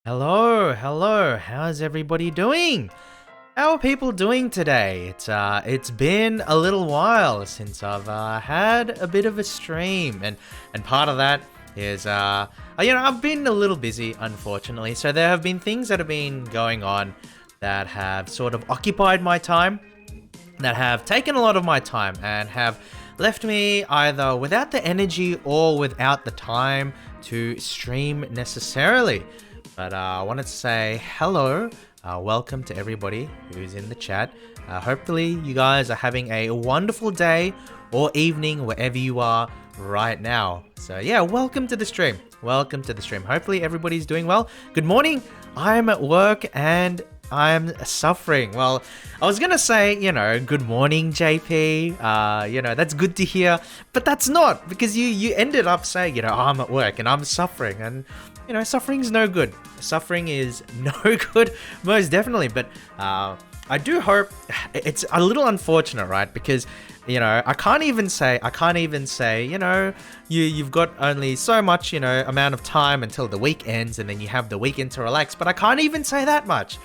Hello. How's everybody doing? How are people doing today? It's been a little while since I've had a bit of a stream, and part of that is I've been a little busy, unfortunately. So there have been things that have been going on that have sort of occupied my time, that have taken a lot of my time, and have left me either without the energy or without the time to stream necessarily. But I wanted to say hello, welcome to everybody who's in the chat. Hopefully you guys are having a wonderful day or evening wherever you are right now. So yeah, welcome to the stream. Hopefully everybody's doing well. Good morning. I'm at work and I'm suffering. Well, I was gonna say, good morning, JP. That's good to hear, but that's not, because you ended up saying, I'm at work and I'm suffering, and suffering's no good. Suffering is no good, most definitely. But I do hope it's a little unfortunate, right? Because I can't even say, you've got only so much, amount of time until the week ends, and then you have the weekend to relax. But I can't even say that much.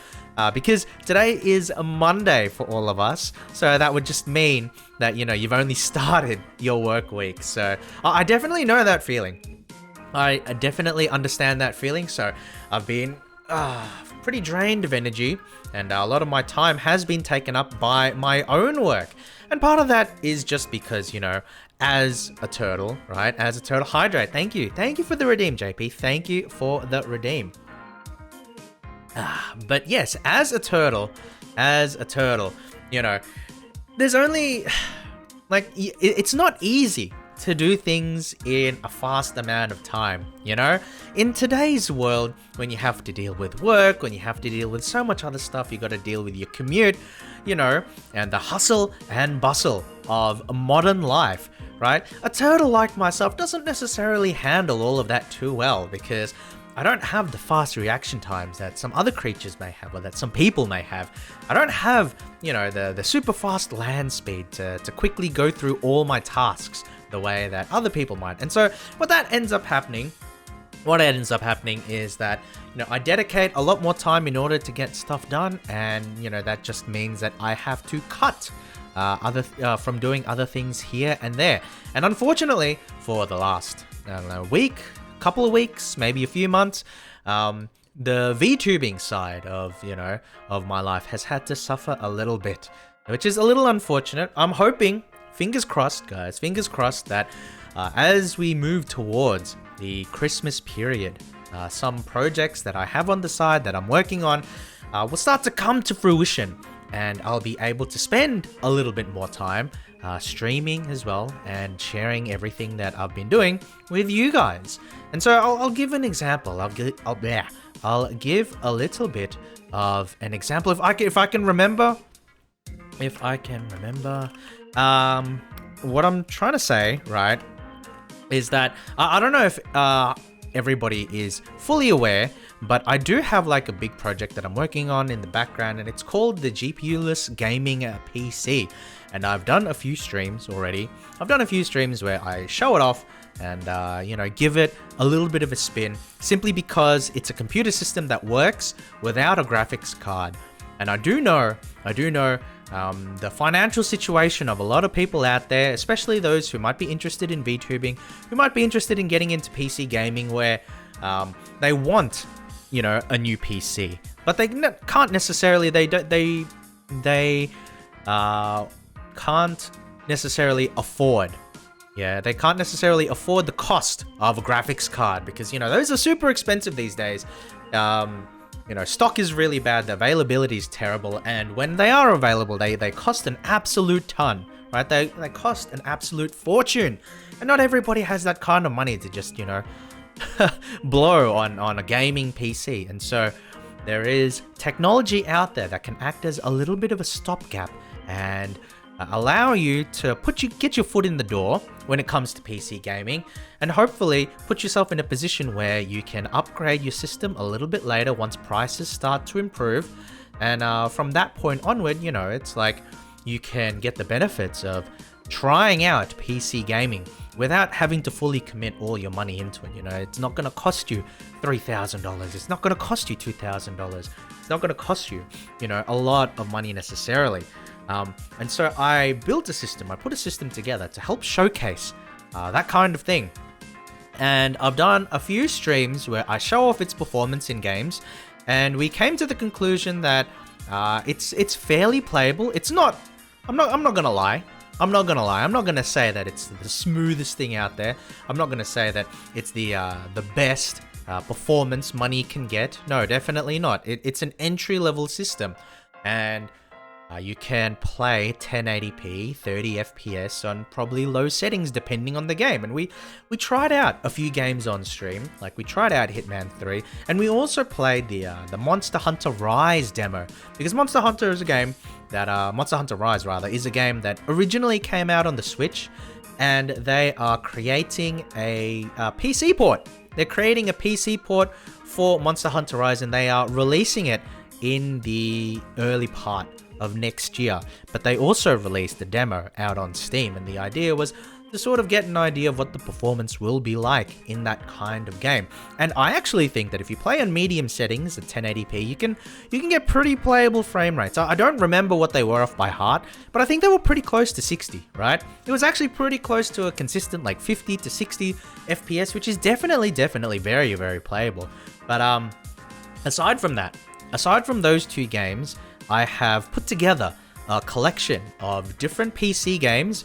Because today is a Monday for all of us, so that would just mean that, you've only started your work week. So I definitely know that feeling. I definitely understand that feeling. So I've been pretty drained of energy, and a lot of my time has been taken up by my own work. And part of that is just because, as a turtle, right? As a turtle, hydrate. Thank you for the redeem, JP. Thank you for the redeem. But yes, as a turtle, there's only, it's not easy to do things in a fast amount of time, In today's world, when you have to deal with work, when you have to deal with so much other stuff, you got to deal with your commute, and the hustle and bustle of modern life, right? A turtle like myself doesn't necessarily handle all of that too well, because I don't have the fast reaction times that some other creatures may have, or that some people may have. I don't have, the super fast land speed to quickly go through all my tasks the way that other people might. And so what ends up happening is that, I dedicate a lot more time in order to get stuff done. And, that just means that I have to cut from doing other things here and there. And unfortunately, for the last, couple of weeks, maybe a few months, the VTubing side of my life has had to suffer a little bit, which is a little unfortunate. I'm hoping, fingers crossed, guys, that as we move towards the Christmas period, some projects that I have on the side that I'm working on will start to come to fruition, and I'll be able to spend a little bit more time streaming as well, and sharing everything that I've been doing with you guys. And so I'll give an example. I'll give a little bit of an example if I can remember. What I'm trying to say, right, is that I don't know if everybody is fully aware, but I do have a big project that I'm working on in the background, and it's called the GPU-less gaming PC. And I've done a few streams already. I've done a few streams where I show it off and, give it a little bit of a spin, simply because it's a computer system that works without a graphics card. And I do know the financial situation of a lot of people out there, especially those who might be interested in VTubing, who might be interested in getting into PC gaming, where they want, a new PC, but they can't necessarily, can't necessarily afford. Yeah, they can't necessarily afford the cost of a graphics card, because, those are super expensive these days. Stock is really bad, the availability is terrible, and when they are available, they cost an absolute ton, right? They cost an absolute fortune, and not everybody has that kind of money to just, blow on a gaming PC. And so there is technology out there that can act as a little bit of a stopgap and allow you to get your foot in the door when it comes to PC gaming, and hopefully put yourself in a position where you can upgrade your system a little bit later once prices start to improve. And from that point onward, it's like you can get the benefits of trying out PC gaming without having to fully commit all your money into it. You know, it's not going to cost you $3,000. It's not going to cost you $2,000. It's not going to cost you, you know, a lot of money necessarily. And so I built a system. I put a system together to help showcase that kind of thing. And I've done a few streams where I show off its performance in games, and we came to the conclusion that it's fairly playable. It's not. I'm not gonna lie. I'm not gonna say that it's the smoothest thing out there. I'm not gonna say that it's the best performance money can get. No, definitely not. It's an entry-level system, and you can play 1080p, 30 FPS on probably low settings depending on the game. And we tried out a few games on stream, like we tried out Hitman 3, and we also played the Monster Hunter Rise demo, because Monster Hunter is a game that Monster Hunter Rise rather is a game that originally came out on the Switch, and they are creating a PC port. They're creating a PC port for Monster Hunter Rise, and they are releasing it in the early part of next year. But they also released the demo out on Steam, and the idea was to sort of get an idea of what the performance will be like in that kind of game. And I actually think that if you play on medium settings at 1080p, you can get pretty playable frame rates. I don't remember what they were off by heart, but I think they were pretty close to 60, right? It was actually pretty close to a consistent like 50 to 60 FPS, which is definitely very, very playable. But aside from those two games, I have put together a collection of different PC games,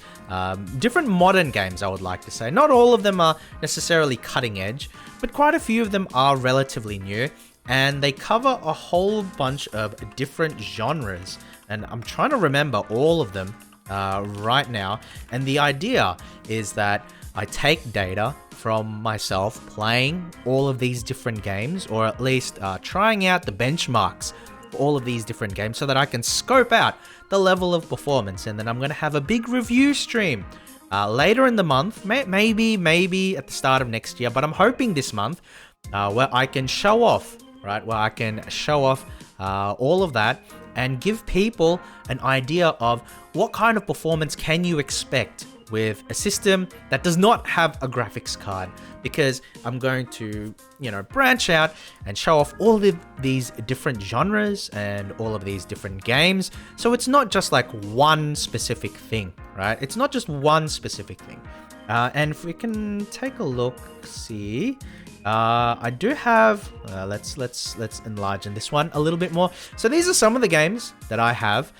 different modern games, I would like to say. Not all of them are necessarily cutting edge, but quite a few of them are relatively new, and they cover a whole bunch of different genres. And I'm trying to remember all of them right now. And the idea is that I take data from myself playing all of these different games, or at least trying out the benchmarks all of these different games, so that I can scope out the level of performance. And then I'm going to have a big review stream later in the month, maybe at the start of next year, but I'm hoping this month, where I can show off, right? Where I can show off all of that and give people an idea of what kind of performance can you expect with a system that does not have a graphics card, because I'm going to, you know, branch out and show off all of these different genres and all of these different games. So it's not just like one specific thing, right? It's not just one specific thing. And if we can take a look, see, I do have, let's enlarge in this one a little bit more. So these are some of the games that I have.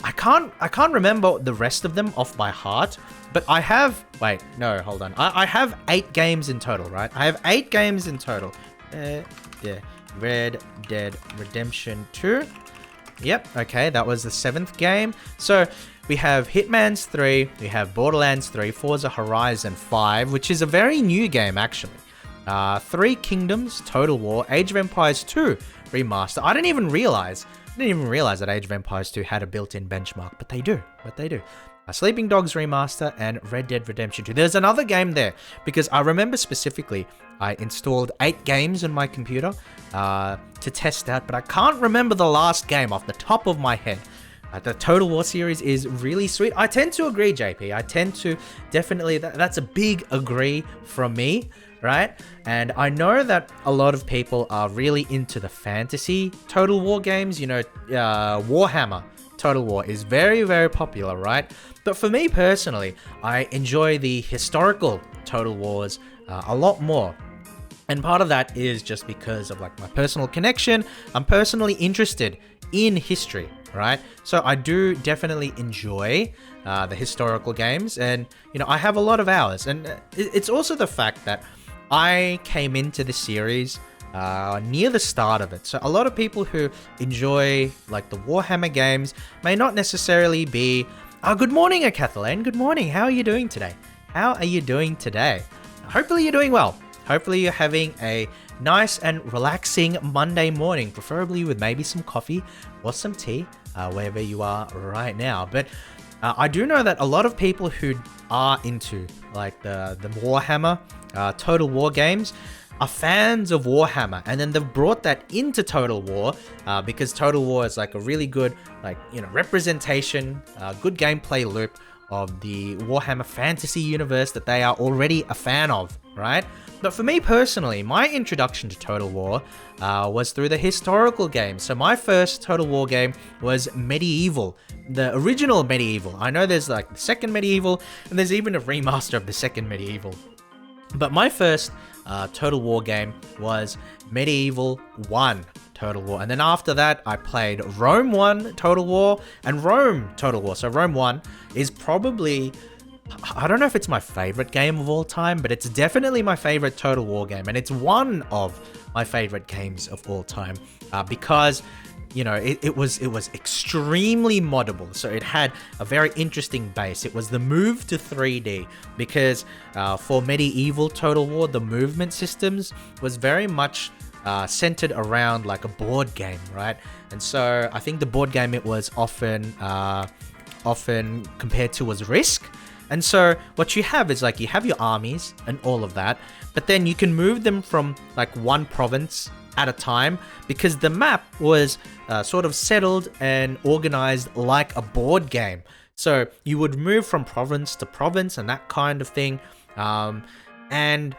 I can't remember the rest of them off by heart, but I have, wait, no, hold on. I have 8 games in total, right? I have 8 games in total. Yeah, Red Dead Redemption 2. Yep, okay, that was the 7th game. So we have Hitman's 3, we have Borderlands 3, Forza Horizon 5, which is a very new game actually. 3 Kingdoms, Total War, Age of Empires 2 Remaster. I didn't even realize that Age of Empires 2 had a built-in benchmark, but they do. Sleeping Dogs Remaster and Red Dead Redemption 2. There's another game there, because I remember specifically I installed 8 games on my computer to test out, but I can't remember the last game off the top of my head. The Total War series is really sweet. I tend to agree, JP. I tend to definitely, that's a big agree from me, right? And I know that a lot of people are really into the fantasy Total War games. You know, Warhammer Total War is very, very popular, right? But for me personally, I enjoy the historical Total Wars a lot more. And part of that is just because of like my personal connection. I'm personally interested in history, right? So I do definitely enjoy the historical games, and you know, I have a lot of hours. And it's also the fact that I came into the series near the start of it. So a lot of people who enjoy like the Warhammer games may not necessarily be... good morning, Kathleen. Good morning. How are you doing today? Hopefully you're doing well. Hopefully you're having a nice and relaxing Monday morning, preferably with maybe some coffee or some tea, wherever you are right now. But I do know that a lot of people who are into like the Warhammer Total War games are fans of Warhammer, and then they've brought that into Total War because Total War is like a really good, like, you know, representation, good gameplay loop of the Warhammer Fantasy universe that they are already a fan of, right? But for me personally, my introduction to Total War was through the historical game. So my first Total War game was Medieval, the original Medieval. I know there's like the second Medieval, and there's even a remaster of the second Medieval. But my first Total War game was Medieval 1 Total War. And then after that, I played Rome 1 Total War and Rome Total War. So Rome 1 is probably, I don't know if it's my favorite game of all time, but it's definitely my favorite Total War game. And it's one of my favorite games of all time because, you know, it was extremely moddable. So it had a very interesting base. It was the move to 3D because for Medieval Total War, the movement systems was very much centered around like a board game, right? And so I think the board game it was often compared to was Risk. And so what you have is like you have your armies and all of that, but then you can move them from like one province at a time because the map was sort of settled and organized like a board game. So you would move from province to province and that kind of thing. And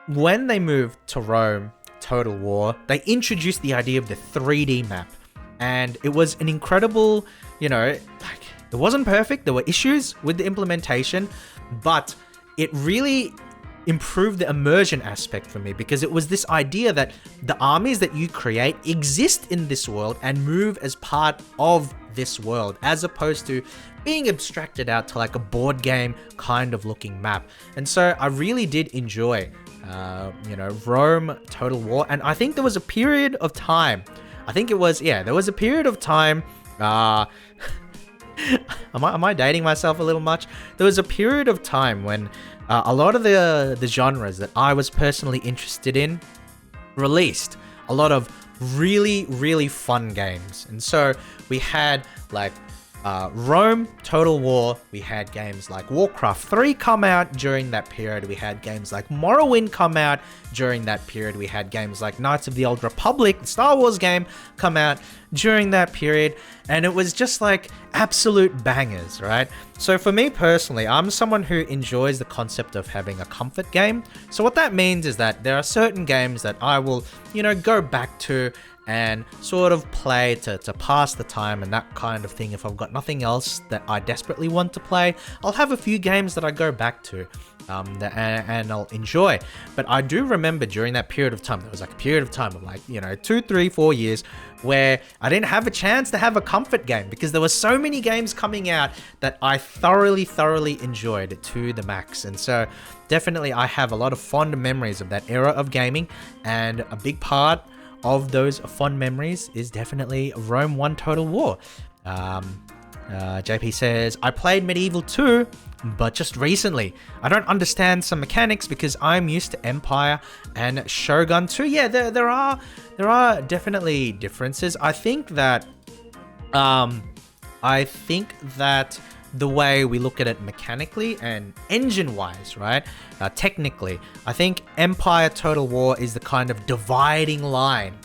when they moved to Rome Total War, they introduced the idea of the 3D map. And it was an incredible, you know, like it wasn't perfect. There were issues with the implementation, but it really improved the immersion aspect for me because it was this idea that the armies that you create exist in this world and move as part of this world, as opposed to being abstracted out to like a board game kind of looking map. And so I really did enjoy, you know, Rome Total War. And I think there was a period of time, there was a period of time, am I dating myself a little much? There was a period of time when a lot of the genres that I was personally interested in released a lot of really, really fun games. And so we had like Rome Total War, we had games like Warcraft 3 come out during that period, we had games like Morrowind come out during that period, we had games like Knights of the Old Republic, the Star Wars game, come out during that period, and it was just like absolute bangers, right? So for me personally, I'm someone who enjoys the concept of having a comfort game. So what that means is that there are certain games that I will, you know, go back to and sort of play to pass the time and that kind of thing. If I've got nothing else that I desperately want to play, I'll have a few games that I go back to and I'll enjoy. But I do remember during that period of time, there was like a period of time of like, you know, 2, 3, 4 years where I didn't have a chance to have a comfort game because there were so many games coming out that I thoroughly enjoyed to the max. And so definitely I have a lot of fond memories of that era of gaming, and a big part of those fond memories is definitely Rome 1 Total War. JP says, I played Medieval 2, but just recently. I don't understand some mechanics because I'm used to Empire and Shogun 2. Yeah, there are definitely differences. I think that the way we look at it mechanically and engine-wise, right? Technically, I think Empire Total War is the kind of dividing line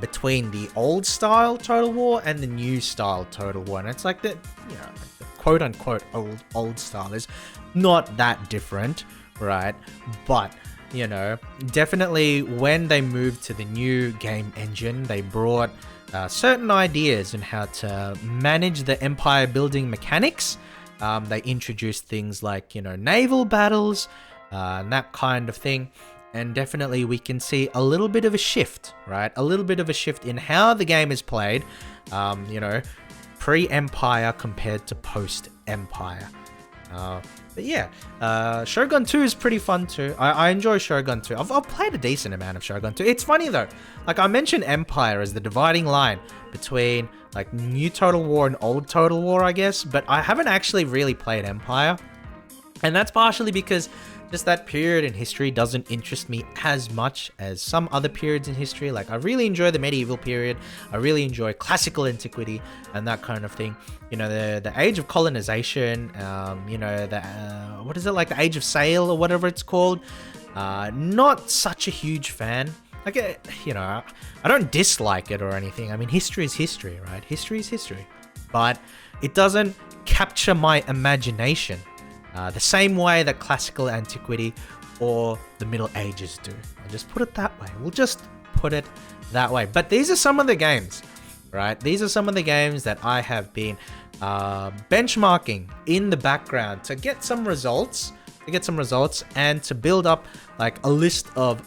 between the old style Total War and the new style Total War. And it's like the, you know, the quote-unquote old style is not that different, right? But, you know, definitely when they moved to the new game engine, they brought certain ideas on how to manage the empire building mechanics. They introduced things like, you know, naval battles and that kind of thing. And definitely we can see a little bit of a shift, right? A little bit of a shift in how the game is played, you know, pre-Empire compared to post-Empire. But yeah, Shogun 2 is pretty fun too. I enjoy Shogun 2. I've played a decent amount of Shogun 2. It's funny though, like I mentioned Empire as the dividing line between like new Total War and old Total War, I guess, but I haven't actually really played Empire. And that's partially because just that period in history doesn't interest me as much as some other periods in history. Like I really enjoy the medieval period. I really enjoy classical antiquity and that kind of thing. You know, the age of colonization, you know, the, what is it, like the age of sail or whatever it's called. Not such a huge fan. Like, you know, I don't dislike it or anything. I mean, history is history, right? History is history. But it doesn't capture my imagination the same way that classical antiquity or the Middle Ages do. I'll just put it that way. We'll just put it that way. But these are some of the games, right? These are some of the games that I have been benchmarking in the background to get some results, and to build up like a list of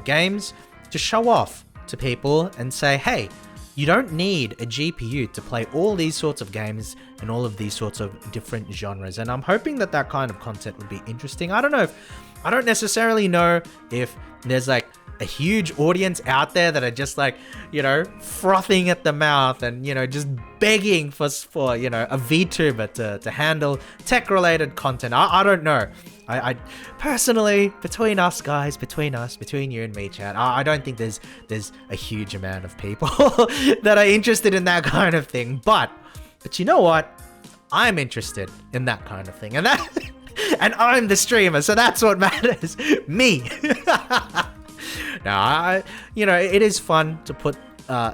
games to show off to people and say, hey, you don't need a GPU to play all these sorts of games and all of these sorts of different genres. And I'm hoping that that kind of content would be interesting. I don't necessarily know if there's like a huge audience out there that are just like, you know, frothing at the mouth and, you know, just begging for you know, a VTuber to handle tech-related content. I don't know. I personally, between us guys, between you and me, chat, I don't think there's a huge amount of people that are interested in that kind of thing. But you know what? I'm interested in that kind of thing, and I'm the streamer, so that's what matters. Me. Now, you know, it is fun to put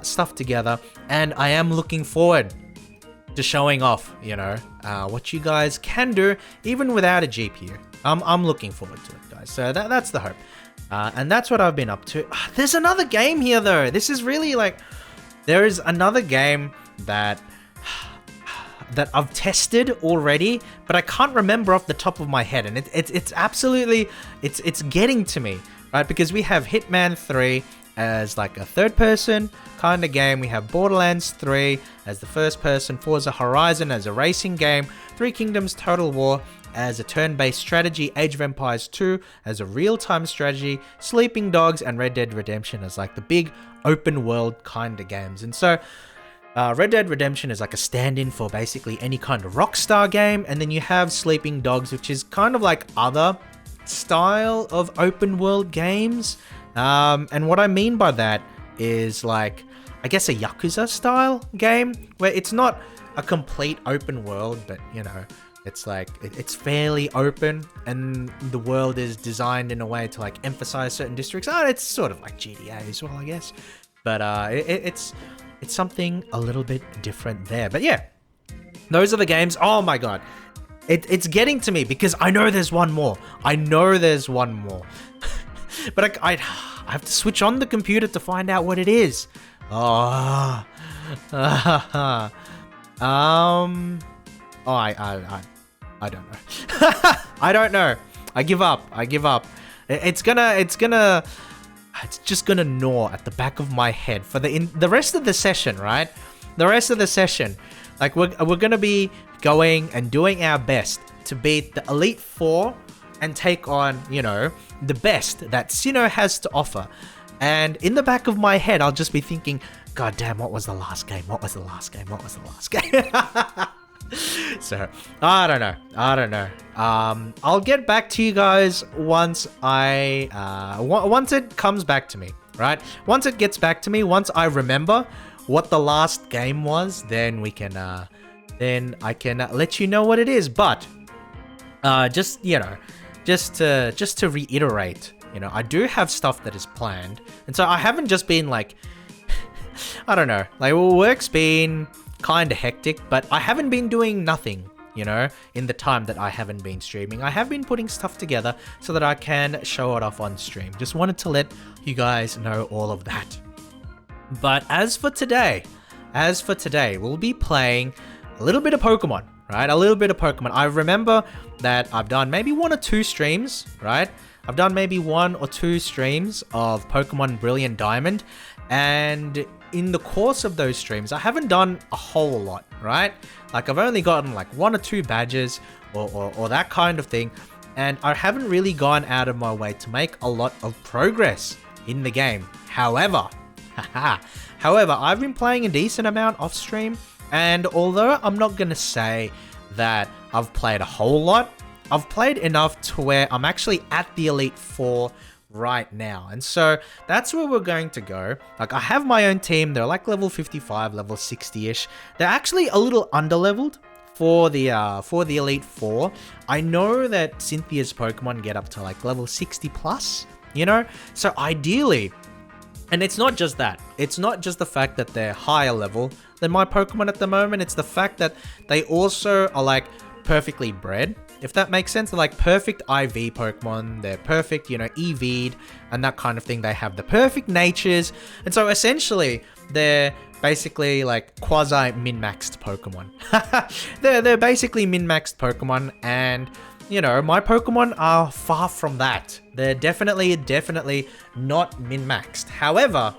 stuff together, and I am looking forward to showing off, you know, what you guys can do even without a GPU. I'm looking forward to it, guys. So that's the hope, and that's what I've been up to. There's another game here, though. This is really like, there is another game that I've tested already, but I can't remember off the top of my head, and it's absolutely it's getting to me, right? Because we have Hitman 3 as like a third-person kind of game. We have Borderlands 3 as the first-person, Forza Horizon as a racing game, Three Kingdoms Total War as a turn-based strategy, Age of Empires 2 as a real-time strategy, Sleeping Dogs and Red Dead Redemption as like the big open-world kind of games. And so Red Dead Redemption is like a stand-in for basically any kind of Rockstar game, and then you have Sleeping Dogs, which is kind of like other style of open-world games. And what I mean by that is like, I guess a Yakuza style game where it's not a complete open world, but you know, it's like, it's fairly open and the world is designed in a way to like emphasize certain districts. It's sort of like GTA as well, I guess. But it's something a little bit different there. But yeah, those are the games. Oh my God. It's getting to me because I know there's one more. But I have to switch on the computer to find out what it is. I don't know. I don't know. I give up. It's just gonna gnaw at the back of my head for the rest of the session, right? The rest of the session, like we're gonna be going and doing our best to beat the Elite Four and take on, you know, the best that Sinnoh has to offer. And in the back of my head, I'll just be thinking, God damn, what was the last game? So, I don't know. I'll get back to you guys once once it comes back to me, right? Once it gets back to me, once I remember what the last game was, then I can let you know what it is. But, just to reiterate, you know, I do have stuff that is planned. And so I haven't just been like, I don't know, like work's been kind of hectic, but I haven't been doing nothing, you know, in the time that I haven't been streaming. I have been putting stuff together so that I can show it off on stream. Just wanted to let you guys know all of that. But as for today, we'll be playing a little bit of Pokemon, right? A little bit of Pokemon. I remember that I've done maybe 1 or 2 streams, right? I've done maybe 1 or 2 streams of Pokemon Brilliant Diamond, and in the course of those streams, I haven't done a whole lot, right? Like I've only gotten like 1 or 2 badges or that kind of thing, and I haven't really gone out of my way to make a lot of progress in the game. However, I've been playing a decent amount off stream, and although I'm not gonna say that I've played a whole lot, I've played enough to where I'm actually at the Elite Four right now. And so that's where we're going to go. Like I have my own team. They're like level 55, level 60-ish. They're actually a little underleveled for the Elite Four. I know that Cynthia's Pokemon get up to like level 60 plus, you know? So ideally, and it's not just that. It's not just the fact that they're higher level than my Pokemon at the moment. It's the fact that they also are like perfectly bred, if that makes sense. They're like perfect IV Pokemon. They're perfect, you know, EV'd and that kind of thing. They have the perfect natures. And so essentially, they're basically like quasi min-maxed Pokemon. they're basically min-maxed Pokemon, and you know, my Pokemon are far from that. They're definitely not min-maxed. However,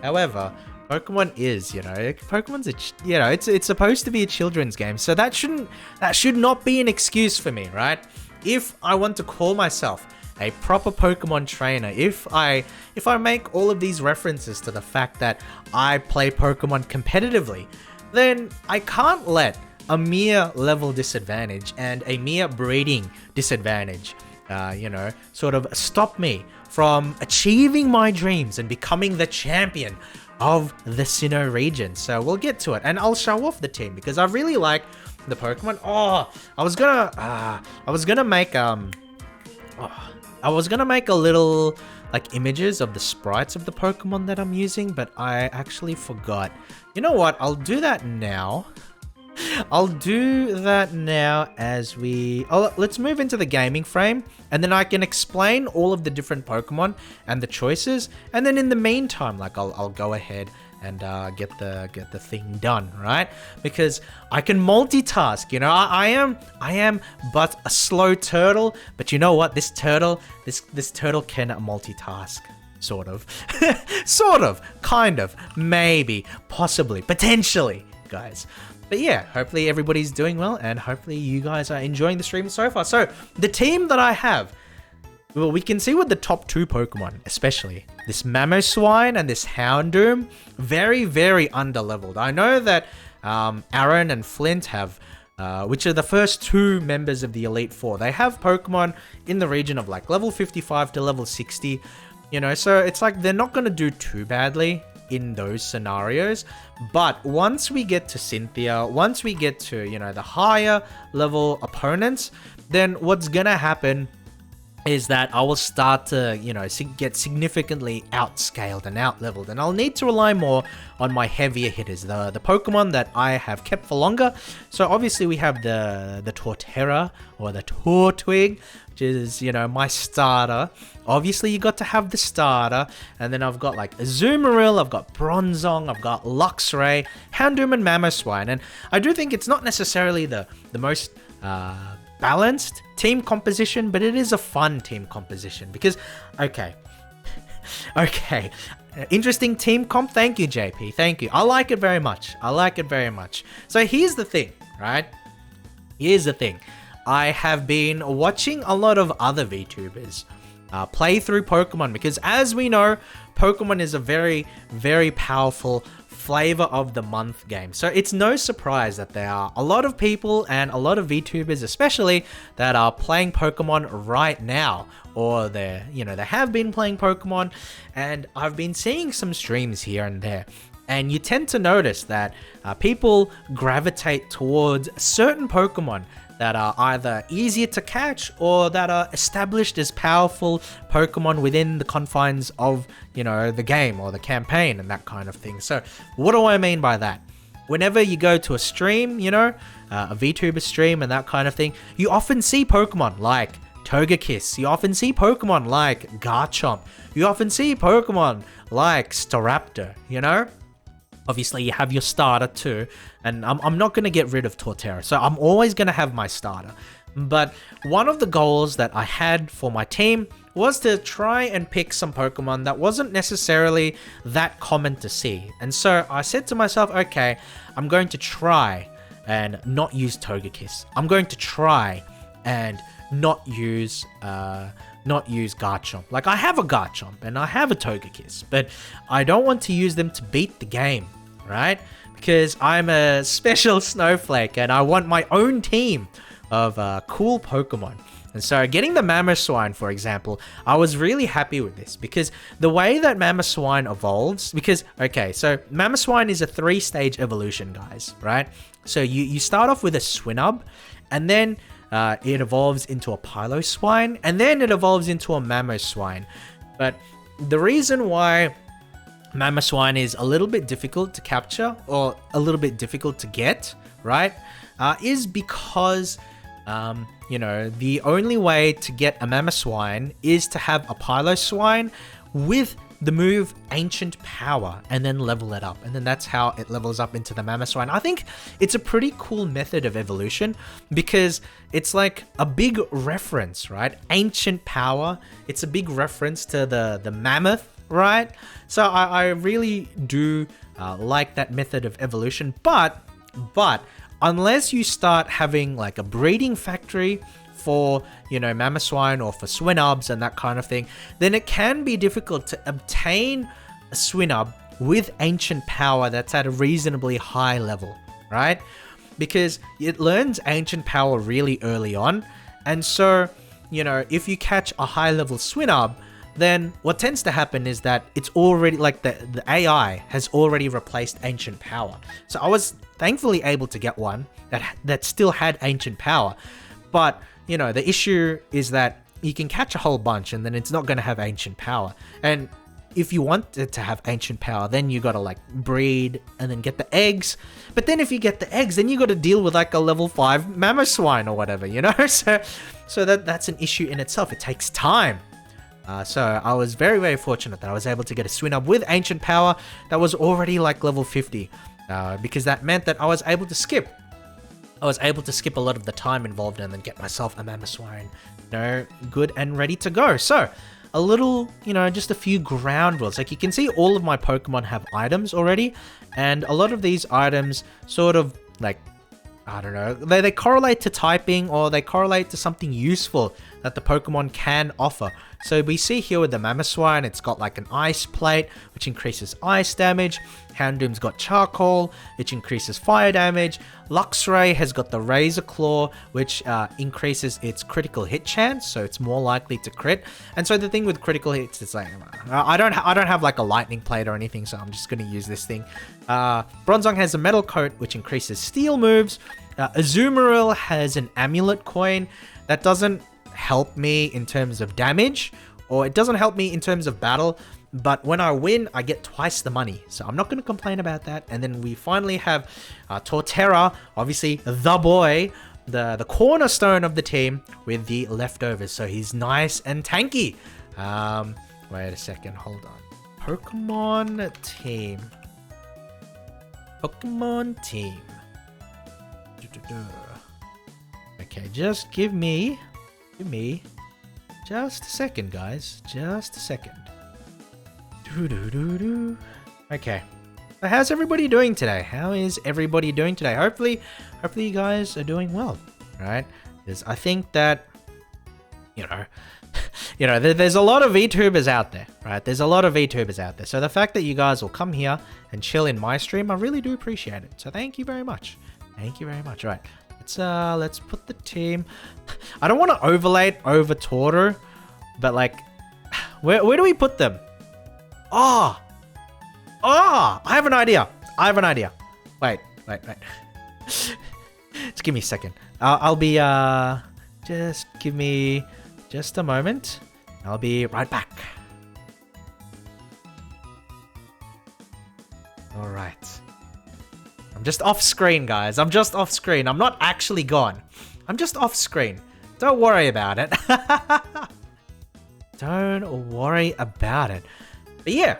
Pokemon is, you know, Pokemon's it's supposed to be a children's game, so that should not be an excuse for me, right? If I want to call myself a proper Pokemon trainer, if I make all of these references to the fact that I play Pokemon competitively, then I can't let a mere level disadvantage and a mere breeding disadvantage, you know, sort of stop me from achieving my dreams and becoming the champion of the Sinnoh region. So we'll get to it, and I'll show off the team because I really like the Pokemon. I was gonna make a little like images of the sprites of the Pokemon that I'm using, but I actually forgot. You know what? I'll do that now. As we... let's move into the gaming frame, and then I can explain all of the different Pokemon and the choices, and then in the meantime, like I'll go ahead and get the thing done, right? Because I can multitask, you know. I am but a slow turtle, but you know what? This turtle can multitask. Sort of. Sort of. Kind of. Maybe. Possibly. Potentially, guys. But yeah, hopefully everybody's doing well, and hopefully you guys are enjoying the stream so far. So, the team that I have, well, we can see with the top two Pokemon, especially this Mamoswine and this Houndoom, very, very underleveled. I know that Aaron and Flint have, which are the first two members of the Elite Four, they have Pokemon in the region of like level 55 to level 60, you know, so it's like they're not going to do too badly in those scenarios. But once we get to Cynthia, once we get to, you know, the higher level opponents, then what's gonna happen is that I will start to, you know, get significantly outscaled and outleveled, and I'll need to rely more on my heavier hitters, the Pokemon that I have kept for longer. So obviously we have the Torterra, or the Tortwig, which is, you know, my starter. Obviously you got to have the starter, and then I've got like Azumarill, I've got Bronzong, I've got Luxray, Houndoom, and Mamoswine. And I do think it's not necessarily the most balanced team composition, but it is a fun team composition because, okay, interesting team comp. Thank you, JP. Thank you. I like it very much. So here's the thing, right? I have been watching a lot of other VTubers play through Pokemon because, as we know, Pokemon is a very, very powerful flavor of the month game. So it's no surprise that there are a lot of people and a lot of VTubers especially that are playing Pokemon right now, or they have been playing Pokemon, and I've been seeing some streams here and there. And you tend to notice that people gravitate towards certain Pokemon that are either easier to catch or that are established as powerful Pokemon within the confines of, you know, the game or the campaign and that kind of thing. So what do I mean by that? Whenever you go to a stream, you know, a VTuber stream and that kind of thing, you often see Pokemon like Togekiss, you often see Pokemon like Garchomp, you often see Pokemon like Staraptor, you know? Obviously, you have your starter too, and I'm not going to get rid of Torterra, so I'm always going to have my starter. But one of the goals that I had for my team was to try and pick some Pokemon that wasn't necessarily that common to see. And so I said to myself, okay, I'm going to try and not use Togekiss. I'm going to try and not use Garchomp. Like, I have a Garchomp and I have a Togekiss, but I don't want to use them to beat the game, right? Because I'm a special snowflake and I want my own team of cool Pokemon. And so getting the Mamoswine, for example, I was really happy with this because the way that Mamoswine evolves, because, okay, so Mamoswine is a 3-stage evolution, guys, right? So you start off with a Swinub, and then it evolves into a Piloswine, and then it evolves into a Mamoswine. But the reason why Mamoswine is a little bit difficult to capture or a little bit difficult to get, right? Is because, you know, the only way to get a Mamoswine is to have a Piloswine with the move Ancient Power and then level it up. And then that's how it levels up into the Mamoswine. I think it's a pretty cool method of evolution because it's like a big reference, right? Ancient Power. It's a big reference to the mammoth, right? So I really do like that method of evolution, but unless you start having like a breeding factory for, you know, Mamoswine or for Swinubs and that kind of thing, then it can be difficult to obtain a Swinub with Ancient Power that's at a reasonably high level, right? Because it learns Ancient Power really early on, and so, you know, if you catch a high level Swinub, then what tends to happen is that it's already like the AI has already replaced Ancient Power. So I was thankfully able to get one that still had Ancient Power, but you know, the issue is that you can catch a whole bunch and then it's not going to have Ancient Power. And if you want it to have Ancient Power, then you got to like breed and then get the eggs. But then if you get the eggs, then you got to deal with like a level 5 Mamoswine or whatever, you know? So that's an issue in itself. It takes time. So I was very, very fortunate that I was able to get a Swinub with Ancient Power that was already like level 50, because that meant that I was able to skip. I was able to skip a lot of the time involved and then get myself a Mamoswine, you know, good and ready to go. So a little, you know, just a few ground rules. Like you can see all of my Pokemon have items already, and a lot of these items sort of like, I don't know, they correlate to typing or they correlate to something useful that the Pokemon can offer. So we see here with the Mamoswine, it's got like an ice plate, which increases ice damage. Houndoom's got charcoal, which increases fire damage. Luxray has got the Razor Claw, which increases its critical hit chance, so it's more likely to crit. And so the thing with critical hits is like, I don't have like a lightning plate or anything, so I'm just going to use this thing. Bronzong has a metal coat, which increases steel moves. Azumarill has an amulet coin that doesn't help me in terms of damage, or it doesn't help me in terms of battle, but when I win, I get twice the money, so I'm not going to complain about that. And then we finally have Torterra, obviously the boy, the cornerstone of the team with the leftovers, so he's nice and tanky. Wait a second, hold on. Pokemon team. Okay, just give me just a second, guys. Just a second. Okay. So how's everybody doing today? How is everybody doing today? Hopefully you guys are doing well, right? Because I think that, you know, there's a lot of VTubers out there, right? There's a lot of VTubers out there. So the fact that you guys will come here and chill in my stream, I really do appreciate it. So thank you very much. Thank you very much. Right. Let's put the team. I don't want to overlay it over Toro, but like, where do we put them? I have an idea. Wait. Just give me a second. I'll be, just give me just a moment. I'll be right back. All right. I'm just off screen, guys. I'm just off screen. I'm not actually gone. I'm just off screen. Don't worry about it. Don't worry about it. But yeah.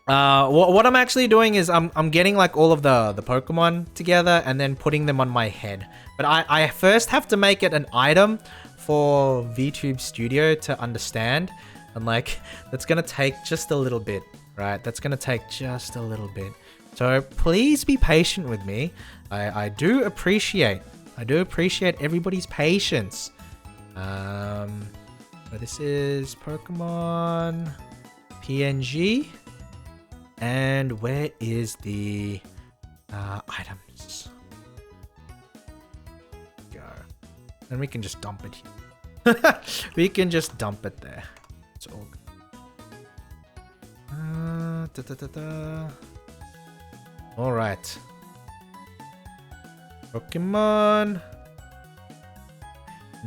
What I'm actually doing is I'm getting like all of the Pokemon together and then putting them on my head. But I first have to make it an item for VTube Studio to understand. And like, that's going to take just a little bit, right? That's going to take just a little bit. So please be patient with me. I do appreciate everybody's patience. So this is Pokemon PNG. And where is the items? Go. And we can just dump it here. We can just dump it there. It's all good. Alright. Pokemon.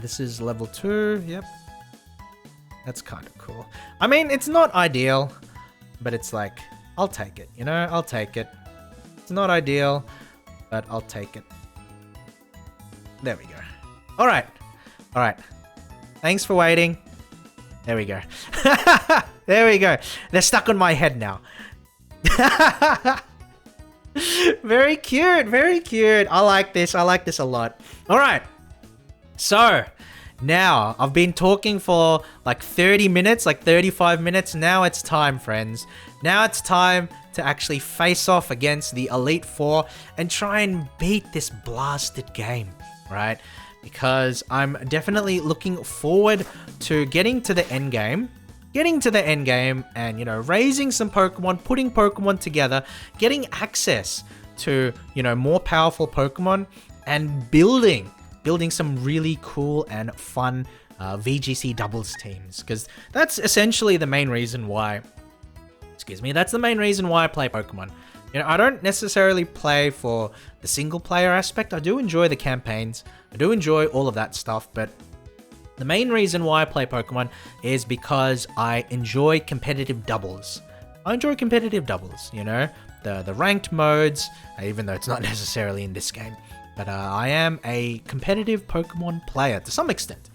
This is level 2. Yep. That's kind of cool. I mean, it's not ideal, but it's like, I'll take it, you know? I'll take it. It's not ideal, but I'll take it. There we go. Alright. Alright. Thanks for waiting. There we go. There we go. They're stuck on my head now. Very cute. Very cute. I like this. I like this a lot. Alright. So, now, I've been talking for like 30 minutes, like 35 minutes. Now it's time, friends. Now it's time to actually face off against the Elite Four and try and beat this blasted game, right? Because I'm definitely looking forward to getting to the end game. Getting to the end game and, you know, raising some Pokemon, putting Pokemon together, getting access to, you know, more powerful Pokemon and building some really cool and fun VGC doubles teams, because that's essentially the main reason why, that's the main reason why I play Pokemon. You know, I don't necessarily play for the single player aspect. I do enjoy the campaigns. I do enjoy all of that stuff, but the main reason why I play Pokemon is because I enjoy competitive doubles. I enjoy competitive doubles, you know, the ranked modes, even though it's not necessarily in this game. But I am a competitive Pokemon player to some extent.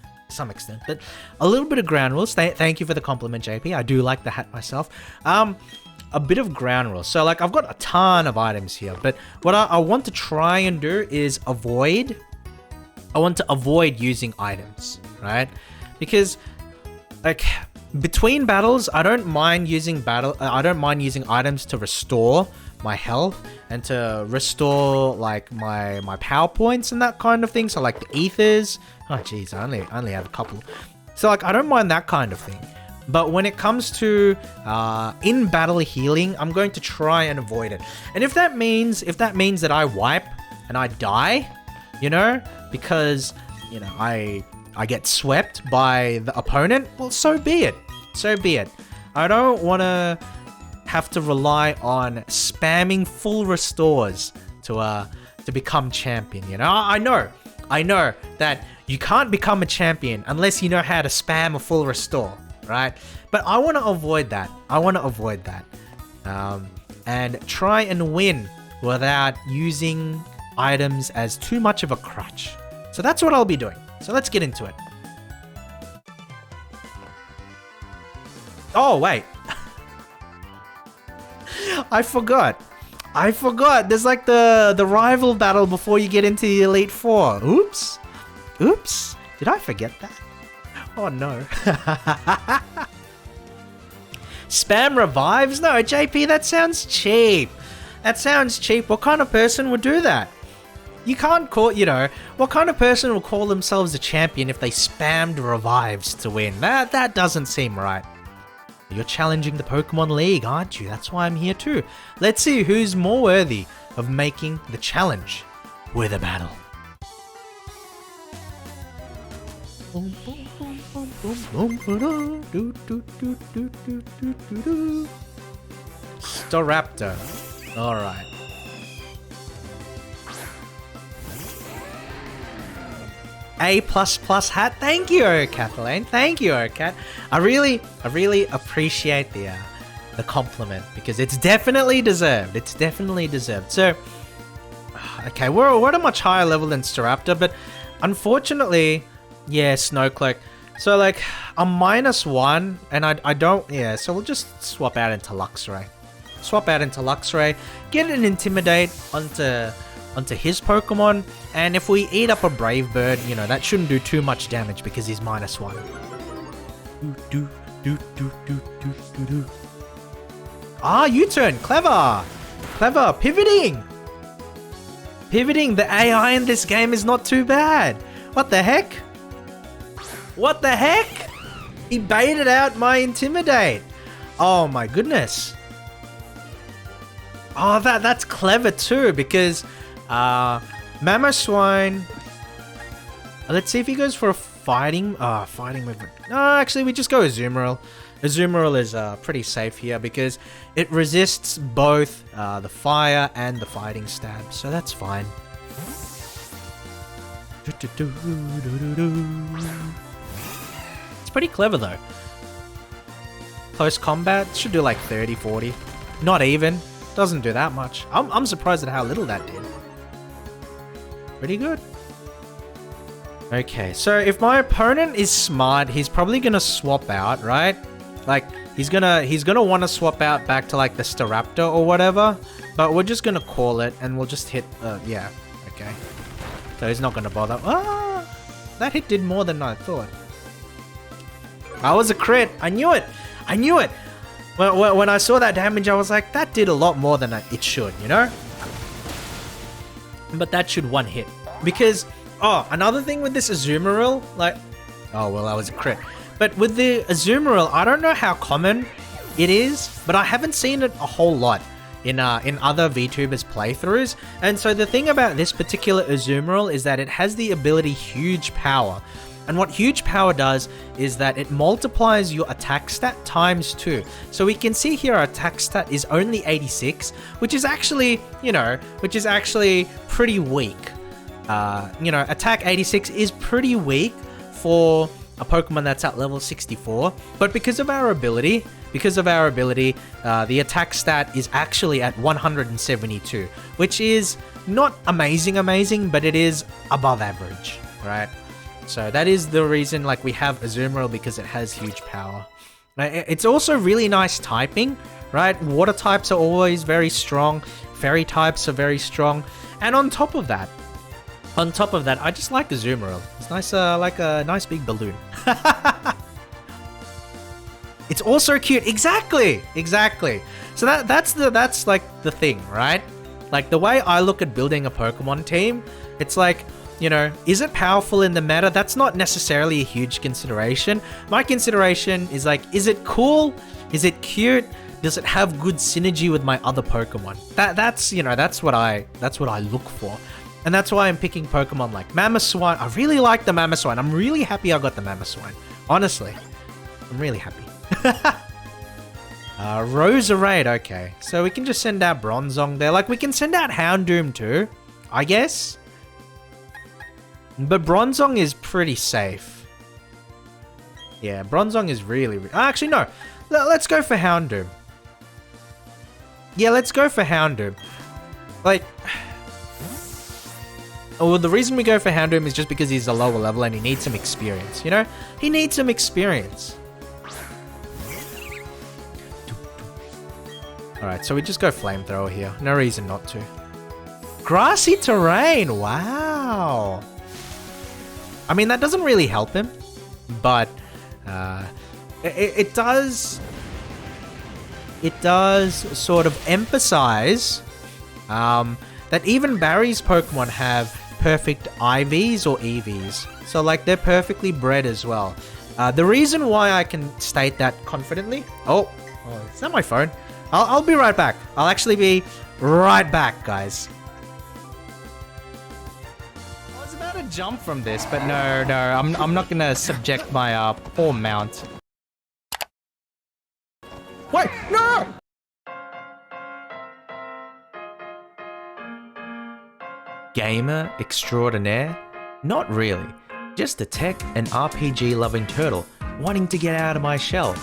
But a little bit of ground rules. Thank you for the compliment, JP. I do like the hat myself. A bit of ground rules. So, like, I've got a ton of items here, but what I want to try and do is avoid using items, right? Because, like, between battles, I don't mind using items to restore my health and to restore like my power points and that kind of thing. So like the ethers. Oh jeez, I only have a couple. So like I don't mind that kind of thing. But when it comes to in battle healing, I'm going to try and avoid it. And if that means that I wipe and I die, you know, because you know I get swept by the opponent, well, so be it. So be it. I don't want to have to rely on spamming full restores to become champion, you know? I know that you can't become a champion unless you know how to spam a full restore, right? But I want to avoid that. And try and win without using items as too much of a crutch. So that's what I'll be doing. So let's get into it. Oh, wait. I forgot. There's like the rival battle before you get into the Elite Four. Oops. Did I forget that? Oh no. Spam revives? No, JP, that sounds cheap. What kind of person would do that? You can't call, you know, what kind of person will call themselves a champion if they spammed revives to win? That doesn't seem right. You're challenging the Pokemon League, aren't you? That's why I'm here too. Let's see who's more worthy of making the challenge with a battle. Staraptor. Alright. A++ hat. Thank you, Kathleen. Thank you, Cat. I really appreciate the compliment because it's definitely deserved. So, okay, we're at a much higher level than Staraptor, but unfortunately, yeah, Snowcloak. So like, I'm -1, and I don't. Yeah, so we'll just swap out into Luxray. Get an Intimidate onto his Pokemon, and if we eat up a Brave Bird, you know, that shouldn't do too much damage because he's -1. Ah, U-turn, clever, pivoting. The AI in this game is not too bad. What the heck? He baited out my Intimidate. Oh my goodness. Oh, that's clever too, because Mamoswine. Let's see if he goes for a fighting movement. No, actually, we just go Azumarill. Azumarill is pretty safe here because it resists both the fire and the fighting stab, so that's fine. It's pretty clever though. Close combat should do like 30, 40. Not even. Doesn't do that much. I'm surprised at how little that did. Pretty good. Okay, so if my opponent is smart, he's probably gonna swap out, right? Like, he's gonna want to swap out back to like the Staraptor or whatever. But we're just gonna call it, and we'll just hit. Yeah. Okay. So he's not gonna bother. Ah, that hit did more than I thought. That was a crit. I knew it. I knew it. When I saw that damage, I was like, that did a lot more than it should, you know? But that should one hit. Because, oh, another thing with this Azumarill, like, oh, well, that was a crit. But with the Azumarill, I don't know how common it is, but I haven't seen it a whole lot in other VTubers playthroughs. And so the thing about this particular Azumarill is that it has the ability Huge Power. And what Huge Power does is that it multiplies your attack stat times 2. So we can see here our attack stat is only 86, which is actually, you know, pretty weak. You know, attack 86 is pretty weak for a Pokemon that's at level 64. But because of our ability, the attack stat is actually at 172, which is not amazing, but it is above average, right? So that is the reason, like, we have Azumarill, because it has Huge Power. It's also really nice typing, right? Water types are always very strong. Fairy types are very strong. And on top of that, I just like Azumarill. It's nice, like a nice big balloon. It's also cute. Exactly. So that's like the thing, right? Like, the way I look at building a Pokemon team, it's like, you know, is it powerful in the meta? That's not necessarily a huge consideration. My consideration is like, is it cool? Is it cute? Does it have good synergy with my other Pokemon? That's what I look for. And that's why I'm picking Pokemon like Mamoswine. I really like the Mamoswine. I'm really happy I got the Mamoswine. Honestly, I'm really happy. Roserade, okay. So we can just send out Bronzong there. Like, we can send out Houndoom too, I guess. But Bronzong is pretty safe. Yeah, Bronzong is really... Actually, no. Let's go for Houndoom. Yeah, let's go for Houndoom. Like... Well, the reason we go for Houndoom is just because he's a lower level and he needs some experience, you know? He needs some experience. Alright, so we just go Flamethrower here. No reason not to. Grassy terrain! Wow! I mean, that doesn't really help him, but it does sort of emphasize that even Barry's Pokemon have perfect IVs or EVs. So, like, they're perfectly bred as well. The reason why I can state that confidently... Oh, is that my phone? I'll be right back. I'll actually be right back, guys. I was about to jump from this, but no, I'm not gonna subject my poor mount. Wait, no! Gamer extraordinaire? Not really. Just a tech and RPG loving turtle wanting to get out of my shell.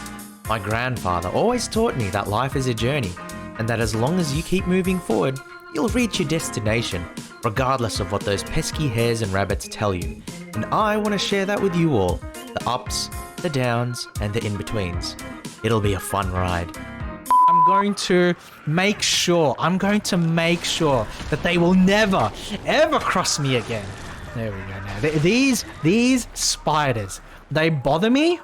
My grandfather always taught me that life is a journey, and that as long as you keep moving forward, you'll reach your destination, regardless of what those pesky hares and rabbits tell you. And I want to share that with you all, the ups, the downs, and the in-betweens. It'll be a fun ride. I'm going to make sure that they will never, ever cross me again. There we go now. These spiders, they bother me.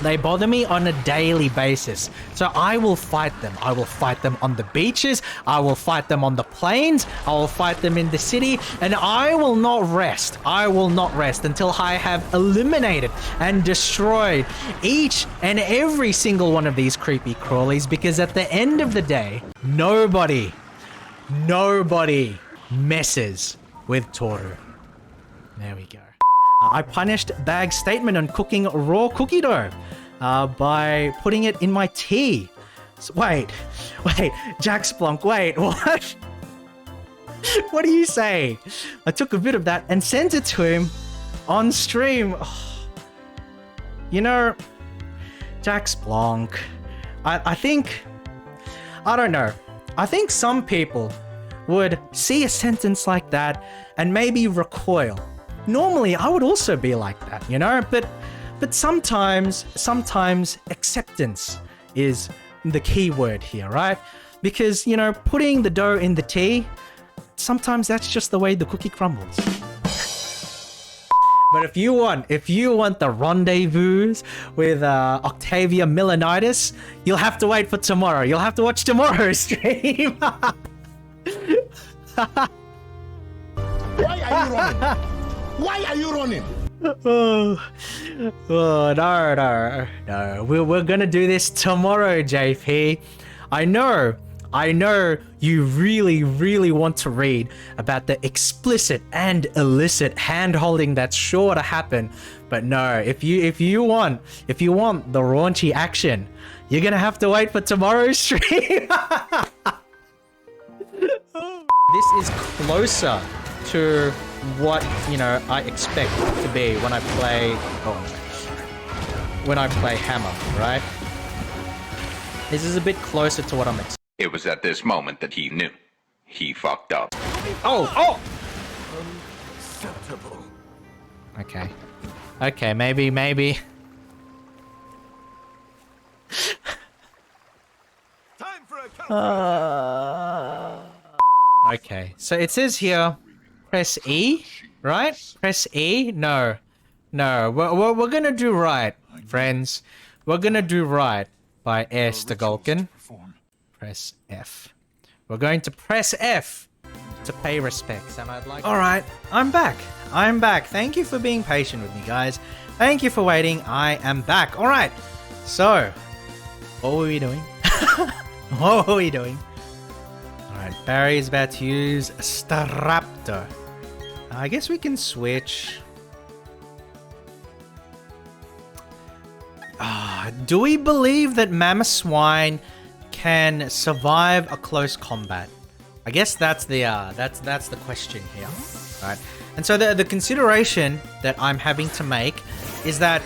They bother me on a daily basis. So I will fight them. I will fight them on the beaches. I will fight them on the plains. I will fight them in the city. And I will not rest. I will not rest until I have eliminated and destroyed each and every single one of these creepy crawlies. Because at the end of the day, nobody messes with Toru. There we go. I punished Bag's statement on cooking raw cookie dough by putting it in my tea. So, wait, Jack Splunk, wait, what? What do you say? I took a bit of that and sent it to him on stream. Oh, you know, Jack Splunk, I think I don't know. I think some people would see a sentence like that and maybe recoil. Normally, I would also be like that, you know? But sometimes acceptance is the key word here, right? Because, you know, putting the dough in the tea, sometimes that's just the way the cookie crumbles. But if you want the rendezvous with Octavia Milanitis, you'll have to wait for tomorrow. You'll have to watch tomorrow's stream. Why are you running? Why are you running? Oh, no. We're gonna do this tomorrow, JP. I know you really want to read about the explicit and illicit hand-holding that's sure to happen. But no, if you want the raunchy action, you're gonna have to wait for tomorrow's stream. This is closer to what, you know, I expect to be when I play Hammer, right? This is a bit closer to what I'm expecting. It was at this moment that he knew. He fucked up. Oh! Unacceptable. Okay, maybe. Time for a Okay, so it says here, press E, right? Press E? No. We're gonna do right, friends. We're gonna do right by Erstagolken. Press F. We're going to press F to pay respects, and I'd like... Alright, I'm back. Thank you for being patient with me, guys. Thank you for waiting. I am back. Alright, so, what were we doing? Alright, Barry is about to use Staraptor. I guess we can switch. Do we believe that Mamoswine can survive a close combat? I guess that's the question here, right? And so the consideration that I'm having to make is that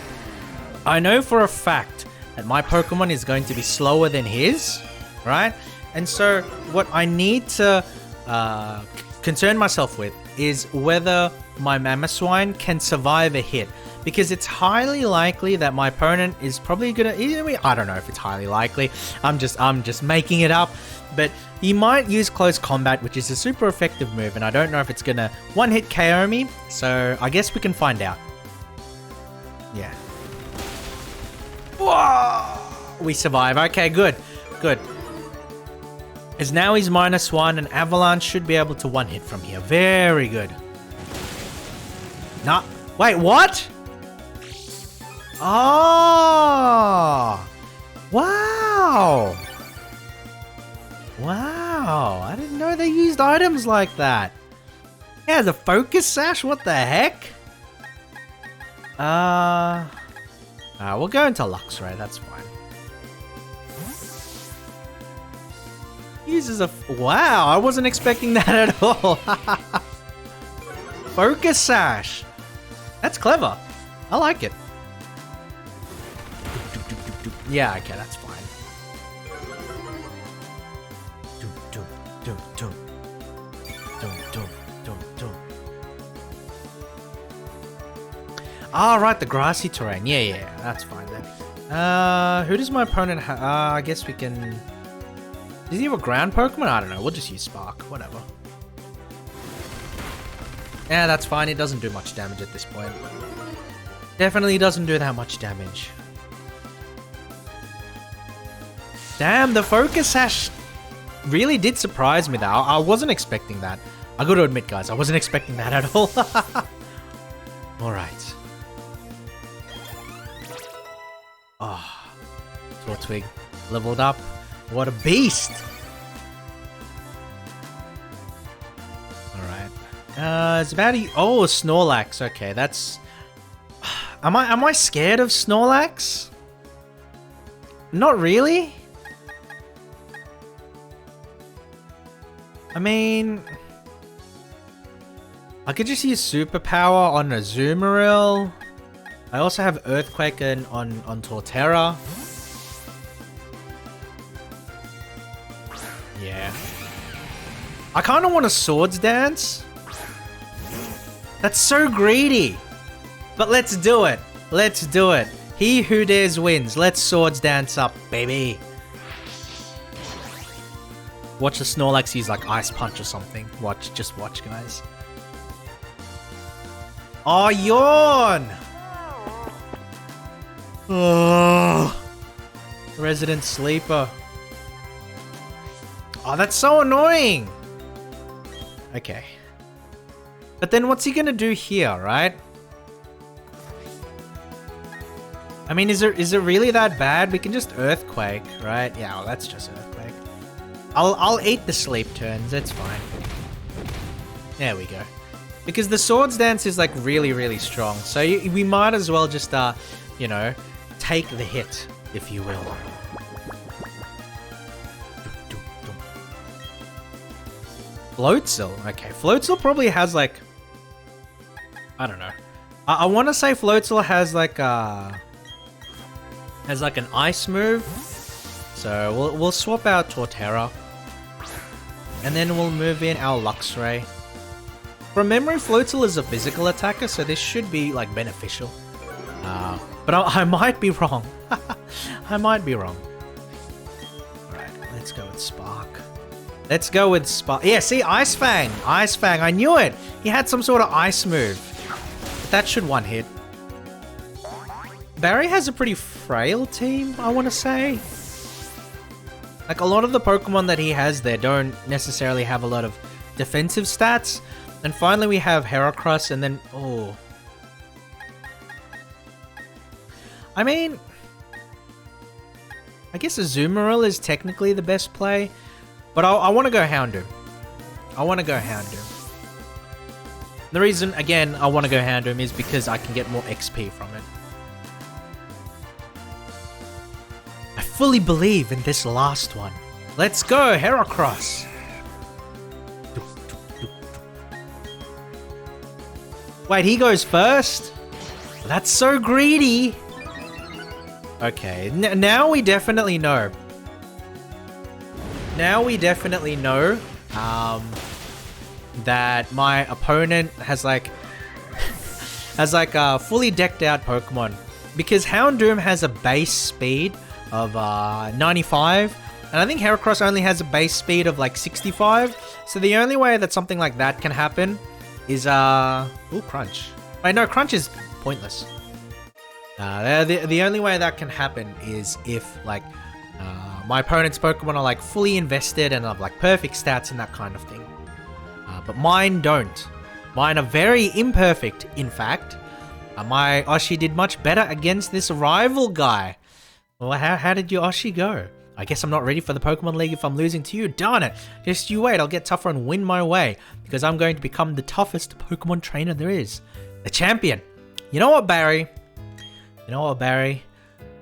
I know for a fact that my Pokemon is going to be slower than his, right? And so what I need to concern myself with is whether my Mamoswine can survive a hit. Because it's highly likely that my opponent is probably gonna... I don't know if it's highly likely. I'm just making it up. But he might use close combat, which is a super effective move, and I don't know if it's gonna one-hit KO me. So I guess we can find out. Yeah. Whoa! We survive. Okay, good. As now he's -1, and Avalanche should be able to one-hit from here. Very good. Nah. Wait, what? Oh! Wow! I didn't know they used items like that. Yeah, the Focus Sash? What the heck? We'll go into Luxray, that's fine. Uses a... Wow, I wasn't expecting that at all. Focus Sash. That's clever. I like it. Yeah, okay, that's fine. Ah, right, the grassy terrain. Yeah, that's fine then. Who does my opponent have? I guess we can... Does he have a ground Pokemon? I don't know. We'll just use Spark. Whatever. Yeah, that's fine. It doesn't do much damage at this point. Definitely doesn't do that much damage. Damn, the Focus Sash really did surprise me though. I wasn't expecting that. I gotta admit, guys, I wasn't expecting that at all. Alright. Oh, Tortwig leveled up. What a beast! Alright. It's about a... Oh, Snorlax. Okay, that's... Am I scared of Snorlax? Not really. I mean... I could just use Superpower on Azumarill. I also have Earthquake on Torterra. I kind of want a swords dance. That's so greedy. But let's do it. Let's do it. He who dares wins. Let's swords dance up, baby. Watch the Snorlax use like Ice Punch or something. Watch, just watch, guys. Oh, yawn! Oh, Resident Sleeper. Oh, that's so annoying. Okay. But then what's he gonna do here, right? I mean, is it really that bad? We can just Earthquake, right? Yeah, well, that's just Earthquake. I'll eat the sleep turns, that's fine. There we go. Because the Swords Dance is like really, really strong. So we might as well just, you know, take the hit, if you will. Floatzel. Okay, Floatzel probably has like... I don't know. I want to say Floatzel has like an ice move. So we'll swap out Torterra. And then we'll move in our Luxray. From memory, Floatzel is a physical attacker, so this should be like beneficial. But I might be wrong. I might be wrong. Alright, let's go with Spark. Let's go with Spark. Yeah, see, Ice Fang. Ice Fang, I knew it. He had some sort of ice move. But that should one hit. Barry has a pretty frail team, I want to say. Like, a lot of the Pokemon that he has there don't necessarily have a lot of defensive stats. And finally we have Heracross and then... Oh. I mean... I guess Azumarill is technically the best play. But I want to go Houndoom. I want to go Houndoom. The reason, again, I want to go Houndoom is because I can get more XP from it. I fully believe in this last one. Let's go, Heracross. Wait, he goes first? That's so greedy. Okay, now we definitely know. Now we definitely know that my opponent has like a fully decked out Pokemon, because Houndoom has a base speed of 95, and I think Heracross only has a base speed of like 65. So the only way that something like that can happen is ooh, Crunch. Wait, no, Crunch is pointless. The only way that can happen is if like my opponent's Pokemon are like fully invested and have like perfect stats and that kind of thing. But mine don't. Mine are very imperfect, in fact. My Oshi did much better against this rival guy. Well, how did your Oshi go? I guess I'm not ready for the Pokemon League if I'm losing to you. Darn it. Just you wait, I'll get tougher and win my way. Because I'm going to become the toughest Pokemon trainer there is. The champion. You know what, Barry? You know what, Barry?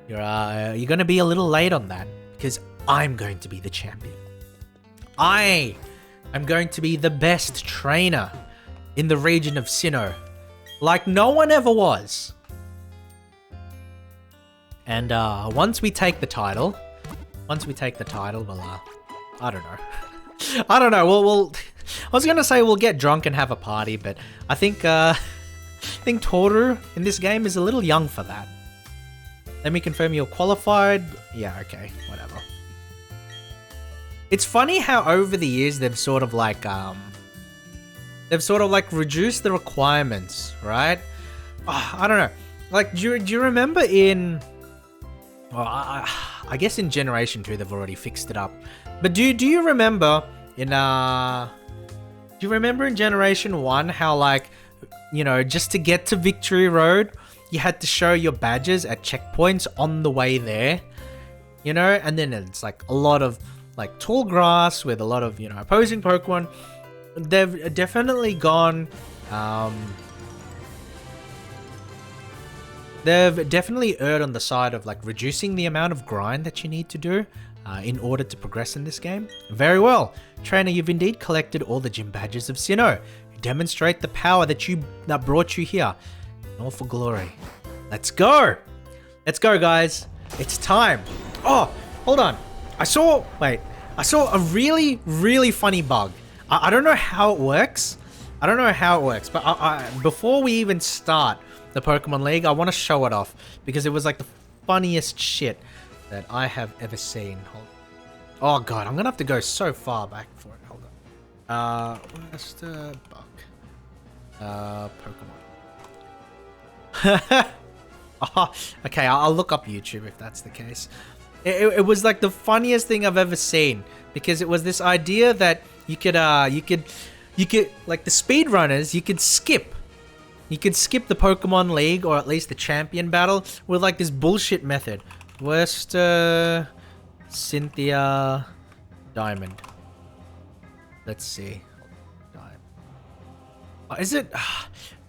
You're going to be a little late on that. Because I'm going to be the champion. I am going to be the best trainer in the region of Sinnoh. Like no one ever was. And once we take the title, well, I don't know. I don't know. We'll I was gonna say we'll get drunk and have a party, but I think Toru in this game is a little young for that. Let me confirm you're qualified. Yeah, okay, whatever. It's funny how over the years they've sort of like reduced the requirements, right? Oh, I don't know. Like, do you remember in? Well, I guess in Generation 2 they've already fixed it up. But do you remember in Generation 1 how, like, you know, just to get to Victory Road, you had to show your badges at checkpoints on the way there, you know? And then it's like a lot of like tall grass with a lot of, you know, opposing Pokemon. They've definitely gone they've definitely erred on the side of like reducing the amount of grind that you need to do in order to progress in this game. Very well. Trainer, you've indeed collected all the gym badges of Sinnoh. You demonstrate the power that brought you here. And all for glory. Let's go! Let's go, guys. It's time. Oh, hold on. I saw a really, really funny bug. I don't know how it works. I don't know how it works, but before we even start the Pokemon League, I want to show it off because it was like the funniest shit that I have ever seen. Oh god, I'm gonna have to go so far back for it. Hold on. Where's the bug? Pokemon. Oh, okay, I'll look up YouTube if that's the case. It was like the funniest thing I've ever seen because it was this idea that you could like the speedrunners, you could skip the Pokemon League or at least the champion battle with like this bullshit method. Worcester, Cynthia, Diamond. Let's see. Is it?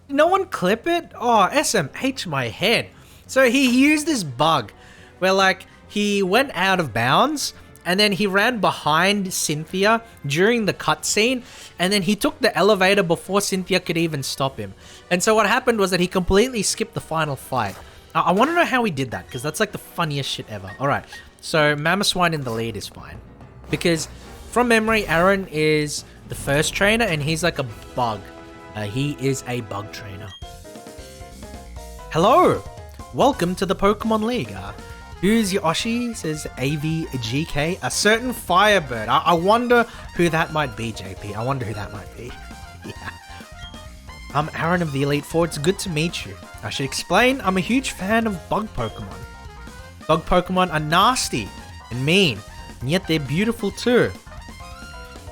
No one clip it? Oh, SMH my head. So he used this bug where like he went out of bounds and then he ran behind Cynthia during the cutscene and then he took the elevator before Cynthia could even stop him. And so what happened was that he completely skipped the final fight. I want to know how he did that because that's like the funniest shit ever. Alright, so Mamoswine in the lead is fine. Because from memory, Aaron is the first trainer and he's like a bug. He is a bug trainer. Hello! Welcome to the Pokemon League. Who's your Oshi? Says AVGK. A certain Firebird. I wonder who that might be, JP. I wonder who that might be. Yeah. I'm Aaron of the Elite Four. It's good to meet you. I should explain, I'm a huge fan of bug Pokemon. Bug Pokemon are nasty and mean, and yet they're beautiful too.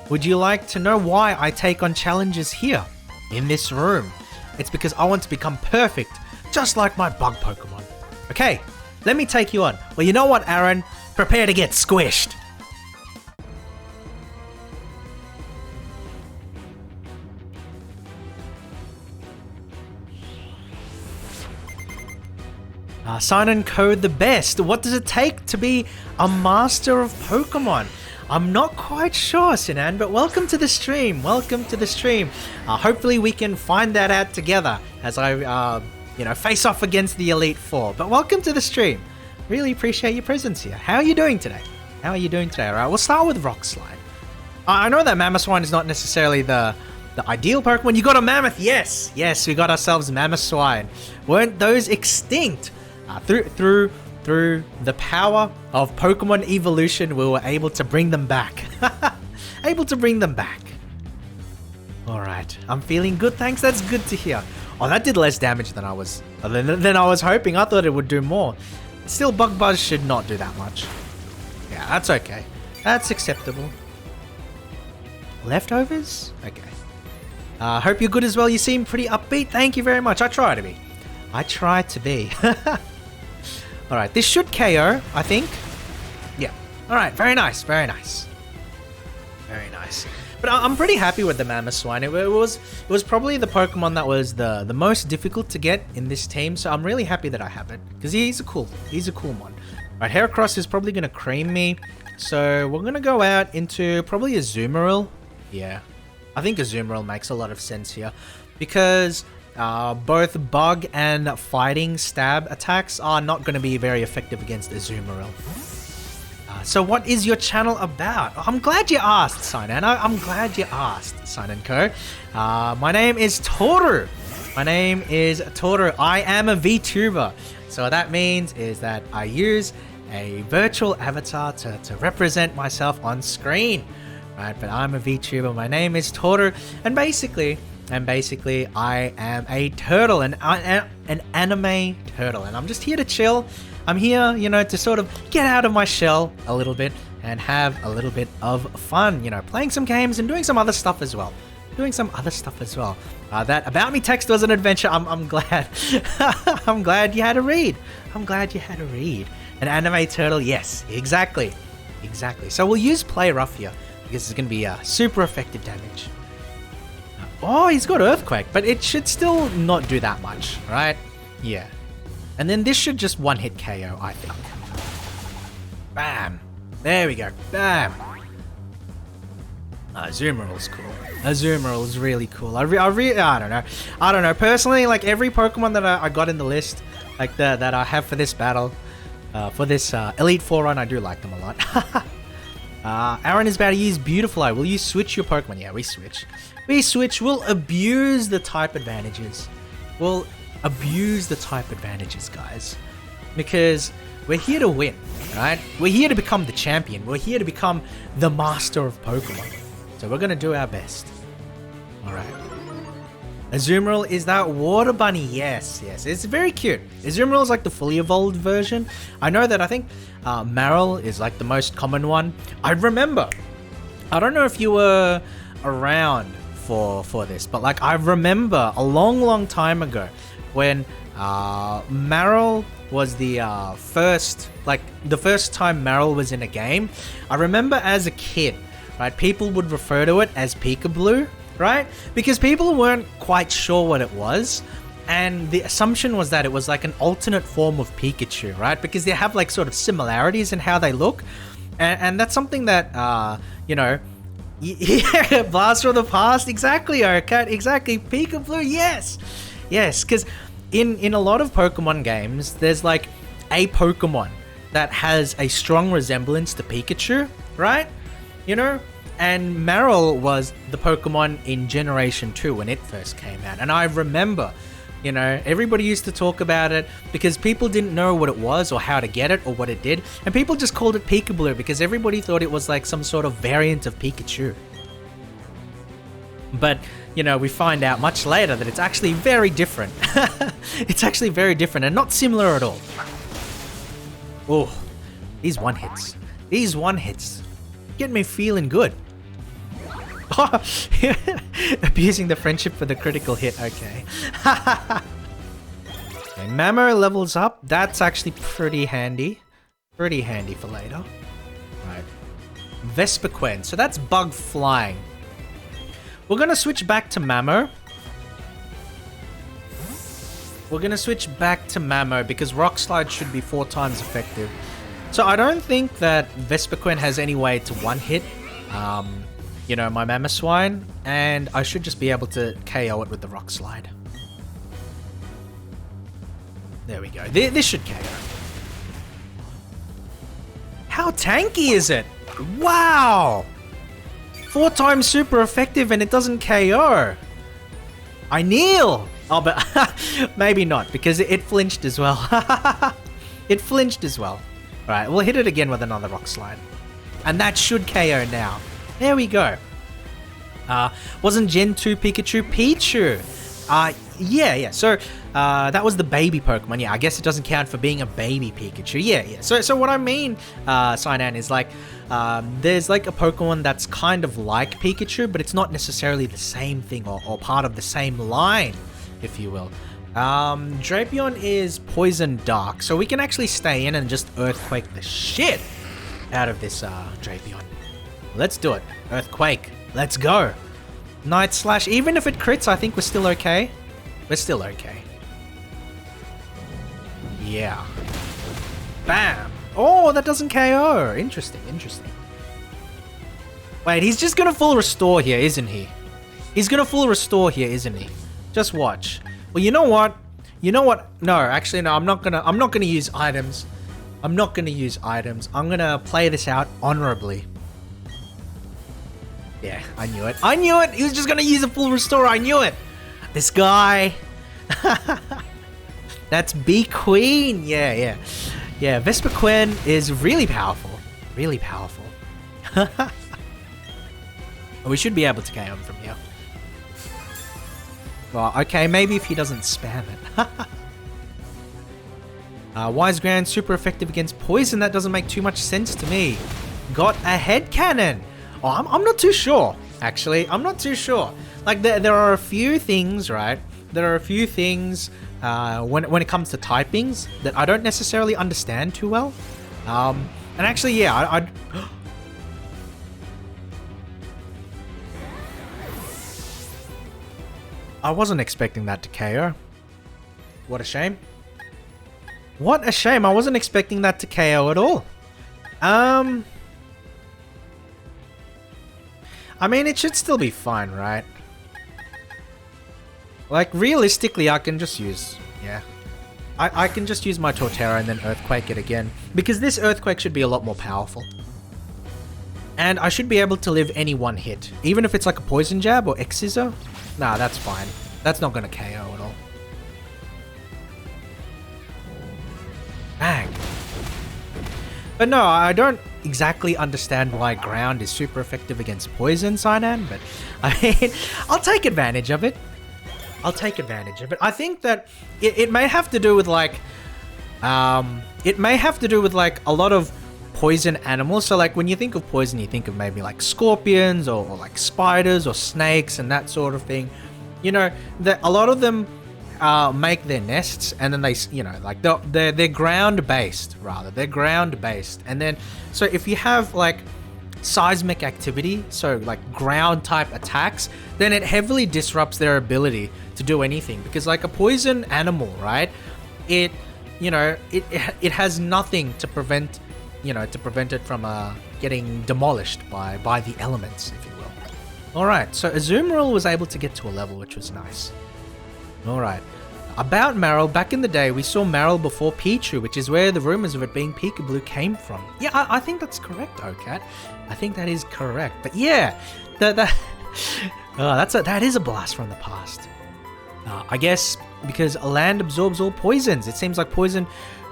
Would you like to know why I take on challenges here, in this room? It's because I want to become perfect, just like my bug Pokemon. Okay, let me take you on. Well, you know what, Aaron? Prepare to get squished. Sign and code the best. What does it take to be a master of Pokemon? I'm not quite sure, Sinan, but welcome to the stream. Welcome to the stream. Hopefully we can find that out together as I, face off against the Elite Four. But welcome to the stream. Really appreciate your presence here. How are you doing today? All right, we'll start with Rock Slide. I know that Mamoswine is not necessarily the ideal Pokemon. You got a Mammoth, yes, we got ourselves Mamoswine. Weren't those extinct? Through the power of Pokemon evolution, we were able to bring them back. Alright, I'm feeling good, thanks, that's good to hear. Oh, that did less damage than I was hoping. I thought it would do more. Still, Bug Buzz should not do that much. Yeah, that's okay. That's acceptable. Leftovers? Okay. Hope you're good as well. You seem pretty upbeat. Thank you very much. I try to be. Alright, this should KO, I think. Yeah. Alright, very nice. Very nice. But I'm pretty happy with the Mamoswine. It was probably the Pokemon that was the most difficult to get in this team, so I'm really happy that I have it. Because he's a cool one. Alright, Heracross is probably going to cream me. So we're going to go out into probably a Azumarill. Yeah. I think Azumarill makes a lot of sense here. Because both bug and fighting stab attacks are not going to be very effective against Azumarill. So what is your channel about? I'm glad you asked, Sinan. I'm glad you asked, Sinan Co. My name is Toru. I am a VTuber. So what that means is that I use a virtual avatar to represent myself on screen. Right, but I'm a VTuber. My name is Toru, and basically I am a turtle, an anime turtle, and I'm just here to chill. I'm here, to sort of get out of my shell a little bit and have a little bit of fun, playing some games and doing some other stuff as well. That About Me text was an adventure. I'm glad. I'm glad you had a read. An anime turtle, yes, exactly. So we'll use Play Rough here because it's going to be super effective damage. Oh, he's got Earthquake, but it should still not do that much, right? Yeah. And then this should just one-hit KO, I think. Bam. There we go. Bam. Azumarill's cool. Azumarill's really cool. I don't know. Personally, like every Pokemon that I got in the list, like that I have for this battle, for this Elite Four run, I do like them a lot. Aaron is about to use Beautiful Eye. Will you switch your Pokemon? Yeah, we switch. We switch. We'll abuse the type advantages. We'll abuse the type advantages, guys. Because we're here to win, right? We're here to become the champion. We're here to become the master of Pokemon. So we're going to do our best. Alright. Azumarill is that water bunny. Yes, yes. It's very cute. Azumarill is like the fully evolved version. I know that I think Marill is like the most common one. I remember. I don't know if you were around for this, but like I remember a long time ago when Marill was the first time Marill was in a game. I remember as a kid, right, people would refer to it as Peekaboo, right? Because people weren't quite sure what it was. And the assumption was that it was like an alternate form of Pikachu, right? Because they have like sort of similarities in how they look. And that's something that, you know, yeah, Blast from the Past. Exactly, Arcat. Exactly. Peekaboo. Yes. Yes. Because in a lot of Pokemon games, there's like a Pokemon that has a strong resemblance to Pikachu, right? You know? And Marill was the Pokemon in Generation 2 when it first came out. And I remember, you know, everybody used to talk about it because people didn't know what it was or how to get it or what it did. And people just called it Peekaboo because everybody thought it was like some sort of variant of Pikachu. But, you know, we find out much later that it's actually very different. It's actually very different and not similar at all. Oh, these one-hits. These one-hits get me feeling good. Oh, abusing the friendship for the critical hit. Okay. Okay, Mamo levels up. That's actually pretty handy. Pretty handy for later. Right. Vespiquen. So that's bug flying. We're going to switch back to Mamo. We're going to switch back to Mamo because Rock Slide should be 4 times effective. So I don't think that Vespiquen has any way to one-hit, you know, my Mamoswine, and I should just be able to KO it with the Rock Slide. There we go. This should KO. How tanky is it? Wow! 4 times super effective and it doesn't KO. I kneel! Oh, but maybe not, because it flinched as well. It flinched as well. Alright, we'll hit it again with another Rock Slide. And that should KO now. There we go. Wasn't Gen 2 Pikachu? Pichu! Yeah. So, that was the baby Pokemon. Yeah, I guess it doesn't count for being a baby Pikachu. Yeah. So what I mean, Cyan, is like, there's like a Pokemon that's kind of like Pikachu, but it's not necessarily the same thing or part of the same line, if you will. Drapion is Poison Dark, so we can actually stay in and just Earthquake the shit out of this Drapion. Let's do it. Earthquake. Let's go. Night Slash. Even if it crits, I think we're still okay. We're still okay. Yeah. Bam. Oh, that doesn't KO. Interesting. Wait, he's just gonna full restore here, isn't he? He's gonna full restore here, isn't he? Just watch. Well, you know what? No, actually, no. I'm not gonna use items. I'm gonna play this out honorably. Yeah, I knew it. He was just gonna use a full restore. I knew it. This guy. That's B Queen. Yeah. Vespiquen is really powerful. We should be able to KO him from here. Well, okay, maybe if he doesn't spam it. Wise Grand, super effective against poison. That doesn't make too much sense to me. Got a head cannon. Oh, I'm not too sure, actually. I'm not too sure. Like, there are a few things, right? There are a few things when it comes to typings that I don't necessarily understand too well. And actually, yeah, I wasn't expecting that to KO. What a shame. What a shame. I wasn't expecting that to KO at all. I mean, it should still be fine, right? Like, realistically, I can just use... Yeah. I can just use my Torterra and then Earthquake it again. Because this Earthquake should be a lot more powerful. And I should be able to live any one hit. Even if it's like a poison jab or X-Scissor. Nah, that's fine. That's not going to KO at all. Bang. But no, I don't exactly understand why ground is super effective against poison, Sinan, but I mean, I'll take advantage of it. I'll take advantage of it. I think that it may have to do with like, it may have to do with like a lot of poison animals. So like when you think of poison, you think of maybe like scorpions or like spiders or snakes and that sort of thing. You know, that a lot of them make their nests and then they, you know, like they're ground based rather. They're ground based. And then, so if you have like seismic activity, so like ground type attacks, then it heavily disrupts their ability to do anything, because like a poison animal, right? It, you know, it has nothing to prevent, you know, to prevent it from getting demolished by the elements, if you will. All right, so Azumarill was able to get to a level, which was nice. All right. About Marill, back in the day, we saw Marill before Pichu, which is where the rumors of it being Peekaboo came from. Yeah, I think that's correct, OCat. I think that is correct. But yeah, that is a blast from the past. I guess because land absorbs all poisons. It seems like poison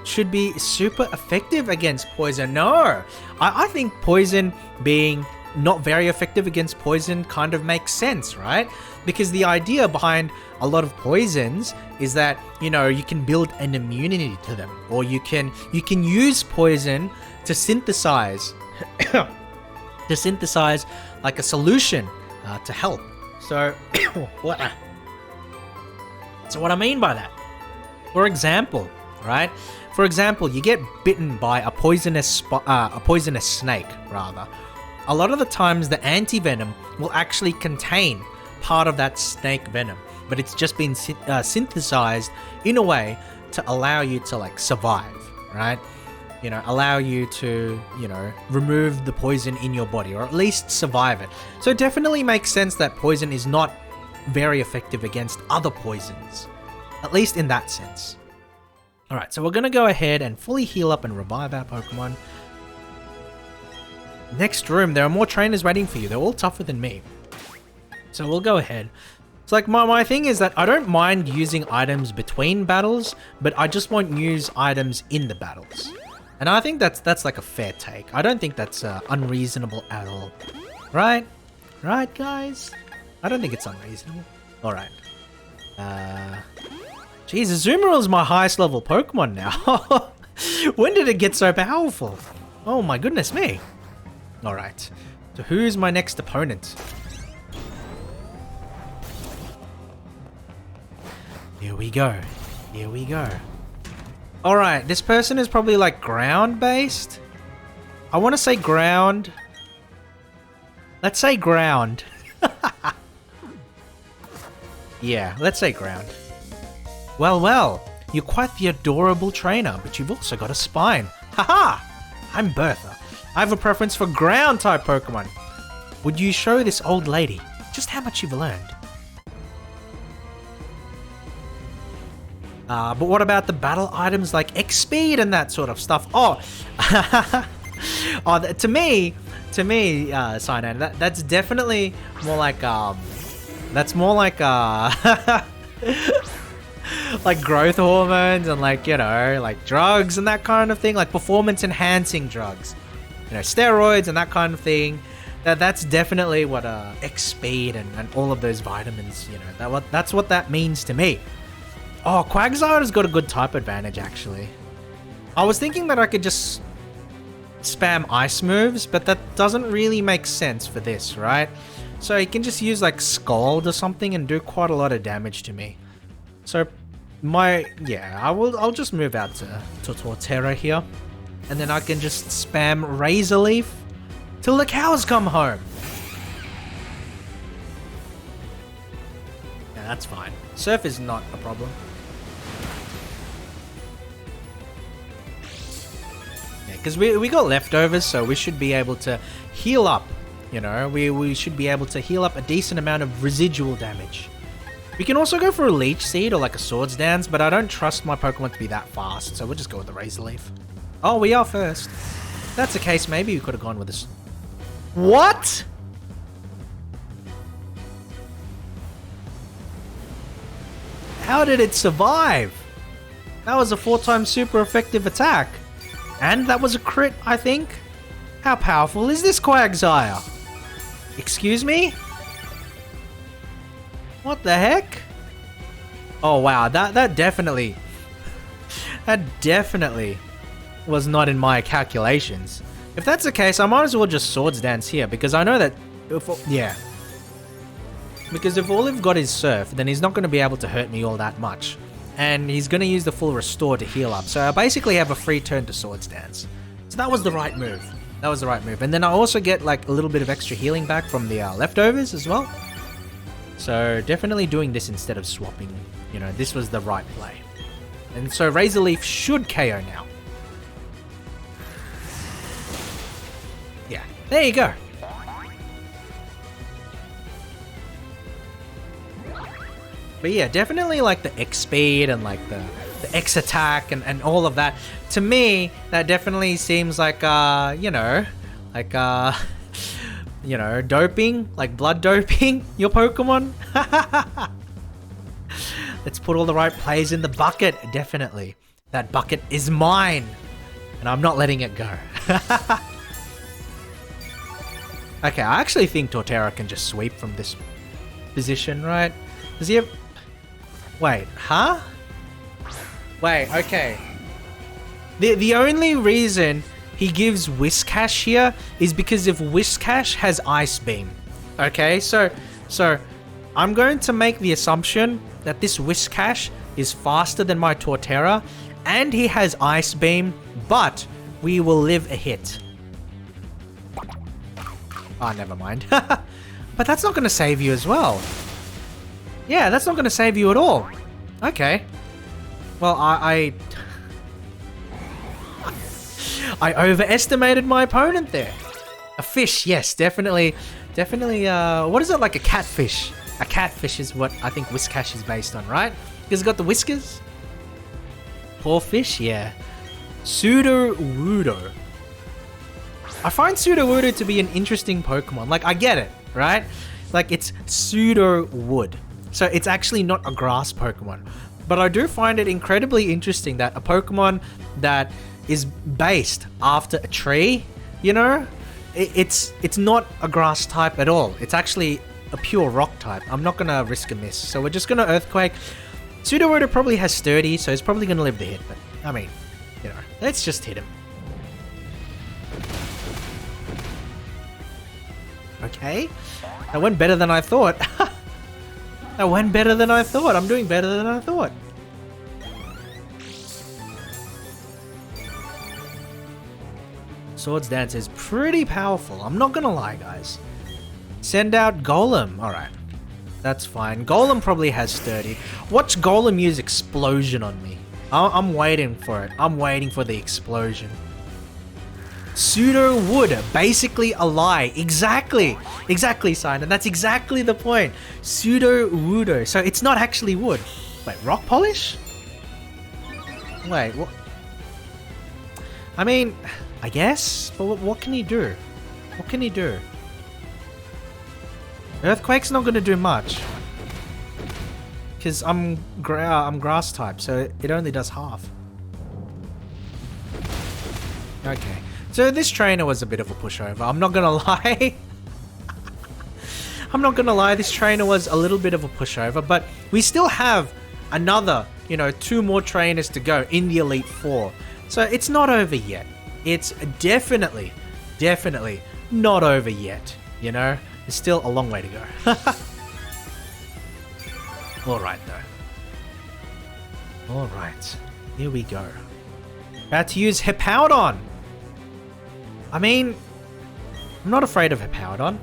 should be super effective against poison. No, I think poison being not very effective against poison kind of makes sense, right? Because the idea behind a lot of poisons is that, you know, you can build an immunity to them, or you can use poison to synthesize like a solution to help. So what I mean by that, for example, right? For example, you get bitten by a poisonous snake, rather. A lot of the times the anti-venom will actually contain part of that snake venom, but it's just been synthesized in a way to allow you to like survive, right? You know, allow you to, you know, remove the poison in your body, or at least survive it. So it definitely makes sense that poison is not very effective against other poisons, at least in that sense. All right, so we're going to go ahead and fully heal up and revive our Pokemon. Next room, there are more trainers waiting for you. They're all tougher than me. So we'll go ahead. It's like my thing is that I don't mind using items between battles, but I just won't use items in the battles. And I think that's like a fair take. I don't think that's unreasonable at all. Right? Right, guys? I don't think it's unreasonable. All right. Jeez, Azumarill is my highest level Pokemon now. When did it get so powerful? Oh my goodness me. Alright, so who's my next opponent? Here we go. Here we go. Alright, this person is probably like ground based. I want to say ground. Let's say ground. Yeah, let's say ground. Well, you're quite the adorable trainer, but you've also got a spine. Haha! I'm Bertha. I have a preference for ground-type Pokemon. Would you show this old lady just how much you've learned? But what about the battle items like X-Speed and that sort of stuff? Oh, to me, Sinan, that's definitely more like, that's more like, like growth hormones and like, you know, like drugs and that kind of thing, like performance-enhancing drugs. You know, steroids and that kind of thing. That's definitely what X-Speed and all of those vitamins, you know, that's what that means to me. Oh, Quagsire has got a good type advantage, actually. I was thinking that I could just spam ice moves, but that doesn't really make sense for this, right? So you can just use like Scald or something and do quite a lot of damage to me. So I'll just move out to Torterra here. And then I can just spam Razor Leaf till the cows come home. Yeah, that's fine. Surf is not a problem. Yeah, because we got leftovers, so we should be able to heal up. You know, we should be able to heal up a decent amount of residual damage. We can also go for a Leech Seed or like a Swords Dance, but I don't trust my Pokemon to be that fast, so we'll just go with the Razor Leaf. Oh, we are first. If that's the case, maybe we could have gone with this. What? How did it survive? That was a 4-time super effective attack. And that was a crit, I think. How powerful is this Quagsire? Excuse me? What the heck? Oh wow, that definitely was not in my calculations. If that's the case, I might as well just Swords Dance here, because I know that yeah. Because if all I've got is Surf, then he's not going to be able to hurt me all that much. And he's going to use the full Restore to heal up. So I basically have a free turn to Swords Dance. So that was the right move. That was the right move. And then I also get like a little bit of extra healing back from the leftovers as well. So definitely doing this instead of swapping. You know, this was the right play. And so Razor Leaf should KO now. Yeah, there you go. But yeah, definitely like the X speed and like the X attack and all of that. To me, that definitely seems like, you know, like, you know, doping, like blood doping your Pokemon. Let's put all the right plays in the bucket. Definitely. That bucket is mine. And I'm not letting it go. Okay, I actually think Torterra can just sweep from this position, right? Does he have... Wait, huh? Wait, okay. The only reason he gives Whiscash here is because if Whiscash has Ice Beam. Okay, so I'm going to make the assumption that this Whiscash is faster than my Torterra, and he has Ice Beam, but we will live a hit. Oh, never mind. But that's not going to save you as well. Yeah, that's not going to save you at all. Okay. Well, I overestimated my opponent there. A fish, yes, definitely, what is it, like a catfish? A catfish is what I think Whiscash is based on, right? Because it's got the whiskers. Poor fish, yeah. Sudowoodo. I find Sudowoodo to be an interesting Pokemon. Like, I get it, right? Like, it's Pseudo-Wood. So it's actually not a grass Pokemon. But I do find it incredibly interesting that a Pokemon that is based after a tree, you know, it's not a grass type at all. It's actually a pure rock type. I'm not going to risk a miss. So we're just going to Earthquake. Sudowoodo probably has Sturdy, so he's probably going to live the hit. But, I mean, you know, let's just hit him. Okay. That went better than I thought. That went better than I thought. I'm doing better than I thought. Swords Dance is pretty powerful. I'm not gonna lie, guys. Send out Golem. Alright. That's fine. Golem probably has Sturdy. Watch Golem use Explosion on me. I'm waiting for it. I'm waiting for the explosion. Pseudo-Wood, basically a lie. Exactly, Simon. That's exactly the point. Pseudo-Woodo. So it's not actually wood. Wait, rock polish? Wait, what? I mean, I guess. But what can he do? What can he do? Earthquake's not going to do much. Because I'm grass type, so it only does half. Okay. So this trainer was a bit of a pushover. I'm not gonna lie. I'm not gonna lie, this trainer was a little bit of a pushover, but we still have another, you know, 2 more trainers to go in the Elite Four. So it's not over yet. It's definitely not over yet, you know? There's still a long way to go. Alright though. Alright, here we go. About to use Hippowdon. I mean, I'm not afraid of Hippowdon.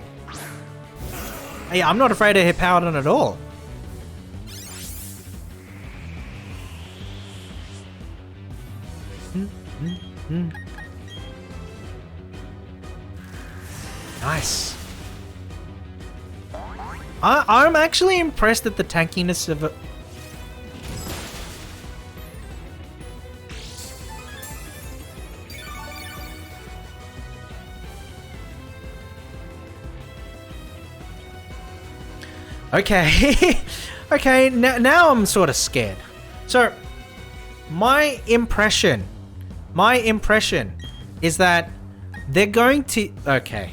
Yeah, I'm not afraid of Hippowdon at all. Nice. I'm actually impressed at the tankiness of it. Okay. Okay, now I'm sort of scared. So, my impression is that they're going to... Okay.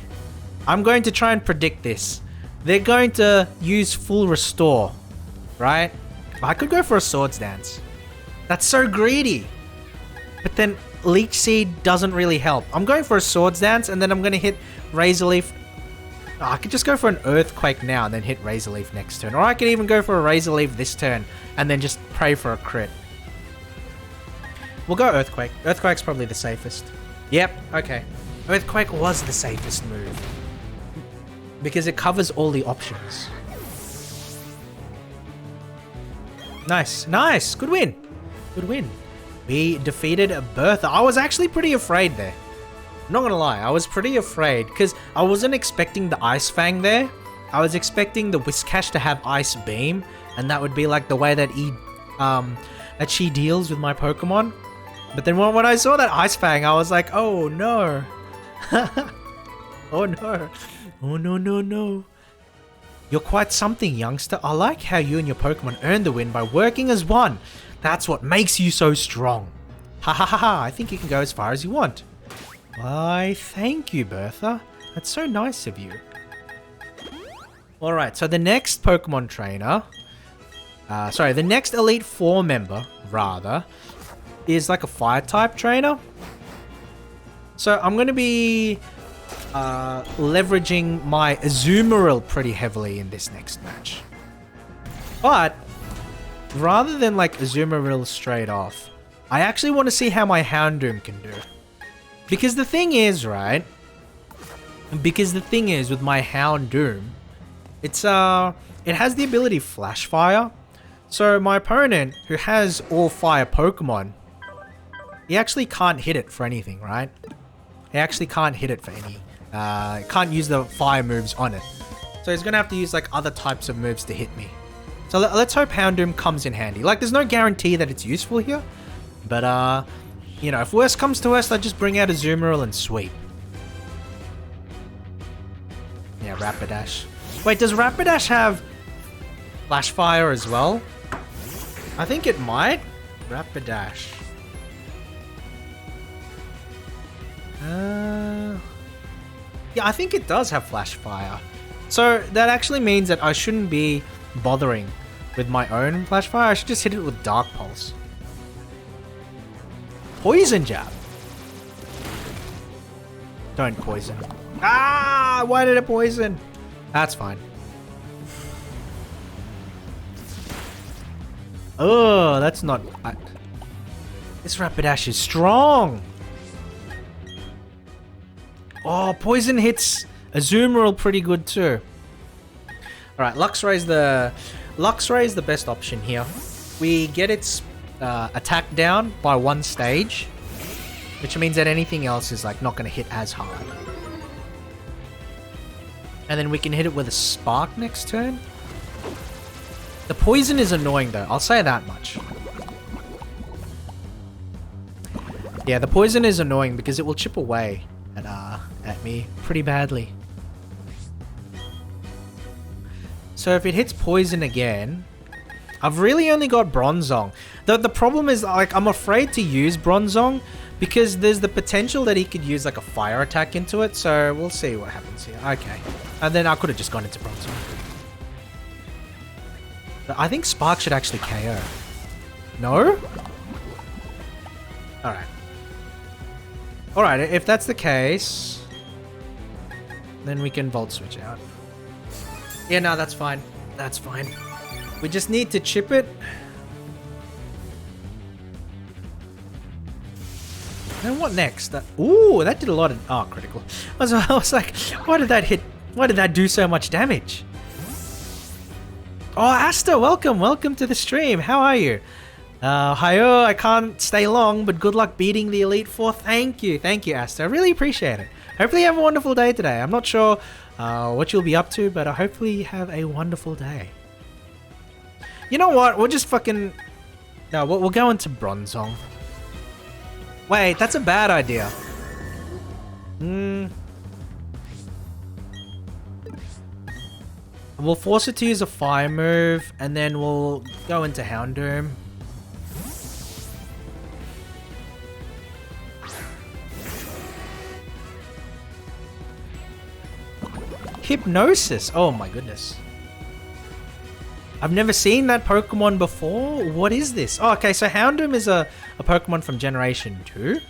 I'm going to try and predict this. They're going to use full restore, right? I could go for a swords dance. That's so greedy. But then Leech Seed doesn't really help. I'm going for a swords dance and then I'm going to hit Razor Leaf. Oh, I could just go for an Earthquake now and then hit Razor Leaf next turn. Or I could even go for a Razor Leaf this turn and then just pray for a crit. We'll go Earthquake. Earthquake's probably the safest. Yep, okay. Earthquake was the safest move. Because it covers all the options. Nice, nice. Good win. Good win. We defeated Bertha. I was actually pretty afraid there. I'm not gonna lie, I was pretty afraid because I wasn't expecting the Ice Fang there. I was expecting the Whiscash to have Ice Beam, and that would be like the way that that she deals with my Pokemon. But then when I saw that Ice Fang, I was like, oh no. Oh no. Oh no, no, no. You're quite something, youngster. I like how you and your Pokemon earned the win by working as one. That's what makes you so strong. Ha ha ha ha, I think you can go as far as you want. Why, thank you, Bertha. That's so nice of you. Alright, so the next Pokemon trainer... sorry, the next Elite Four member, rather, is like a Fire-type trainer. So I'm going to be leveraging my Azumarill pretty heavily in this next match. But, rather than like Azumarill straight off, I actually want to see how my Houndoom can do. Because the thing is, right? Because the thing is with my Houndoom, it's it has the ability Flash Fire. So my opponent, who has all fire Pokemon, he actually can't hit it for anything, right? He actually can't hit it for any. Can't use the fire moves on it. So he's gonna have to use like other types of moves to hit me. So let's hope Houndoom comes in handy. Like, there's no guarantee that it's useful here, but you know, if worst comes to worst, I just bring out a Azumarill and sweep. Yeah, Rapidash. Wait, does Rapidash have Flash Fire as well? I think it might. Rapidash. Yeah, I think it does have Flash Fire. So that actually means that I shouldn't be bothering with my own Flash Fire. I should just hit it with Dark Pulse. Poison Jab. Don't poison. Ah! Why did it poison? That's fine. Oh, that's not... This Rapidash is strong. Oh, poison hits Azumarill pretty good too. Alright, Luxray is the best option here. We get its attack down by 1 stage, which means that anything else is like not going to hit as hard. And then we can hit it with a Spark next turn. The poison is annoying though, I'll say that much. Yeah, the poison is annoying because it will chip away at me pretty badly. So if it hits poison again, I've really only got Bronzong. The problem is, like, I'm afraid to use Bronzong because there's the potential that he could use like a fire attack into it. So we'll see what happens here. Okay. And then I could have just gone into Bronzong. But I think Spark should actually KO. No? Alright. Alright, if that's the case, then we can Volt Switch out. Yeah, no, that's fine. That's fine. We just need to chip it. And what next? Ooh, that did a lot of... Oh, critical. I was like, why did that hit? Why did that do so much damage? Oh, Asta, welcome. Welcome to the stream. How are you? Hiyo, I can't stay long, but good luck beating the Elite Four. Thank you. Thank you, Asta. I really appreciate it. Hopefully you have a wonderful day today. I'm not sure what you'll be up to, but hopefully you have a wonderful day. You know what? We'll just fucking... No, we'll go into Bronzong. Wait, that's a bad idea. We'll force it to use a fire move, and then we'll go into Houndoom. Hypnosis. Oh my goodness. I've never seen that Pokemon before. What is this? Oh, okay, so Houndoom is a Pokemon from Generation 2.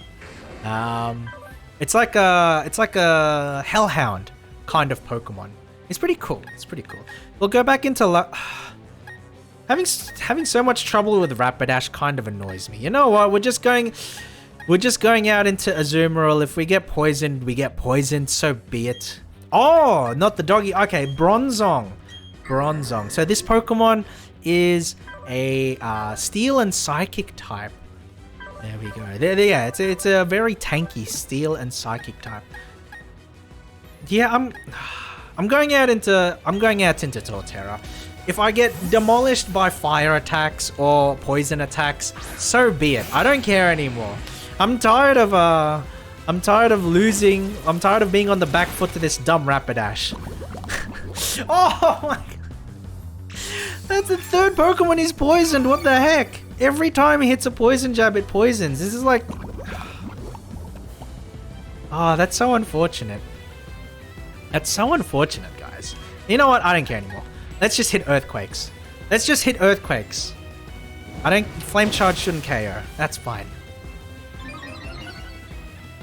It's like a Hellhound kind of Pokemon. It's pretty cool. It's pretty cool. We'll go back into having so much trouble with Rapidash kind of annoys me. You know what? We're just going out into Azumarill. If we get poisoned, we get poisoned. So be it. Oh, not the doggy. Okay, Bronzong. So this Pokemon is a Steel and Psychic type. There we go. Yeah, it's a very tanky Steel and Psychic type. Yeah, I'm going out into Torterra. If I get demolished by fire attacks or poison attacks, so be it. I don't care anymore. I'm tired of losing. I'm tired of being on the back foot to this dumb Rapidash. Oh my god. That's the third Pokemon he's poisoned. What the heck? Every time he hits a poison jab, it poisons. This is like... Oh, that's so unfortunate. That's so unfortunate, guys. You know what? I don't care anymore. Let's just hit Earthquakes. Flame Charge shouldn't KO. That's fine.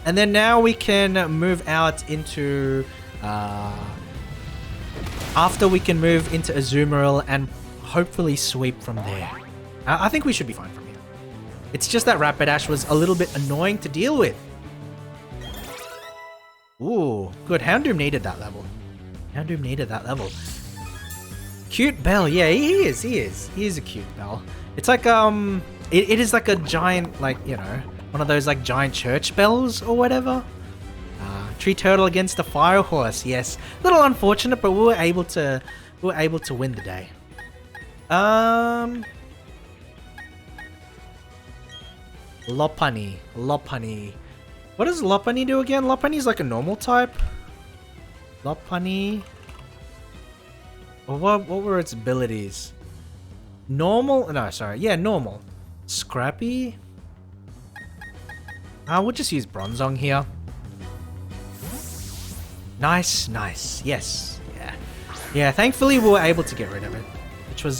And then now we can move out into... after we can move into Azumarill and hopefully sweep from there. I think we should be fine from here. It's just that Rapidash was a little bit annoying to deal with. Ooh, good. Houndoom needed that level. Cute Bell. Yeah, he is. He is a cute Bell. It's like, it is like a giant, like, you know, one of those like giant church bells or whatever. Tree Turtle against the Fire Horse. Yes, a little unfortunate, but we were able to win the day. Lopunny. What does Lopunny do again? Lopunny's like a normal type. Lopunny. What were its abilities? Normal? No, sorry. Yeah, normal. Scrappy. We'll just use Bronzong here. Nice. Yes. Yeah. Thankfully, we were able to get rid of it,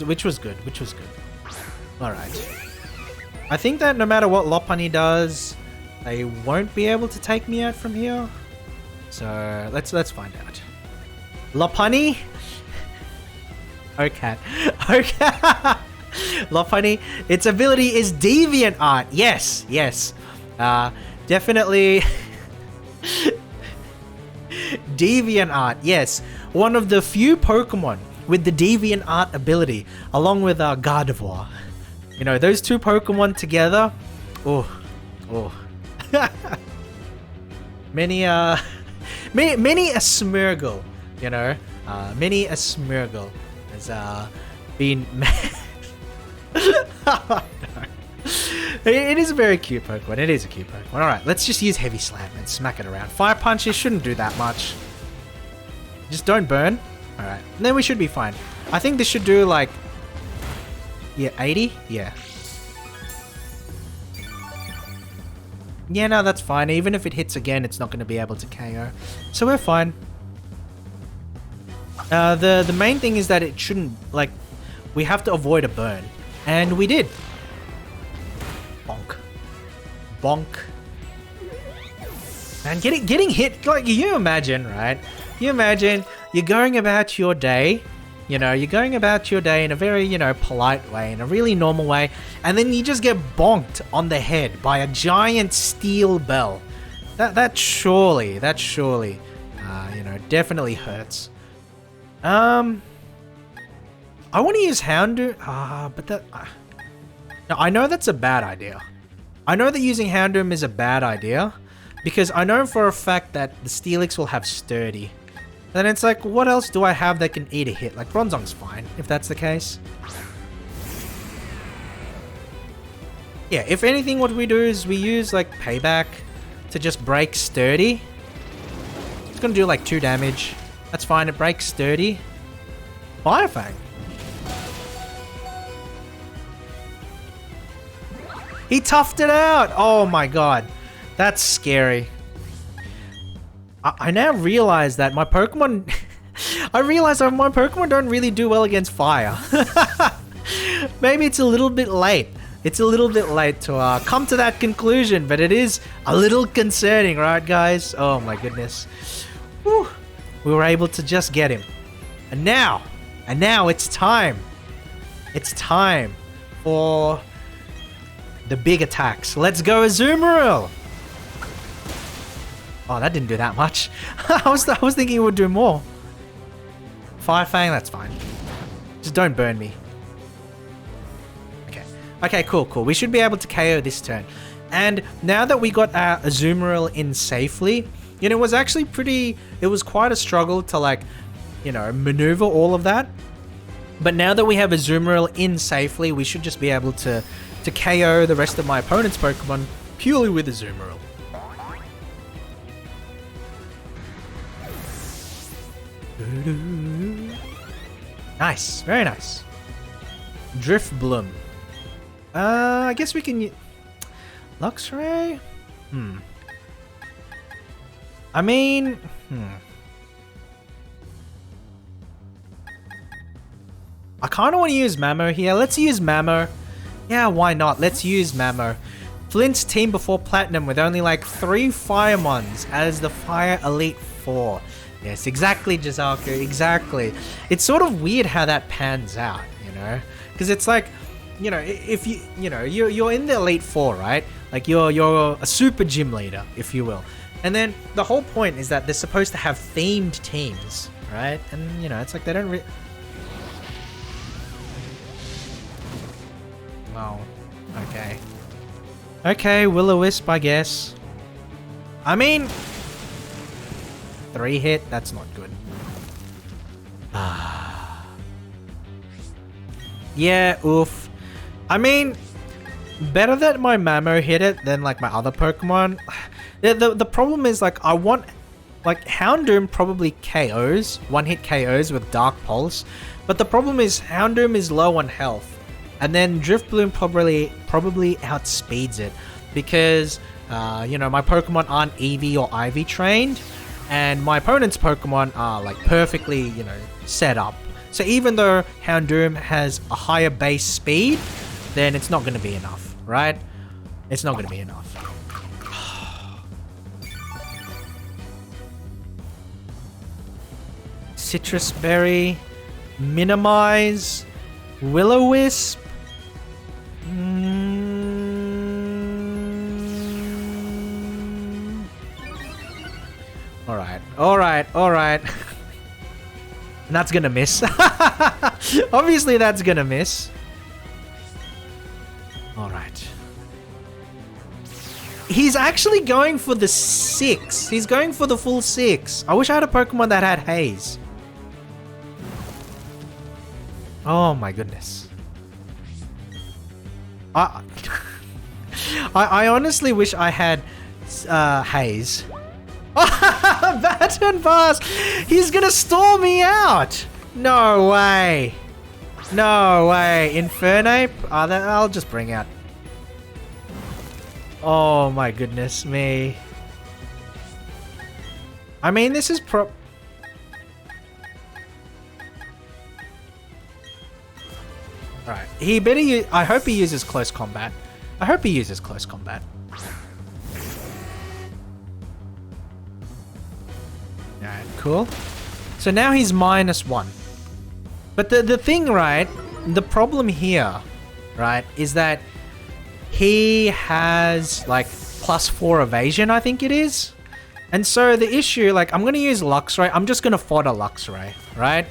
which was good. All right. I think that no matter what Lopunny does, they won't be able to take me out from here. So let's find out. Lopunny. Okay. Lopunny. Its ability is Deviant Art. Yes. Definitely. Deviant Art, yes. One of the few Pokemon with the Deviant Art ability, along with Gardevoir. You know, those two Pokemon together. Oh. Many a Smeargle, you know. Many a Smeargle has been... Oh, no. It is a very cute Pokemon. It is a cute Pokemon. Alright, let's just use Heavy Slam and smack it around. Fire Punches shouldn't do that much. Just don't burn. Alright, then we should be fine. I think this should do like... Yeah, 80? Yeah. Yeah, no, that's fine. Even if it hits again, it's not going to be able to KO. So we're fine. The main thing is that it shouldn't... Like, we have to avoid a burn. And we did. Bonk. Man, getting hit, like, you imagine, right? You imagine you're going about your day, you know, you're going about your day in a very, you know, polite way, in a really normal way, and then you just get bonked on the head by a giant steel bell. That surely, you know, definitely hurts. I want to use Houndoom, but that... Now, I know that's a bad idea. I know that using Houndoom is a bad idea, because I know for a fact that the Steelix will have Sturdy. Then it's like, what else do I have that can eat a hit? Like, Bronzong's fine, if that's the case. Yeah, if anything, what we do is we use, like, Payback to just break Sturdy. It's gonna do, like, 2 damage. That's fine, it breaks Sturdy. Fire Fang. He toughed it out. Oh my god. That's scary. I now realize that my Pokemon... I realize that my Pokemon don't really do well against fire. Maybe it's a little bit late. It's a little bit late to come to that conclusion, but it is a little concerning, right, guys? Oh my goodness. Whew. We were able to just get him. And now it's time. It's time for the big attacks. Let's go, Azumarill. Oh, that didn't do that much. I was thinking it would do more. Fire Fang, that's fine. Just don't burn me. Okay, cool. We should be able to KO this turn. And now that we got our Azumarill in safely, you know, it was actually it was quite a struggle to, like, you know, maneuver all of that. But now that we have Azumarill in safely, we should just be able to KO the rest of my opponent's Pokemon purely with Azumarill. Nice, very nice. Drift Bloom. I guess we can... Luxray? I mean... I kind of want to use Mamo here. Let's use Mamo. Yeah, why not? Let's use Mamo. Flint's team before Platinum with only like 3 Firemons as the Fire Elite 4. Yes, exactly, Jazalka, exactly. It's sort of weird how that pans out, you know? Because it's like... You know, if you're in the Elite Four, right? Like you're a super gym leader, if you will. And then the whole point is that they're supposed to have themed teams, right? And you know, it's like they don't Wow. Okay. Okay, Will-O-Wisp, I guess. I mean, 3 hit, that's not good. Yeah, oof. I mean, better that my Mamo hit it than like my other Pokemon. The problem is, like, I want, like, Houndoom probably KOs, 1-hit KOs with Dark Pulse, but the problem is Houndoom is low on health, and then Drift Bloom probably outspeeds it because you know, my Pokemon aren't EV or IV trained, and my opponent's Pokemon are like perfectly, you know, set up. So even though Houndoom has a higher base speed, then it's not going to be enough, right? It's not going to be enough. Citrus Berry, Minimize, Will-O-Wisp. Alright. And that's gonna miss. Obviously that's gonna miss. Alright. He's actually going for the 6. He's going for the full 6. I wish I had a Pokemon that had Haze. Oh my goodness. I honestly wish I had Haze. Baton Pass! He's gonna stall me out! No way! No way! Infernape? I'll just bring out... Oh my goodness me. I mean, this is Alright, he better I hope he uses close combat. Alright, cool. So now he's -1. But the thing, right, the problem here, right, is that he has like +4 evasion, I think it is. And so the issue, like, I'm going to use Luxray. I'm just going to fodder Luxray, right?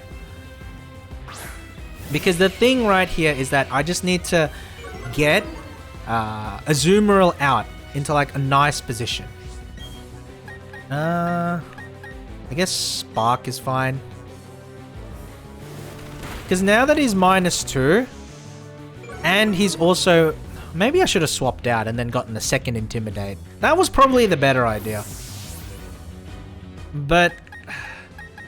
Because the thing right here is that I just need to get Azumarill out into like a nice position. I guess Spark is fine. Because now that he's -2, and he's also... Maybe I should have swapped out and then gotten the second Intimidate. That was probably the better idea. But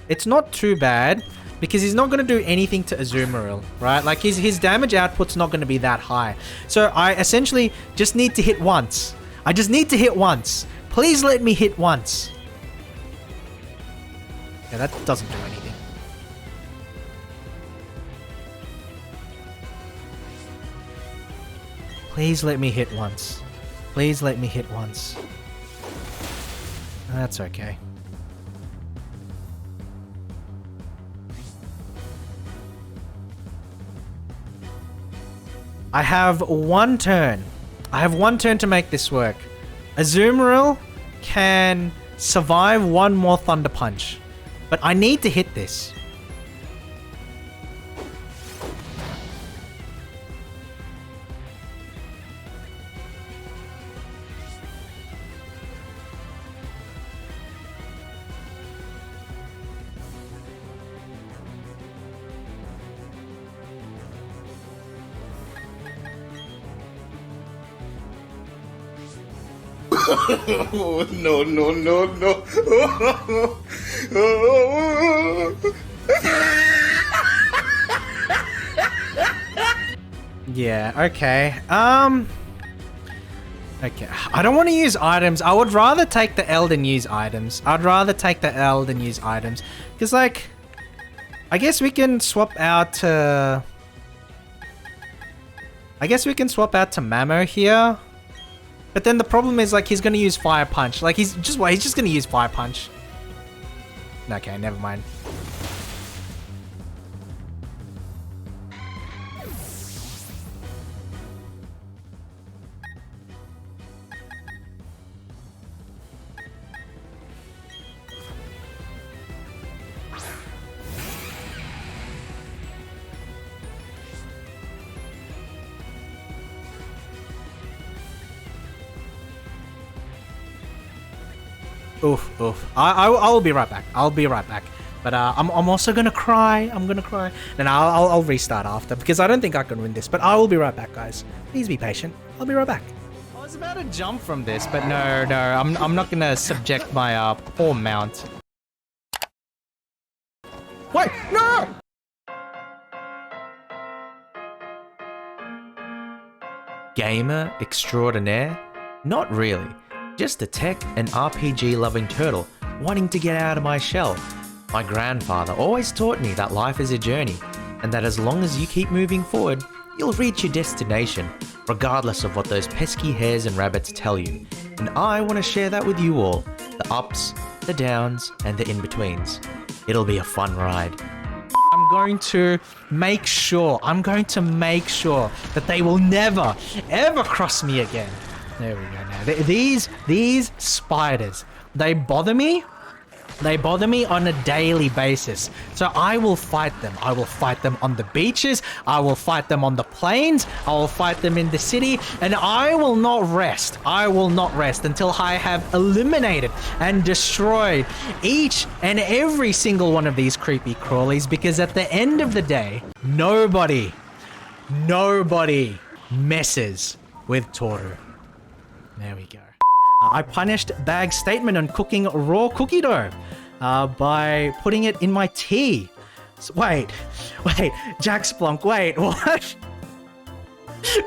it's not too bad. because he's not going to do anything to Azumarill, right? Like his damage output's not going to be that high. So I essentially just need to hit once. I just need to hit once. Please let me hit once. Yeah, that doesn't do anything. Please let me hit once. Please let me hit once. That's okay. I have one turn. I have one turn to make this work. Azumarill can survive one more Thunder Punch. But I need to hit this. No, no, no, no. Yeah, okay. Okay. I don't want to use items. I would rather take the L than use items. I'd rather take the L than use items. Because, like, I guess we can swap out to... Mamo here. But then the problem is, like, he's going to use Fire Punch. Like, he's just going to use Fire Punch. Okay, never mind. Oof, oof. I will be right back. I'll be right back. But I'm also gonna cry. I'm gonna cry. And I'll restart after because I don't think I can win this. But I will be right back, guys. Please be patient. I'll be right back. I was about to jump from this, but no. I'm not gonna subject my poor mount. Wait, no! Gamer extraordinaire? Not really. Just a tech and RPG loving turtle wanting to get out of my shell. My grandfather always taught me that life is a journey and that as long as you keep moving forward, you'll reach your destination, regardless of what those pesky hares and rabbits tell you. And I want to share that with you all, the ups, the downs, and the in-betweens. It'll be a fun ride. I'm going to make sure that they will never, ever cross me again. There we go now. These spiders, they bother me. They bother me on a daily basis. So I will fight them. I will fight them on the beaches. I will fight them on the plains. I will fight them in the city. And I will not rest. I will not rest until I have eliminated and destroyed each and every single one of these creepy crawlies. Because at the end of the day, nobody messes with Toru. There we go. I punished Bag's statement on cooking raw cookie dough by putting it in my tea. So, wait, Jack Splunk, wait, what?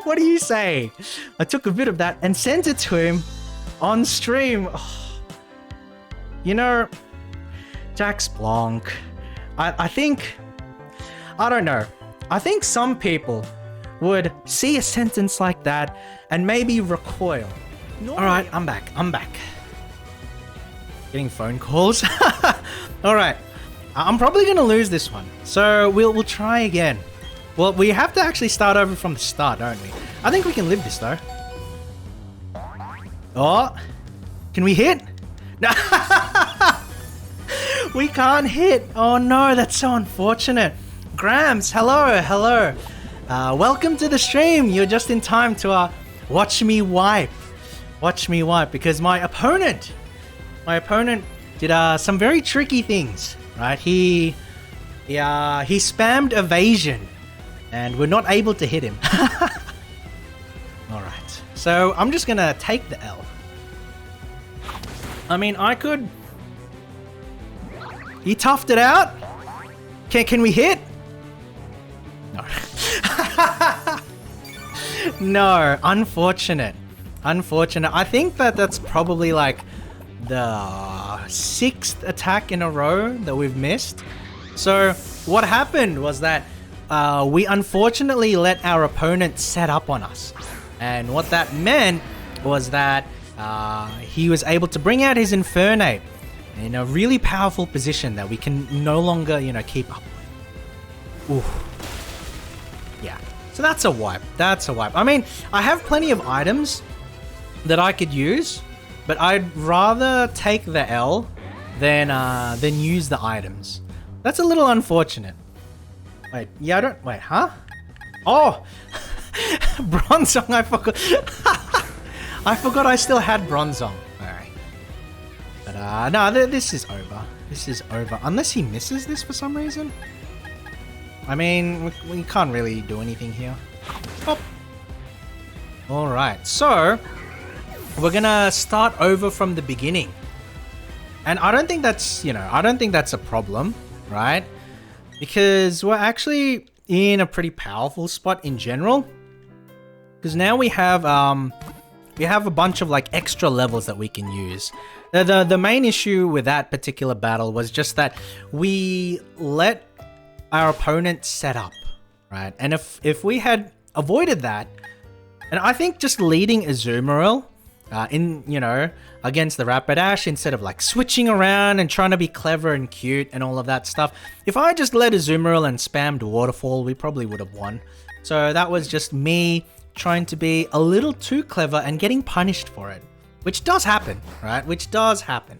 What do you say? I took a bit of that and sent it to him on stream. Oh, you know, Jack Splunk, I think, I don't know. I think some people would see a sentence like that and maybe recoil. Alright, I'm back. Getting phone calls. Alright. I'm probably gonna lose this one. So we'll try again. Well, we have to actually start over from the start, don't we? I think we can live this though. Oh. Can we hit? No. We can't hit. Oh no, that's so unfortunate. Grams, hello. Welcome to the stream. You're just in time to watch me wipe. Because my opponent did some very tricky things, right? He spammed evasion, and we're not able to hit him. All right, so I'm just gonna take the L. I mean, I could. He toughed it out. Can we hit? No. No, unfortunate. Unfortunate. I think that's probably like the 6th attack in a row that we've missed. So what happened was that we unfortunately let our opponent set up on us. And what that meant was that he was able to bring out his Infernate in a really powerful position that we can no longer, keep up with. Ooh. Yeah. So that's a wipe. That's a wipe. I mean, I have plenty of items that I could use, but I'd rather take the L than use the items. That's a little unfortunate. Wait, yeah, I don't... Wait, huh? Oh! Bronzong, I forgot. I forgot I still had Bronzong. Alright. But, no, this is over. This is over. Unless he misses this for some reason. I mean, we can't really do anything here. Pop. Alright, so... we're gonna start over from the beginning. And I don't think that's, I don't think that's a problem, right? Because we're actually in a pretty powerful spot in general. Because now we have a bunch of like extra levels that we can use. The main issue with that particular battle was just that we let our opponent set up, right? And if we had avoided that, and I think just leading Azumarill against the Rapidash instead of like switching around and trying to be clever and cute and all of that stuff. If I just led Azumarill and spammed Waterfall, we probably would have won. So that was just me trying to be a little too clever and getting punished for it. Which does happen, right? Which does happen.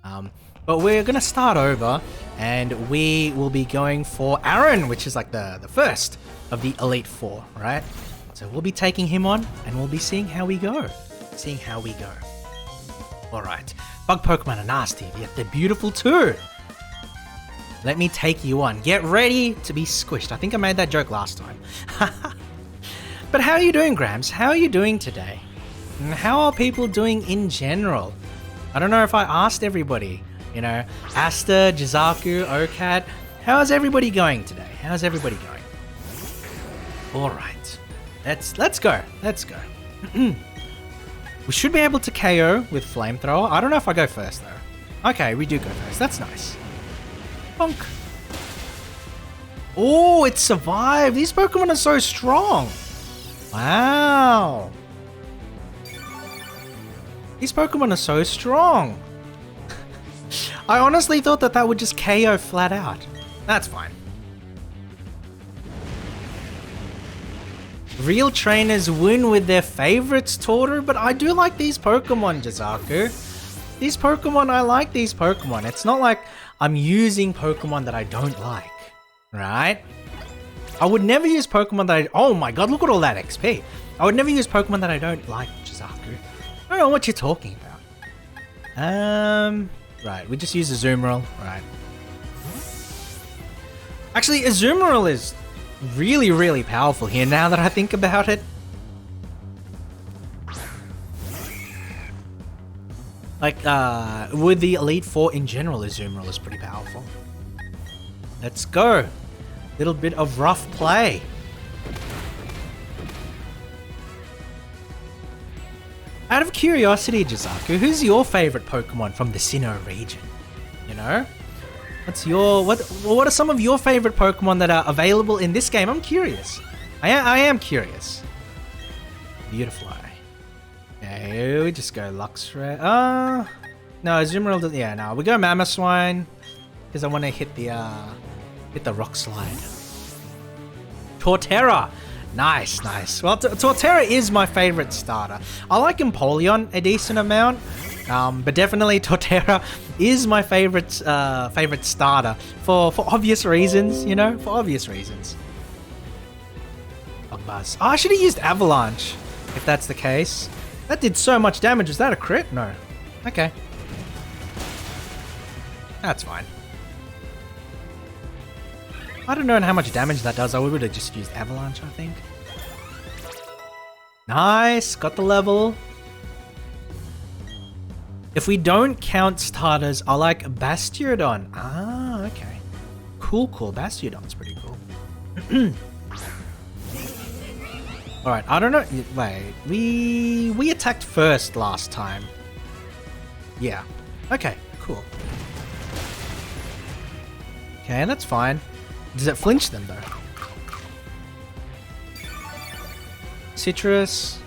But we're going to start over and we will be going for Aaron, which is like the first of the Elite Four, right? So we'll be taking him on and we'll be seeing how we go. Alright, bug Pokemon are nasty, yet they're beautiful too. Let me take you on. Get ready to be squished. I think I made that joke last time. But how are you doing, Grams? How are you doing today? And how are people doing in general? I don't know if I asked everybody. Asta, Jizaku, Okat. How's everybody going today? How's everybody going? Alright, let's go. Let's go. We should be able to KO with Flamethrower. I don't know if I go first though. Okay, we do go first. That's nice. Bonk. Oh, it survived. These Pokemon are so strong. Wow. These Pokemon are so strong. I honestly thought that would just KO flat out. That's fine. Real trainers win with their favorites, Toru, but I do like these Pokemon, Jizaku. These Pokemon, I like these Pokemon. It's not like I'm using Pokemon that I don't like, right? I would never use Pokemon that oh my god, look at all that XP. I would never use Pokemon that I don't like, Jizaku. I don't know what you're talking about. Right, we just use Azumarill, right. Actually, Azumarill is really, really powerful here now that I think about it. Like, with the Elite Four in general, Azumarill is pretty powerful. Let's go. Little bit of rough play. Out of curiosity, Jizaku, who's your favorite Pokemon from the Sinnoh region? What's what are some of your favorite Pokemon that are available in this game? I'm curious. I am curious. Beautifly. Okay, we just go Luxray. No, Azumarill doesn't. Yeah, no, we go Mamoswine because I want to hit the Rock Slide. Torterra. Nice, nice. Well, Torterra is my favorite starter. I like Empoleon a decent amount, but definitely Torterra is my favorite starter for obvious reasons, for obvious reasons. Bug Buzz. Oh, I should have used Avalanche if that's the case. That did so much damage. Was that a crit? No. Okay. That's fine. I don't know how much damage that does. I would have just used Avalanche, I think. Nice, got the level. If we don't count starters, I like Bastiodon. Ah, okay. cool. Bastiodon's pretty cool. Alright, I don't know. Wait, we attacked first last time. Yeah. Okay, cool. Okay, that's fine. Does it flinch them though? Citrus.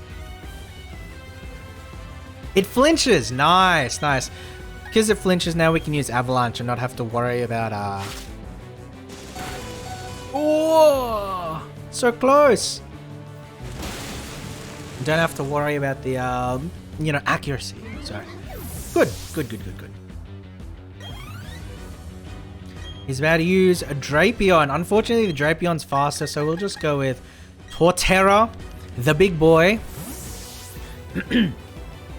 It flinches! Nice. Because it flinches now, we can use Avalanche and not have to worry about Oh! So close! Don't have to worry about the, accuracy. So, good. He's about to use a Drapion. Unfortunately, the Drapion's faster, so we'll just go with Torterra, the big boy.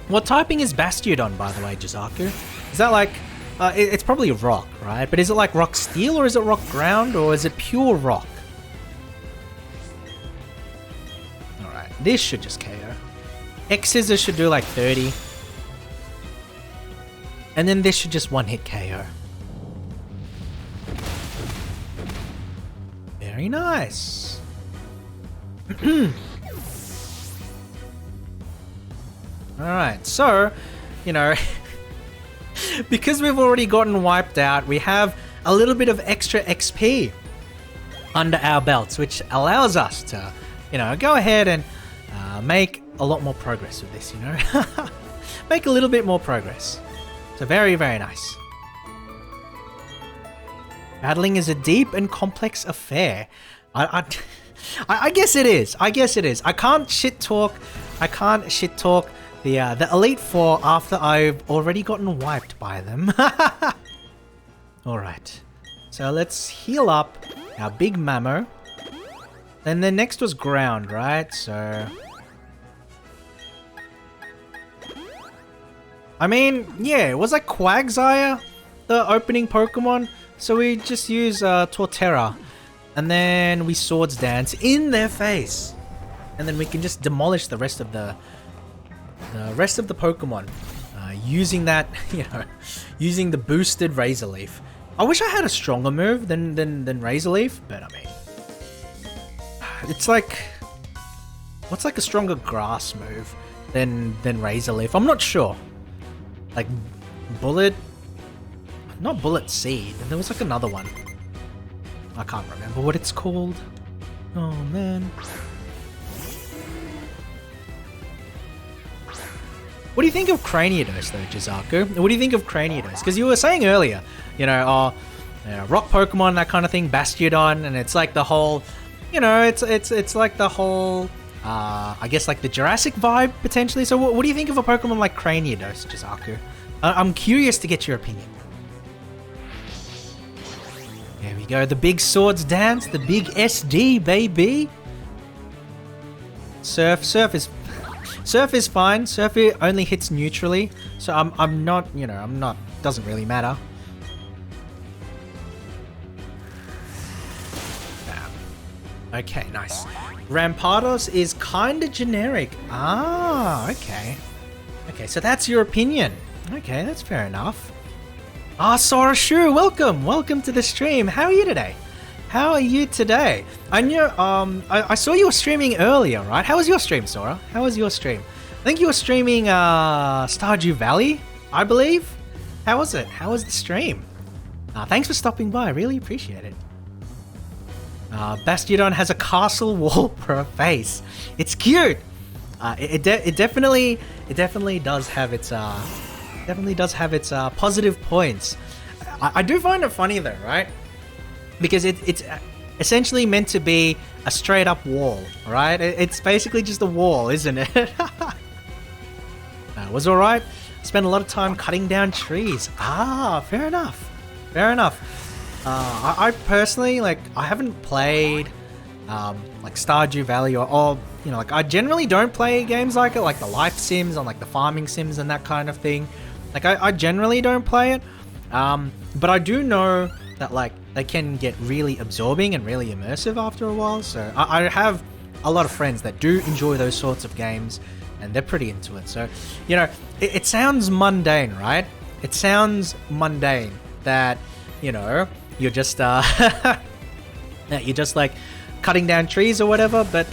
What typing is Bastiodon, by the way, Jizaku? Is that like... it's probably a rock, right? But is it like rock steel, or is it rock ground, or is it pure rock? Alright, this should just KO. X-Scissors should do like 30. And then this should just one-hit KO. Very nice. Alright, so, because we've already gotten wiped out, we have a little bit of extra XP under our belts, which allows us to, go ahead and make a lot more progress with this, Make a little bit more progress. So very, very nice. Battling is a deep and complex affair. I guess it is. I can't shit talk the Elite Four after I've already gotten wiped by them. Alright. So let's heal up our big Mammo. Then the next was ground, right? So... I mean, yeah, it was like Quagsire, the opening Pokemon. So we just use Torterra. And then we Swords Dance in their face. And then we can just demolish the rest of the Pokemon using that, using the boosted Razor Leaf. I wish I had a stronger move than Razor Leaf, but I mean, it's like, what's like a stronger grass move than Razor Leaf? I'm not sure. Like Bullet, not Bullet Seed. There was like another one. I can't remember what it's called. Oh man. What do you think of Cranidos though, Jizaku? What do you think of Cranidos? Because you were saying earlier, rock Pokemon, that kind of thing, Bastiodon, and it's like the whole, it's like the whole, I guess like the Jurassic vibe potentially. So what do you think of a Pokemon like Cranidos, Jizaku? I'm curious to get your opinion. There we go, the big Swords Dance, the big SD, baby. Surf is fine. Surf only hits neutrally, so I'm not, doesn't really matter. Okay, nice. Rampardos is kinda generic. Ah, okay. Okay, so that's your opinion. Okay, that's fair enough. Ah, Sorashu, welcome to the stream. How are you today? I knew, I saw you were streaming earlier, right? How was your stream, Sora? How was your stream? I think you were streaming, Stardew Valley, I believe? How was it? How was the stream? Thanks for stopping by, I really appreciate it. Bastiodon has a castle wall for a face. It's cute! It definitely does have its, positive points. I do find it funny though, right? Because it's essentially meant to be a straight up wall, right? It's basically just a wall, isn't it? It was alright. Spent a lot of time cutting down trees. Ah, fair enough. I personally, I haven't played like Stardew Valley or I generally don't play games like it, like the life sims and like the farming sims and that kind of thing. I generally don't play it. But I do know that they can get really absorbing and really immersive after a while. So I have a lot of friends that do enjoy those sorts of games and they're pretty into it. So, it sounds mundane, right? It sounds mundane that, you're just you're just like cutting down trees or whatever, but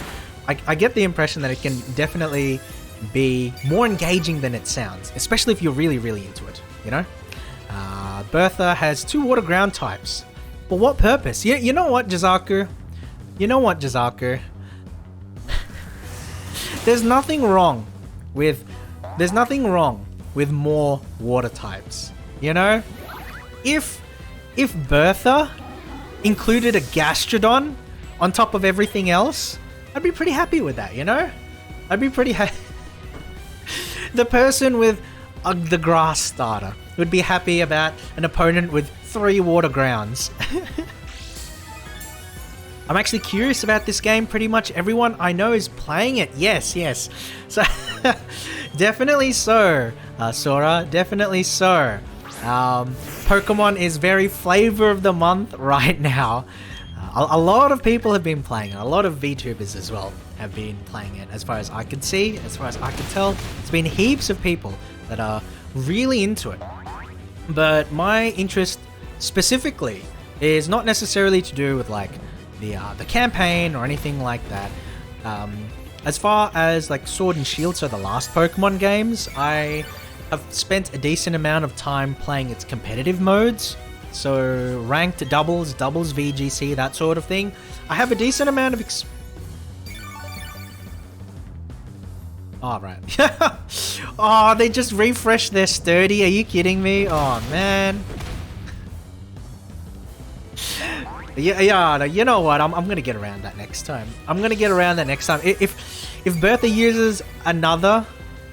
I get the impression that it can definitely be more engaging than it sounds, especially if you're really, really into it, you know? Bertha has 2 water ground types. For what purpose? You know what, Jazaku? You know what, Jazaku? There's nothing wrong with more water types, you know? If Bertha included a Gastrodon on top of everything else, I'd be pretty happy with that, you know? I'd be pretty happy. The person with the grass starter would be happy about an opponent with 3 water grounds. I'm actually curious about this game. Pretty much everyone I know is playing it. Yes. So, definitely so, Sora. Definitely so. Pokemon is very flavor of the month right now. A lot of people have been playing it. A lot of VTubers as well have been playing it. As far as I can see, as far as I can tell, it's been heaps of people that are really into it. But my interest specifically is not necessarily to do with like the campaign or anything like that. As far as like Sword and Shield, so the last Pokemon games, I have spent a decent amount of time playing its competitive modes. So ranked doubles, VGC, that sort of thing. I have a decent amount of oh, right. Oh, they just refreshed their sturdy. Are you kidding me? Oh, man. Yeah, you know what? I'm gonna get around that next time. If Bertha uses another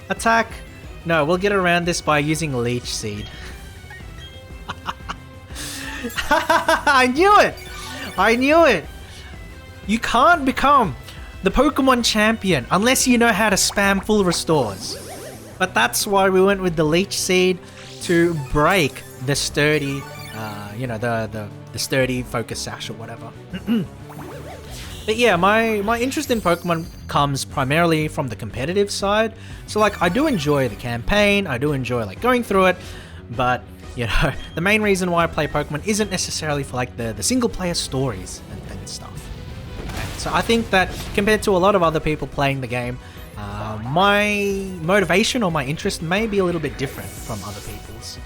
attack, no, we'll get around this by using Leech Seed. I knew it! You can't become the Pokemon champion unless you know how to spam full restores. But that's why we went with the Leech Seed, to break the sturdy, the sturdy Focus Sash or whatever. But yeah, my interest in Pokemon comes primarily from the competitive side. So like, I do enjoy the campaign, I do enjoy like going through it, but you know, the main reason why I play Pokemon isn't necessarily for like the single player stories and stuff. Okay? So I think that compared to a lot of other people playing the game, my motivation or my interest may be a little bit different from other people's.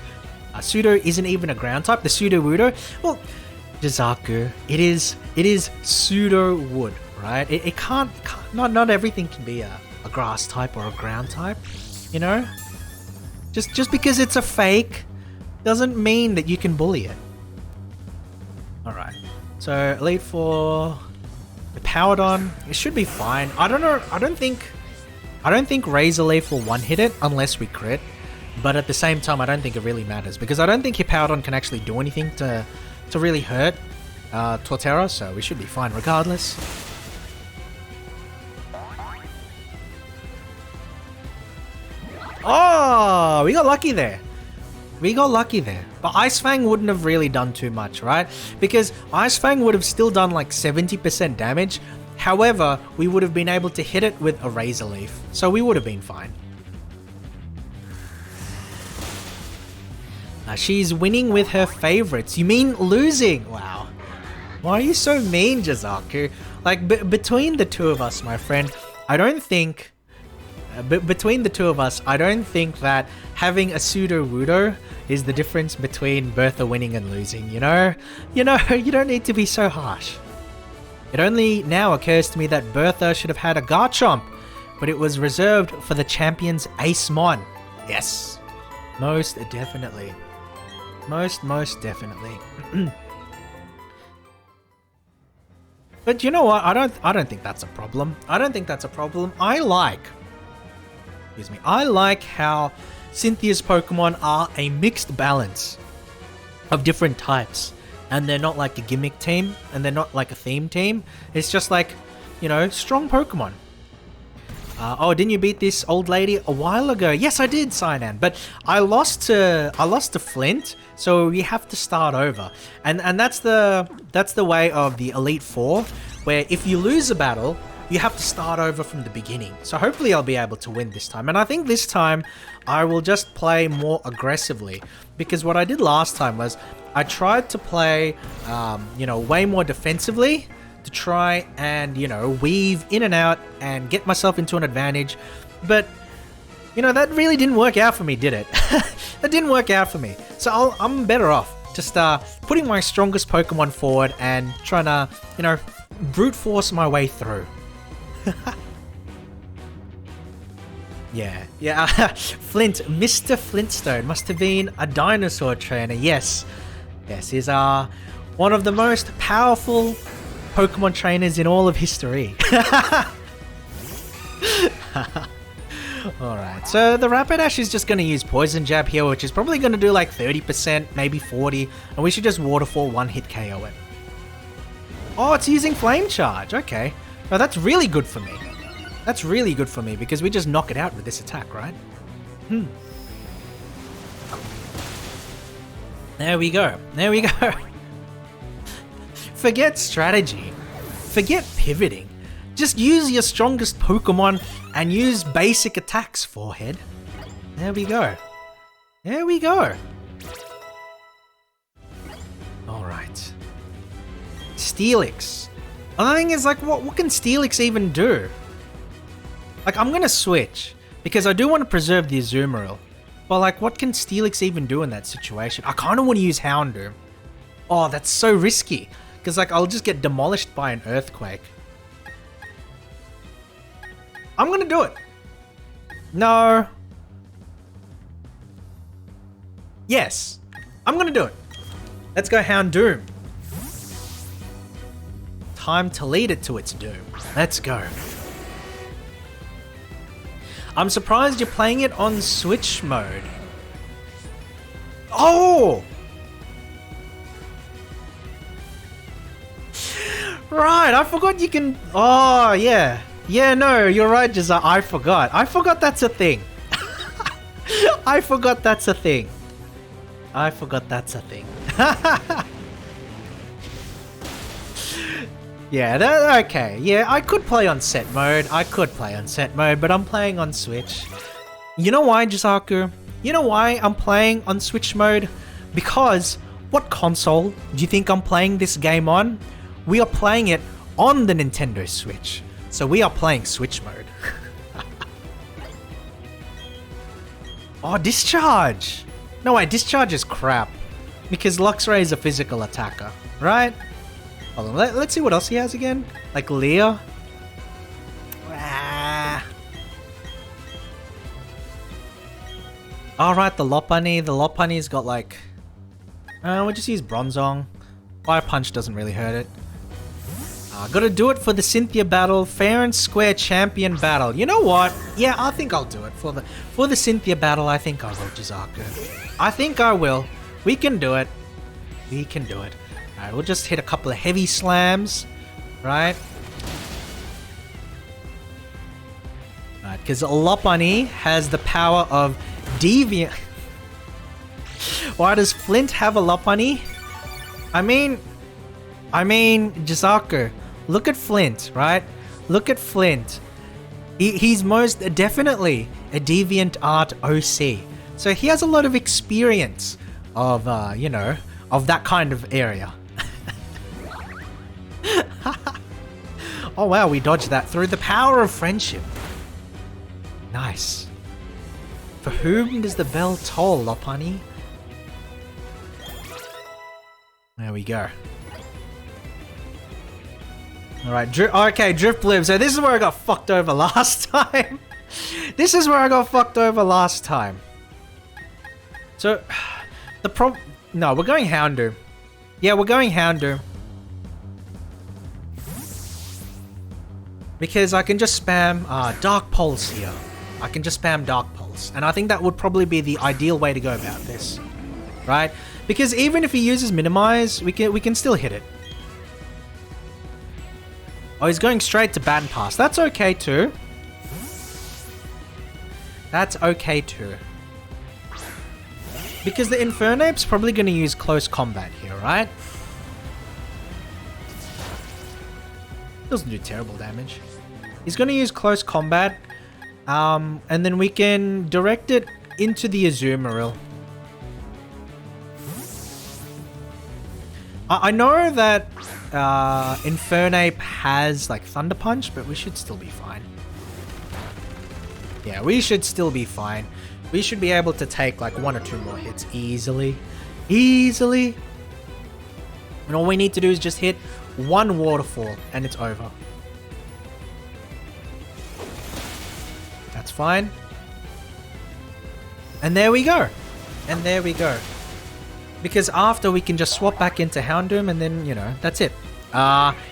Pseudo isn't even a ground type. The Pseudo-Wudo, well, Jazaku, it is Pseudo-Wood, right? It can't not everything can be a grass type or a ground type, you know? Just because it's a fake doesn't mean that you can bully it. Alright, so Elite Four, the Powerdon, it should be fine. I don't know, I don't think Razor Leaf will one-hit it unless we crit, but at the same time I don't think it really matters, because I don't think your Powerdon can actually do anything to really hurt Torterra, so we should be fine regardless. Oh, we got lucky there. But Ice Fang wouldn't have really done too much, right? Because Ice Fang would have still done like 70% damage. However, we would have been able to hit it with a Razor Leaf. So we would have been fine. She's winning with her favorites. You mean losing? Wow. Why are you so mean, Jazaku? Like, between the two of us, my friend, I don't think... between the two of us, I don't think that having a Pseudo-Wudo is the difference between Bertha winning and losing, you know? You don't need to be so harsh. It only now occurs to me that Bertha should have had a Garchomp, but it was reserved for the champion's Ace Mon. Yes. Most definitely. Most definitely. But you know what? I don't think that's a problem. I like how Cynthia's Pokemon are a mixed balance of different types. And they're not like a gimmick team, and they're not like a theme team. It's just like, you know, strong Pokemon. Oh, didn't you beat this old lady a while ago? Yes, I did, Cyanan, but I lost to Flint, so we have to start over. And that's the way of the Elite Four, where if you lose a battle, you have to start over from the beginning. So hopefully I'll be able to win this time. And I think this time I will just play more aggressively, because what I did last time was I tried to play, you know, way more defensively to try and, you know, weave in and out and get myself into an advantage. But, you know, that really didn't work out for me, did it? That didn't work out for me. So I'm better off just putting my strongest Pokemon forward and trying to, you know, brute force my way through. Yeah. Flint, Mr. Flintstone must have been a dinosaur trainer. Yes, he's one of the most powerful Pokemon trainers in all of history. Alright, so the Rapidash is just going to use Poison Jab here, which is probably going to do like 30%, maybe 40%, and we should just Waterfall one-hit KO it. Oh, it's using Flame Charge, okay. Oh, that's really good for me. That's really good for me, because we just knock it out with this attack, right? There we go. Forget strategy. Forget pivoting. Just use your strongest Pokemon and use basic attacks, forehead. There we go. Alright. Steelix. Another thing is, like, what can Steelix even do? Like, I'm gonna switch, because I do want to preserve the Azumarill. But, like, what can Steelix even do in that situation? I kind of want to use Houndoom. Oh, that's so risky. Because, like, I'll just get demolished by an Earthquake. I'm gonna do it. No. Yes. I'm gonna do it. Let's go Houndoom. Time to lead it to its doom. Let's go. I'm surprised you're playing it on Switch mode. Oh! Right, I forgot you can... Oh, yeah. Yeah, no, you're right, Jazza. I forgot that's a thing. I forgot that's a thing. Yeah, okay. Yeah, I could play on set mode. But I'm playing on Switch. You know why, Jisaku? You know why I'm playing on Switch mode? Because what console do you think I'm playing this game on? We are playing it on the Nintendo Switch. So we are playing Switch mode. Oh, Discharge! No, wait, Discharge is crap. Because Luxray is a physical attacker, right? Hold on, let's see what else he has again. Like Leer. Alright, the Lopunny. The Lopunny's got like... we'll just use Bronzong. Fire Punch doesn't really hurt it. Gotta do it for the Cynthia battle. Fair and square champion battle. You know what? Yeah, I think I'll do it. For the Cynthia battle, I think I will, Jisaku. I think I will. We can do it. Alright, we'll just hit a couple of heavy slams. Right? Alright, because Lopunny has the power of Deviant. Why does Flint have a Lopunny? I mean, Jisaku, look at Flint, right? Look at Flint. He's most definitely a Deviant Art OC. So he has a lot of experience of, you know, of that kind of area. Oh wow, we dodged that through the power of friendship. Nice. For whom does the bell toll, Lopunny? There we go. Alright, okay, Drift Bloom. So this is where I got fucked over last time. So, no, we're going Houndoom. Yeah, we're going Houndoom. Because I can just spam Dark Pulse here. And I think that would probably be the ideal way to go about this. Right? Because even if he uses Minimize, we can still hit it. Oh, he's going straight to Baton Pass. That's okay too. Because the Infernape's probably going to use Close Combat here, right? Doesn't do terrible damage. He's going to use Close Combat. And then we can direct it into the Azumarill. I know that Infernape has like Thunder Punch, but we should still be fine. Yeah, we should still be fine. We should be able to take like 1 or 2 more hits easily. Easily. And all we need to do is just hit 1 waterfall and it's over. That's fine. And there we go. And there we go. Because after we can just swap back into Houndoom and then, you know, that's it.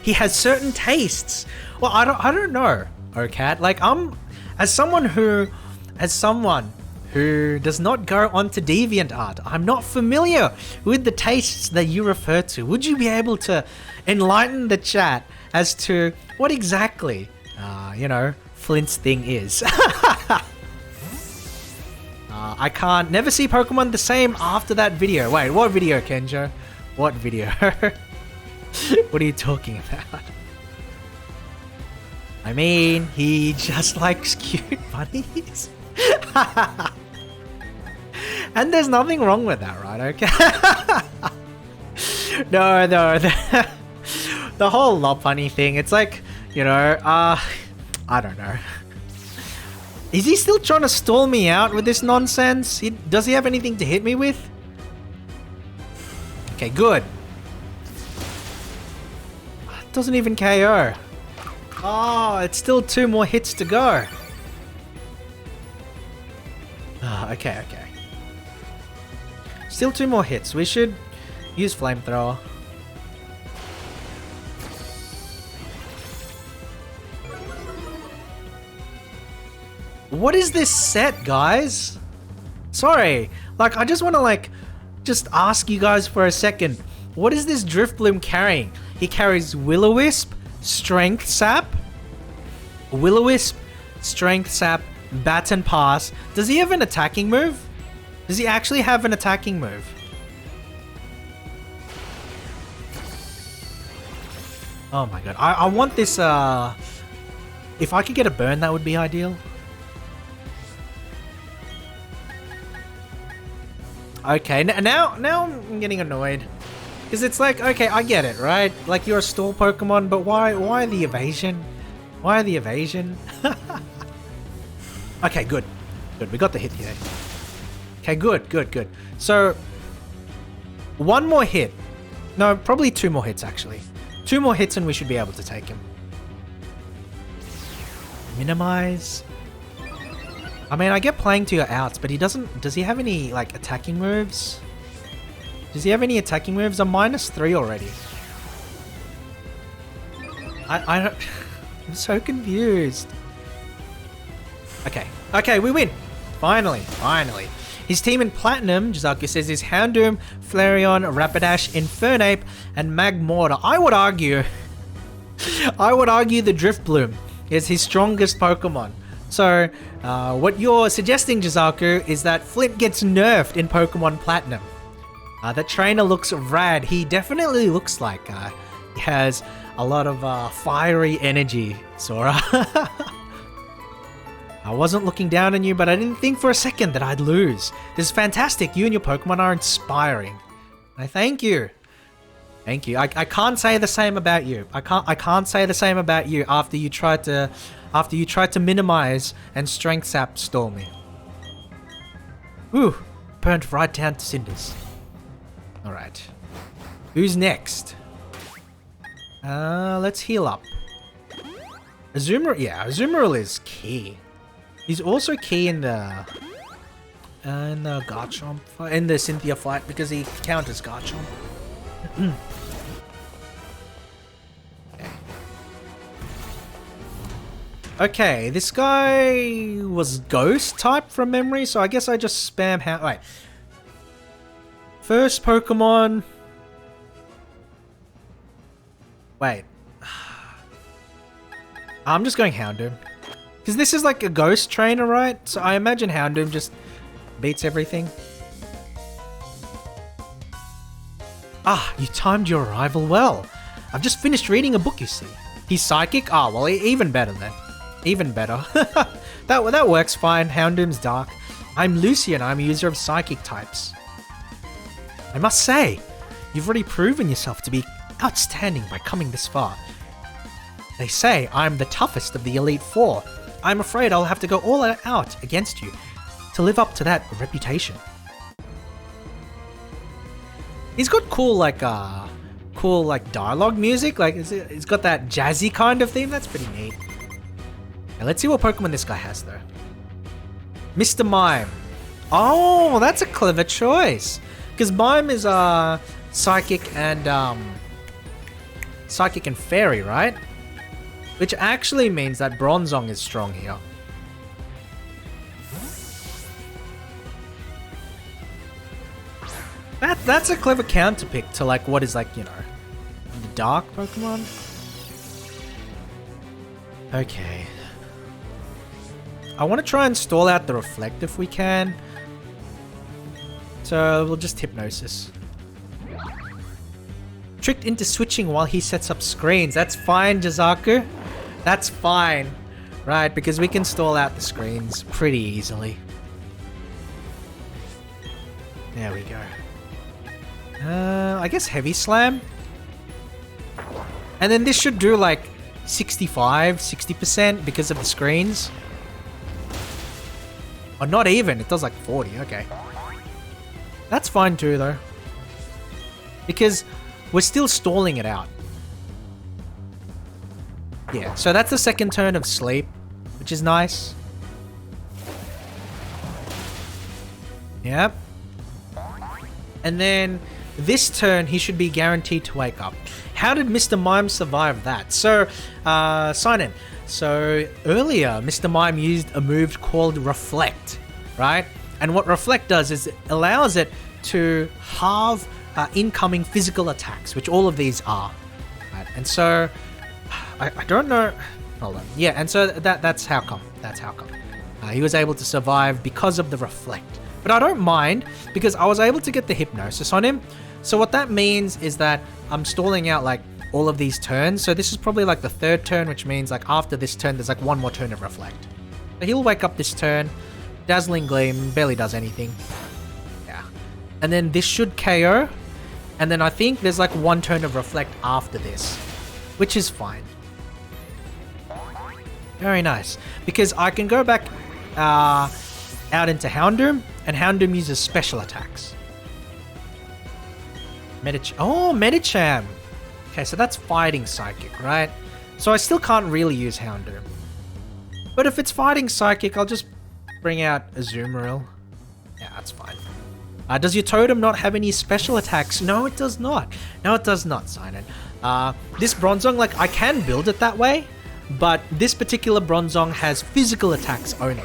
He has certain tastes. Well, I don't know, OCat. Like, as someone who does not go onto DeviantArt, I'm not familiar with the tastes that you refer to. Would you be able to enlighten the chat as to what exactly, you know, Flint's thing is? I can't never see Pokemon the same after that video. Wait, what video, Kenjo? What video? What are you talking about? I mean, he just likes cute bunnies. And there's nothing wrong with that, right? Okay. No, the whole Lopunny thing, it's like, you know, I don't know. Is he still trying to stall me out with this nonsense? Does he have anything to hit me with? Okay, good. Doesn't even KO. Oh, it's still 2 more hits to go. Okay. Still 2 more hits. We should use Flamethrower. What is this set, guys? Sorry. Like, I just want to, like, just ask you guys for a second. What is this Drifbloom carrying? He carries Will-O-Wisp, Strength Sap, Will-O-Wisp, Strength Sap, Baton Pass. Does he have an attacking move? Does he actually have an attacking move? Oh my god. I want this, if I could get a burn, that would be ideal. Okay, now I'm getting annoyed. Because it's like, okay, I get it, right? Like, you're a stall Pokemon, but why the evasion? Why the evasion? Okay, good. Good, we got the hit here. Okay, good. So, 1 more hit. No, probably 2 more hits, actually. 2 more hits and we should be able to take him. Minimize. I mean, I get playing to your outs, but he doesn't... Does he have any, like, attacking moves? Does he have any attacking moves? I'm -3 already. I don't... I'm so confused. Okay, we win. Finally. His team in Platinum, Jizaku says, is Houndoom, Flareon, Rapidash, Infernape, and Magmortar. I would argue the Drifbloom is his strongest Pokemon. So, what you're suggesting, Jizaku, is that Flint gets nerfed in Pokemon Platinum. That trainer looks rad. He definitely looks like he has a lot of fiery energy, Sora. I wasn't looking down on you, but I didn't think for a second that I'd lose. This is fantastic. You and your Pokemon are inspiring. I thank you. Thank you. I can't say the same about you. I can't say the same about you after you tried to minimize and strength sap stall me. Ooh, burnt right down to cinders. All right. Who's next? Let's heal up. Azumarill is key. He's also key in the Garchomp fight, in the Cynthia fight, because he counters Garchomp. Okay, this guy was Ghost type from memory, so I guess I just spam Wait. First Pokemon... Wait. I'm just going Houndoom. Because this is like a Ghost trainer, right? So I imagine Houndoom just beats everything. Ah, you timed your arrival well. I've just finished reading a book, you see. He's psychic? Ah, well, even better then. Even better. that works fine. Houndoom's dark. I'm Lucian. I'm a user of psychic types. I must say, You've already proven yourself to be outstanding by coming this far. They say I'm the toughest of the Elite Four. I'm afraid I'll have to go all out against you to live up to that reputation. He's got cool dialogue music. Like it's got that jazzy kind of theme. That's pretty neat. Now, let's see what Pokemon this guy has though. Mr. Mime. Oh, that's a clever choice. Because Mime is psychic and fairy, right? Which actually means that Bronzong is strong here. That's a clever counter pick to like what is like, you know, the dark Pokemon. Okay. I want to try and stall out the Reflect if we can. So we'll just Hypnosis. Tricked into switching while he sets up screens. That's fine, Jazaku. That's fine. Right, because we can stall out the screens pretty easily. There we go. I guess Heavy Slam. And then this should do like 60% because of the screens. Or not even, it does like 40, okay. That's fine too though. Because we're still stalling it out. Yeah, so that's the second turn of Sleep, which is nice. Yep. And then this turn, he should be guaranteed to wake up. How did Mr. Mime survive that? So, sign in. So, earlier, Mr. Mime used a move called Reflect, right? And what Reflect does is it allows it to halve incoming physical attacks, which all of these are. Right? And so, I don't know. Hold on. Yeah, and so that's how come. That's how come. He was able to survive because of the Reflect. But I don't mind, because I was able to get the Hypnosis on him. So what that means is that I'm stalling out like all of these turns. So this is probably like the third turn, which means like after this turn, there's like one more turn of Reflect. So he'll wake up this turn. Dazzling Gleam barely does anything. Yeah. And then this should KO. And then I think there's like one turn of Reflect after this, which is fine. Very nice. Because I can go back out into Houndoom, and Houndoom uses special attacks. Medicham. Okay, so that's fighting Psychic, right? So I still can't really use Houndoom. But if it's fighting Psychic, I'll just bring out Azumarill. Yeah, that's fine. Does your Totem not have any special attacks? No, it does not. No, it does not, Sinon. This Bronzong, like, I can build it that way, but this particular Bronzong has physical attacks only.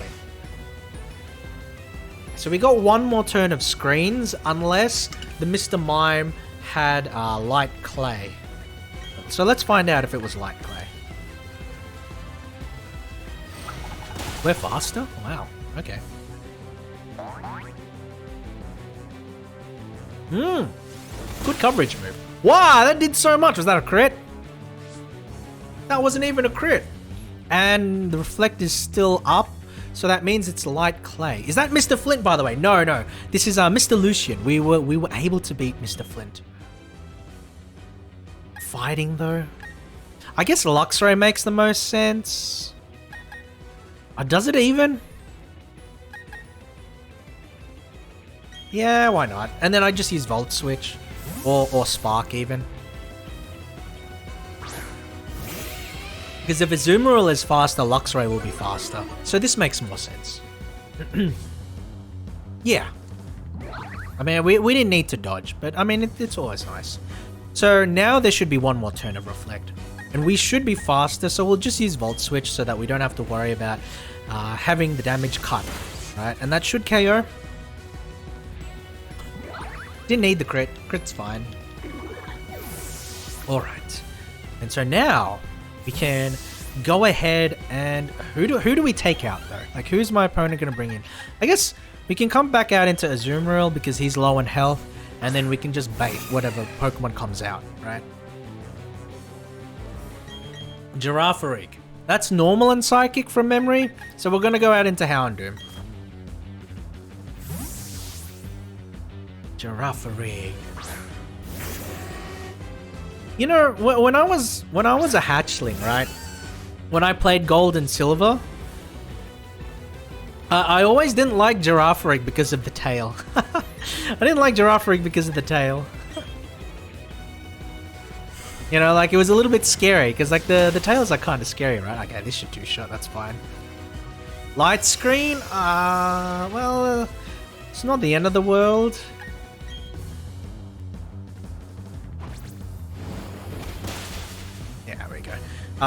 So we got one more turn of screens, unless the Mr. Mime had Light Clay. So let's find out if it was Light Clay. We're faster? Wow, okay. Good coverage move. Wow, that did so much. Was that a crit? That wasn't even a crit. And the Reflect is still up. So that means it's Light Clay. Is that Mr. Flint, by the way? No, no. This is Mr. Lucian. We were able to beat Mr. Flint. Fighting, though? I guess Luxray makes the most sense. Does it even? Yeah, why not? And then I just use Volt Switch. Or Spark, even. Because if Azumarill is faster, Luxray will be faster. So this makes more sense. Yeah. I mean, we didn't need to dodge, but I mean, it's always nice. So now there should be one more turn of Reflect. And we should be faster, so we'll just use Volt Switch so that we don't have to worry about having the damage cut. Right? And that should KO. Didn't need the crit. Crit's fine. Alright. And so now we can go ahead and... Who do we take out, though? Like, who's my opponent going to bring in? I guess we can come back out into Azumarill because he's low on health. And then we can just bait whatever Pokemon comes out, right? Girafarig. That's normal and Psychic from memory. So we're going to go out into Houndoom. Girafarig. You know, when I was a hatchling, right? When I played Gold and Silver, I always didn't like Giraffe Rig because of the tail. I didn't like Giraffe Rig because of the tail. You know, like, it was a little bit scary, because, like, the tails are kind of scary, right? Okay, this should two-shot, that's fine. Light screen? Well, it's not the end of the world. Yeah, there we go.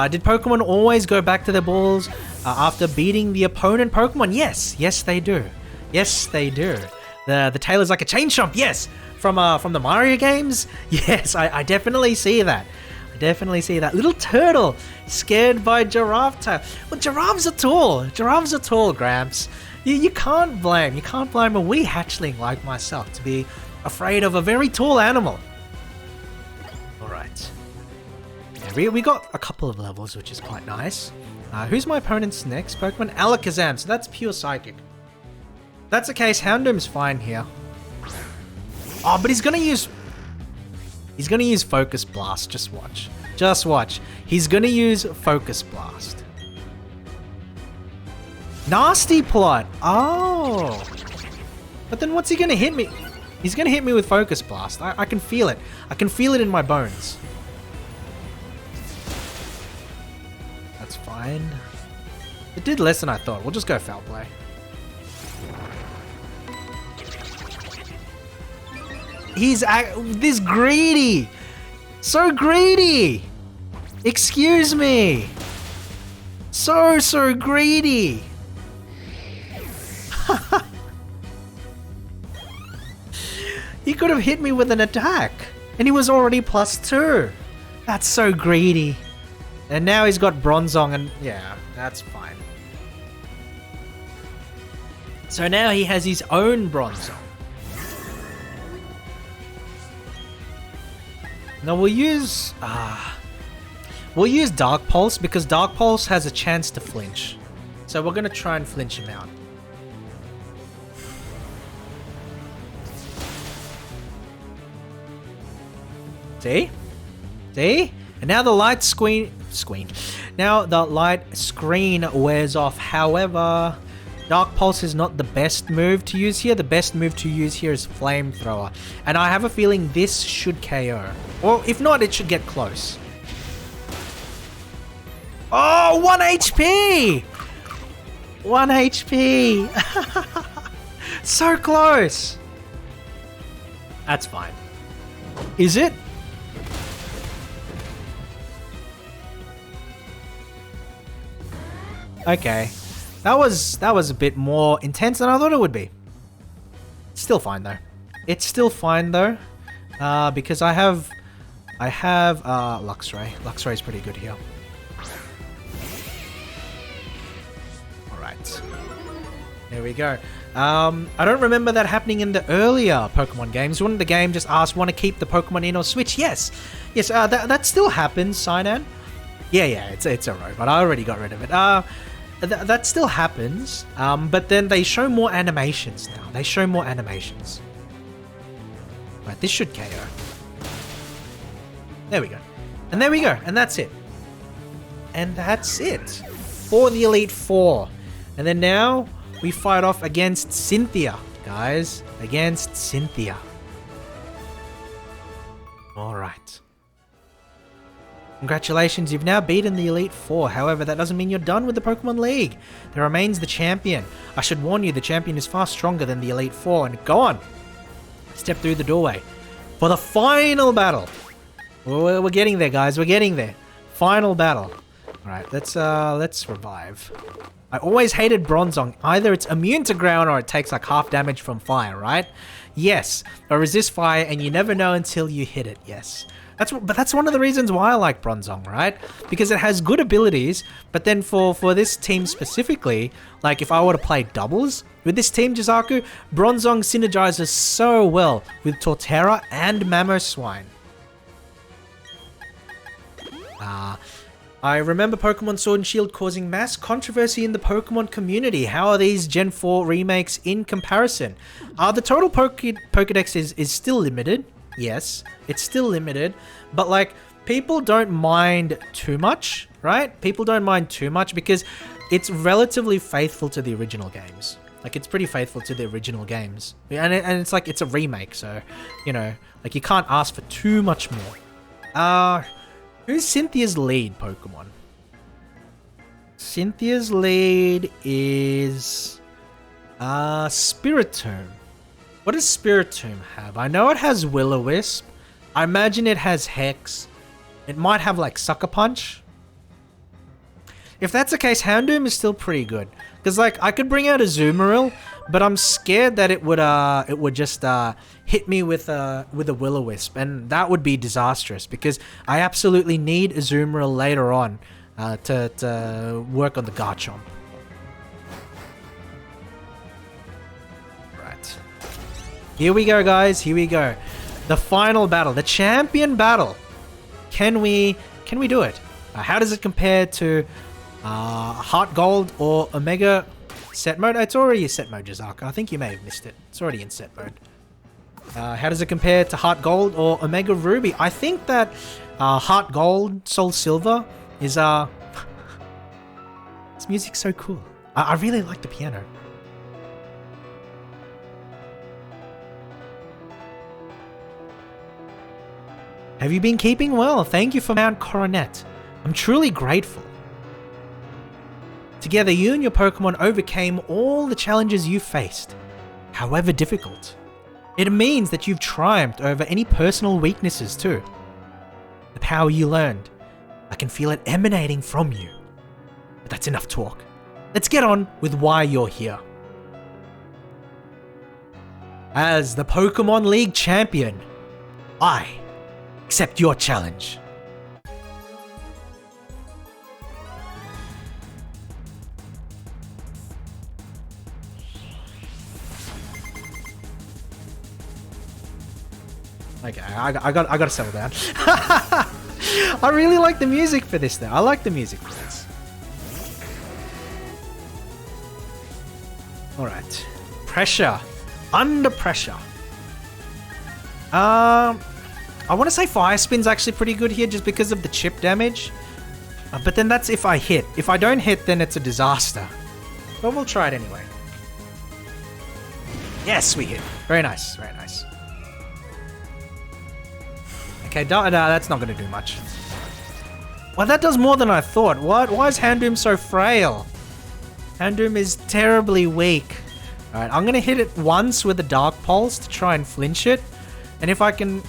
Did Pokemon always go back to their balls after beating the opponent Pokemon? Yes, yes they do. Yes, they do. The tail is like a chain chomp, yes! From the Mario games? Yes, I definitely see that. I definitely see that. Little turtle scared by giraffe tail. Well, giraffes are tall. Giraffes are tall, Gramps. You can't blame a wee hatchling like myself to be afraid of a very tall animal. Alright. Yeah, we got a couple of levels, which is quite nice. Who's my opponent's next Pokemon? Alakazam, so that's pure psychic. If that's the case, Houndoom's fine here. Oh, but he's gonna use Focus Blast. Just watch. Just watch. He's gonna use Focus Blast. Nasty Plot. Oh. But then what's he gonna hit me? He's gonna hit me with Focus Blast. I can feel it. I can feel it in my bones. That's fine. It did less than I thought. We'll just go Foul Play. He's this greedy. So greedy. Excuse me. So greedy. He could have hit me with an attack. And he was already +2. That's so greedy. And now he's got Bronzong and yeah, that's fine. So now he has his own Bronzong. Now we'll use Dark Pulse because Dark Pulse has a chance to flinch. So we're gonna try and flinch him out. See? See? And now the light Now the light screen wears off. However, Dark Pulse is not the best move to use here. The best move to use here is Flamethrower. And I have a feeling this should KO. Or if not, it should get close. Oh, 1 HP! 1 HP! So close! That's fine. Is it? Okay. That was a bit more intense than I thought it would be. It's still fine though. It's still fine though. Because I have Luxray. Luxray is pretty good here. Alright. There we go. I don't remember that happening in the earlier Pokemon games. Wouldn't the game just ask, want to keep the Pokemon in or switch? Yes. Yes, that still happens, Cyanan. Yeah, it's a robot. I already got rid of it. That still happens, but then they show more animations now. They show more animations. Right, this should KO. There we go. And there we go. And that's it. And that's it. For the Elite Four. And then now, we fight off against Cynthia, guys. Against Cynthia. Alright. Congratulations, you've now beaten the Elite Four. However, that doesn't mean you're done with the Pokemon League. There remains the champion. I should warn you, the champion is far stronger than the Elite Four. And go on, step through the doorway for the final battle. We're getting there, guys. We're getting there. Final battle. All right, let's revive. I always hated Bronzong. Either it's immune to ground or it takes like half damage from fire, right? Yes, or resist fire, and you never know until you hit it. Yes. But that's one of the reasons why I like Bronzong, right? Because it has good abilities, but then for this team specifically, like if I were to play doubles with this team, Jizaku, Bronzong synergizes so well with Torterra and Mamoswine. I remember Pokemon Sword and Shield causing mass controversy in the Pokemon community. How are these Gen 4 remakes in comparison? The total Pokedex is still limited. Yes, it's still limited, but like people don't mind too much, right? People don't mind too much because it's relatively faithful to the original games. Like, it's pretty faithful to the original games. And it's like, it's a remake, so, you know, like, you can't ask for too much more. Who's Cynthia's lead Pokemon? Cynthia's lead is... Spiritomb. What does Spiritomb have? I know it has Will-O-Wisp. I imagine it has Hex. It might have, like, Sucker Punch. If that's the case, Houndoom is still pretty good. Because, like, I could bring out a Azumarill, but I'm scared that it would just hit me with a Will-O-Wisp, and that would be disastrous because I absolutely need a Azumarill later on to work on the Garchomp. Right. Here we go, guys. Here we go. The final battle, the champion battle. Can we do it? How does it compare to Heart Gold or Omega set mode? It's already a set mode, Jazaka. I think you may have missed it. It's already in set mode. How does it compare to Heart Gold or Omega Ruby? I think that Heart Gold, Soul Silver is this music's so cool. I really like the piano. Have you been keeping well? Thank you for Mount Coronet. I'm truly grateful. Together, you and your Pokemon overcame all the challenges you faced, however difficult. It means that you've triumphed over any personal weaknesses too. The power you learned, I can feel it emanating from you. But that's enough talk. Let's get on with why you're here. As the Pokemon League champion, I accept your challenge. Okay, I gotta settle down. I really like the music for this though. I like the music for this. Alright. Pressure. Under pressure. I want to say Fire Spin's actually pretty good here just because of the chip damage. But then that's if I hit. If I don't hit, then it's a disaster. But we'll try it anyway. Yes, we hit. Very nice. Very nice. Okay, no, that's not going to do much. Well, that does more than I thought. What? Why is Houndoom so frail? Houndoom is terribly weak. Alright, I'm going to hit it once with a Dark Pulse to try and flinch it. And if I can...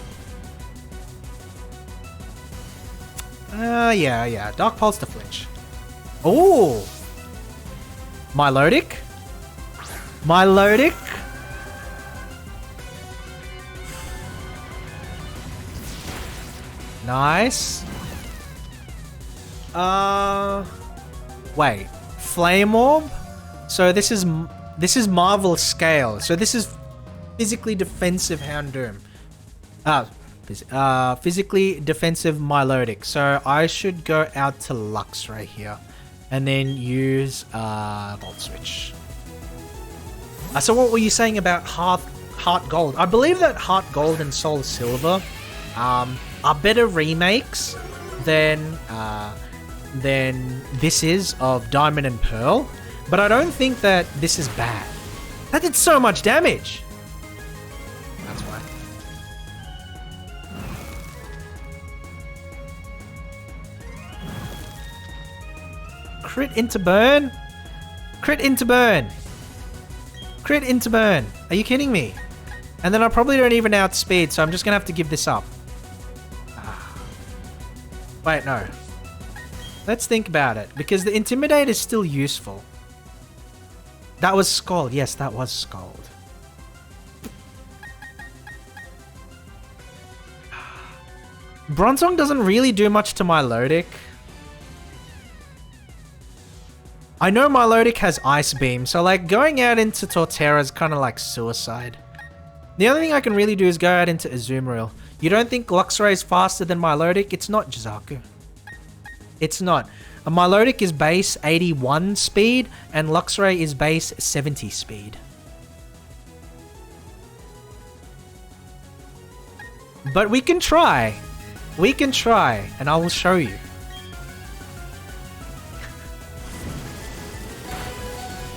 yeah. Dark Pulse to flinch. Oh! Milotic? Milotic? Nice. Wait. Flame Orb? So this is Marvel scale. So this is physically defensive Houndoom. Physically defensive Milotic. So I should go out to Luxray here. And then use Volt Switch. So what were you saying about Heart Gold? I believe that Heart Gold and Soul Silver are better remakes than this is of Diamond and Pearl. But I don't think that this is bad. That did so much damage. That's why. Crit into burn? Crit into burn. Crit into burn. Are you kidding me? And then I probably don't even outspeed, so I'm just going to have to give this up. Wait, no. Let's think about it, because the Intimidate is still useful. That was Scald. Yes, that was Scald. Bronzong doesn't really do much to Milotic. I know Milotic has Ice Beam, so like going out into Torterra is kind of like suicide. The only thing I can really do is go out into Azumarill. You don't think Luxray is faster than Milotic? It's not, Jizaku. It's not. A Milotic is base 81 speed, and Luxray is base 70 speed. But we can try. We can try, and I will show you.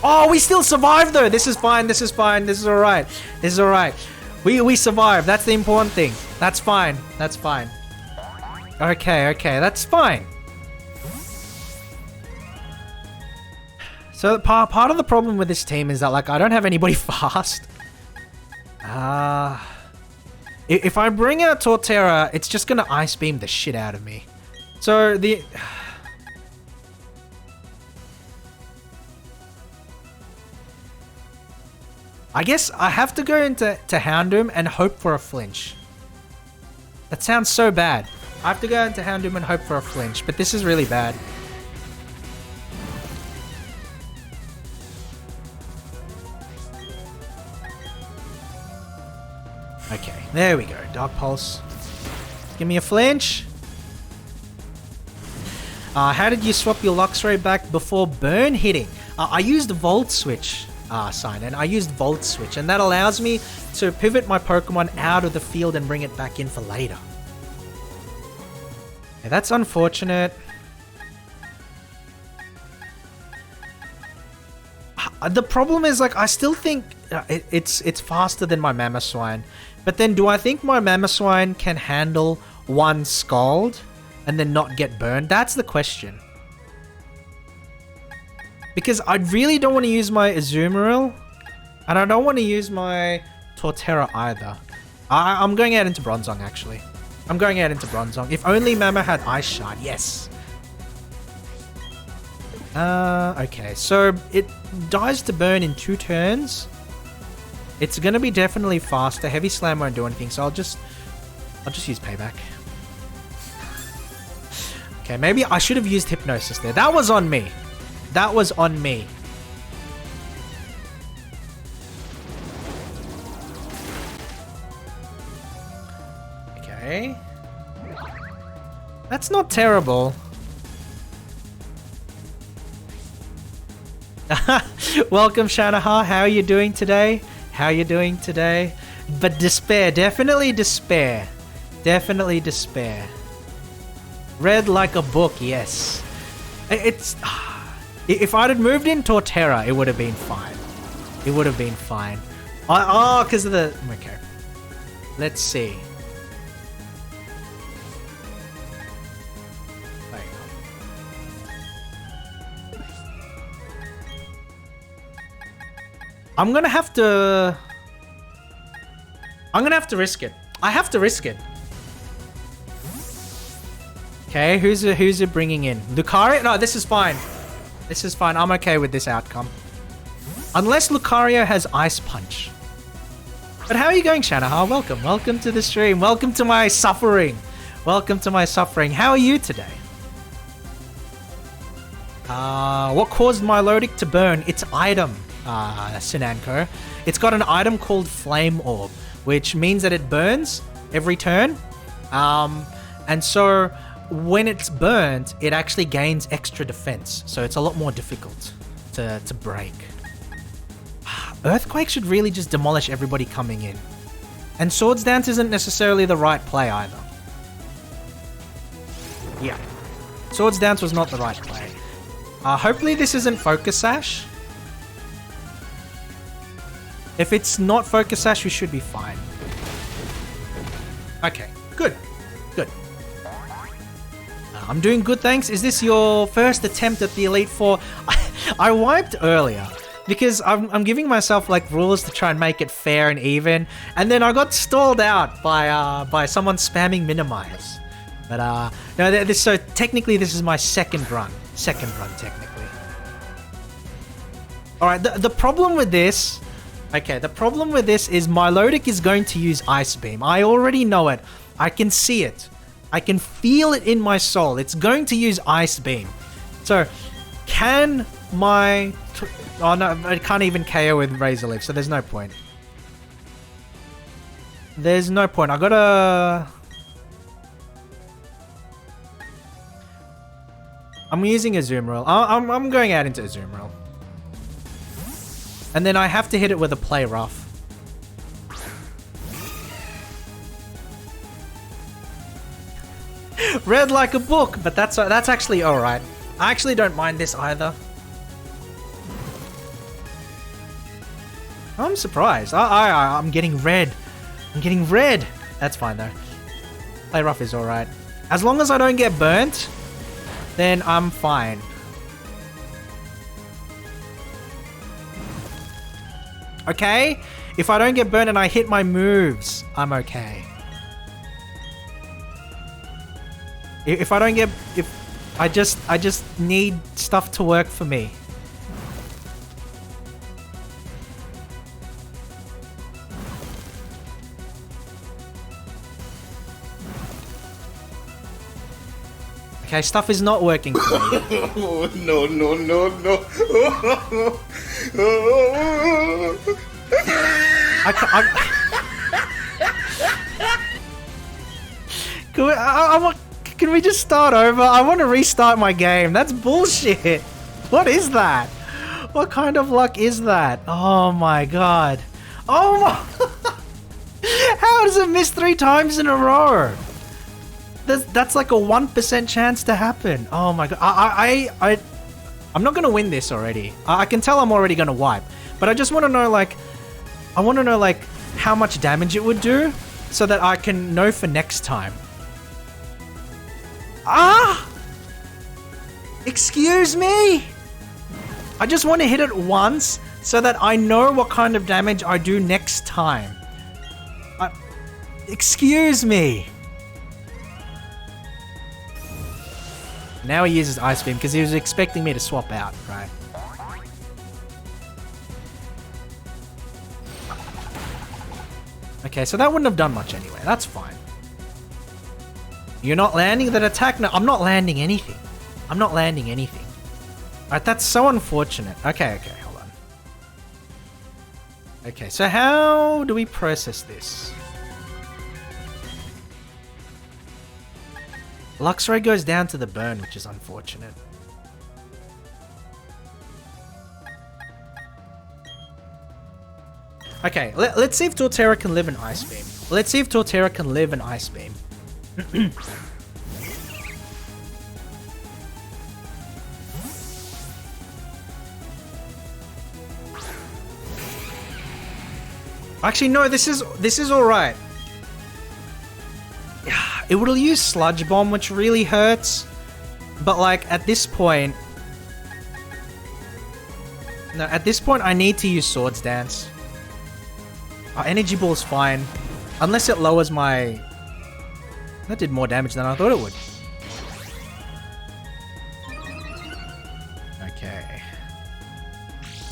Oh, we still survived though. This is fine. This is fine. This is all right. This is all right. We survived. That's the important thing. That's fine. That's fine. Okay, okay. That's fine. So part of the problem with this team is that like I don't have anybody fast. If I bring out Torterra, it's just gonna ice beam the shit out of me. So the I guess I have to go into Houndoom and hope for a flinch. That sounds so bad. I have to go into Houndoom and hope for a flinch, but this is really bad. Okay, there we go. Dark Pulse. Give me a flinch. How did you swap your Luxray back before burn hitting? I used Volt Switch. Sign, and I used Volt Switch, and that allows me to pivot my Pokemon out of the field and bring it back in for later. Yeah, that's unfortunate. The problem is, like, I still think it's faster than my Mamoswine, but then do I think my Mamoswine can handle one Scald and then not get burned? That's the question. Because I really don't want to use my Azumarill, and I don't want to use my Torterra either. I'm going out into Bronzong, actually. I'm going out into Bronzong. If only Mama had Ice Shard, yes. Okay, so it dies to burn in 2 turns. It's going to be definitely faster. Heavy Slam won't do anything, so I'll just use Payback. Okay, maybe I should have used Hypnosis there. That was on me. That was on me. Okay. That's not terrible. Welcome, Shanaha. How are you doing today? How are you doing today? But despair. Definitely despair. Definitely despair. Read like a book, yes. It's... If I'd have moved in Torterra, it would have been fine. It would have been fine. Oh, because of the... Okay. Let's see. Wait. I'm going to have to... I'm going to have to risk it. I have to risk it. Okay, who's it bringing in? Lucario? No, this is fine. This is fine. I'm okay with this outcome. Unless Lucario has Ice Punch. But how are you going, Shanaha? Welcome. Welcome to the stream. Welcome to my suffering. Welcome to my suffering. How are you today? What caused Milotic to burn? Its item, Sinanko. It's got an item called Flame Orb, which means that it burns every turn. And so... when it's burnt, it actually gains extra defense, so it's a lot more difficult to break. Earthquake should really just demolish everybody coming in. And Swords Dance isn't necessarily the right play either. Yeah. Swords Dance was not the right play. Hopefully this isn't Focus Sash. If it's not Focus Sash, we should be fine. Okay, good. Good. I'm doing good, thanks. Is this your first attempt at the Elite Four? I wiped earlier because I'm giving myself like rules to try and make it fair and even, and then I got stalled out by someone spamming minimize. But no, so technically this is my second run. Technically. All right. The problem with this, okay. The problem with this is Milotic is going to use Ice Beam. I already know it. I can see it. I can feel it in my soul. It's going to use Ice Beam. So, can my... Oh no, I can't even KO with Razor Leaf, so there's no point. There's no point. I gotta... I'm using Azumarill. I'm going out into Azumarill. And then I have to hit it with a Play Rough. Read like a book, but that's actually all right. I actually don't mind this either. I'm surprised. I'm getting red. I'm getting red. That's fine though. Play rough is all right. As long as I don't get burnt, then I'm fine. Okay? If I don't get burnt and I hit my moves, I'm okay. If I don't get... I just need stuff to work for me. Okay, stuff is not working for me. Oh, no, no, no, no. Can we just start over? I want to restart my game. That's bullshit. What is that? What kind of luck is that? Oh my god. Oh my... How does it miss 3 times in a row? That's like a 1% chance to happen. Oh my god. I'm not gonna win this already. I can tell I'm already gonna wipe. But I just want to know, like... I want to know, like, how much damage it would do so that I can know for next time. Ah! Excuse me? I just want to hit it once so that I know what kind of damage I do next time. Excuse me. Now he uses Ice Beam because he was expecting me to swap out, right? Okay, so that wouldn't have done much anyway. That's fine. You're not landing that attack? No, I'm not landing anything. I'm not landing anything. Alright, that's so unfortunate. Okay, hold on. Okay, so how do we process this? Luxray goes down to the burn, which is unfortunate. Okay, let's see if Torterra can live an Ice Beam. Let's see if Torterra can live an Ice Beam. Actually, no, this is all right. It will use Sludge Bomb, which really hurts. But like at this point, no, at this point I need to use Swords Dance. Energy Ball's fine, unless it lowers my. That did more damage than I thought it would. Okay.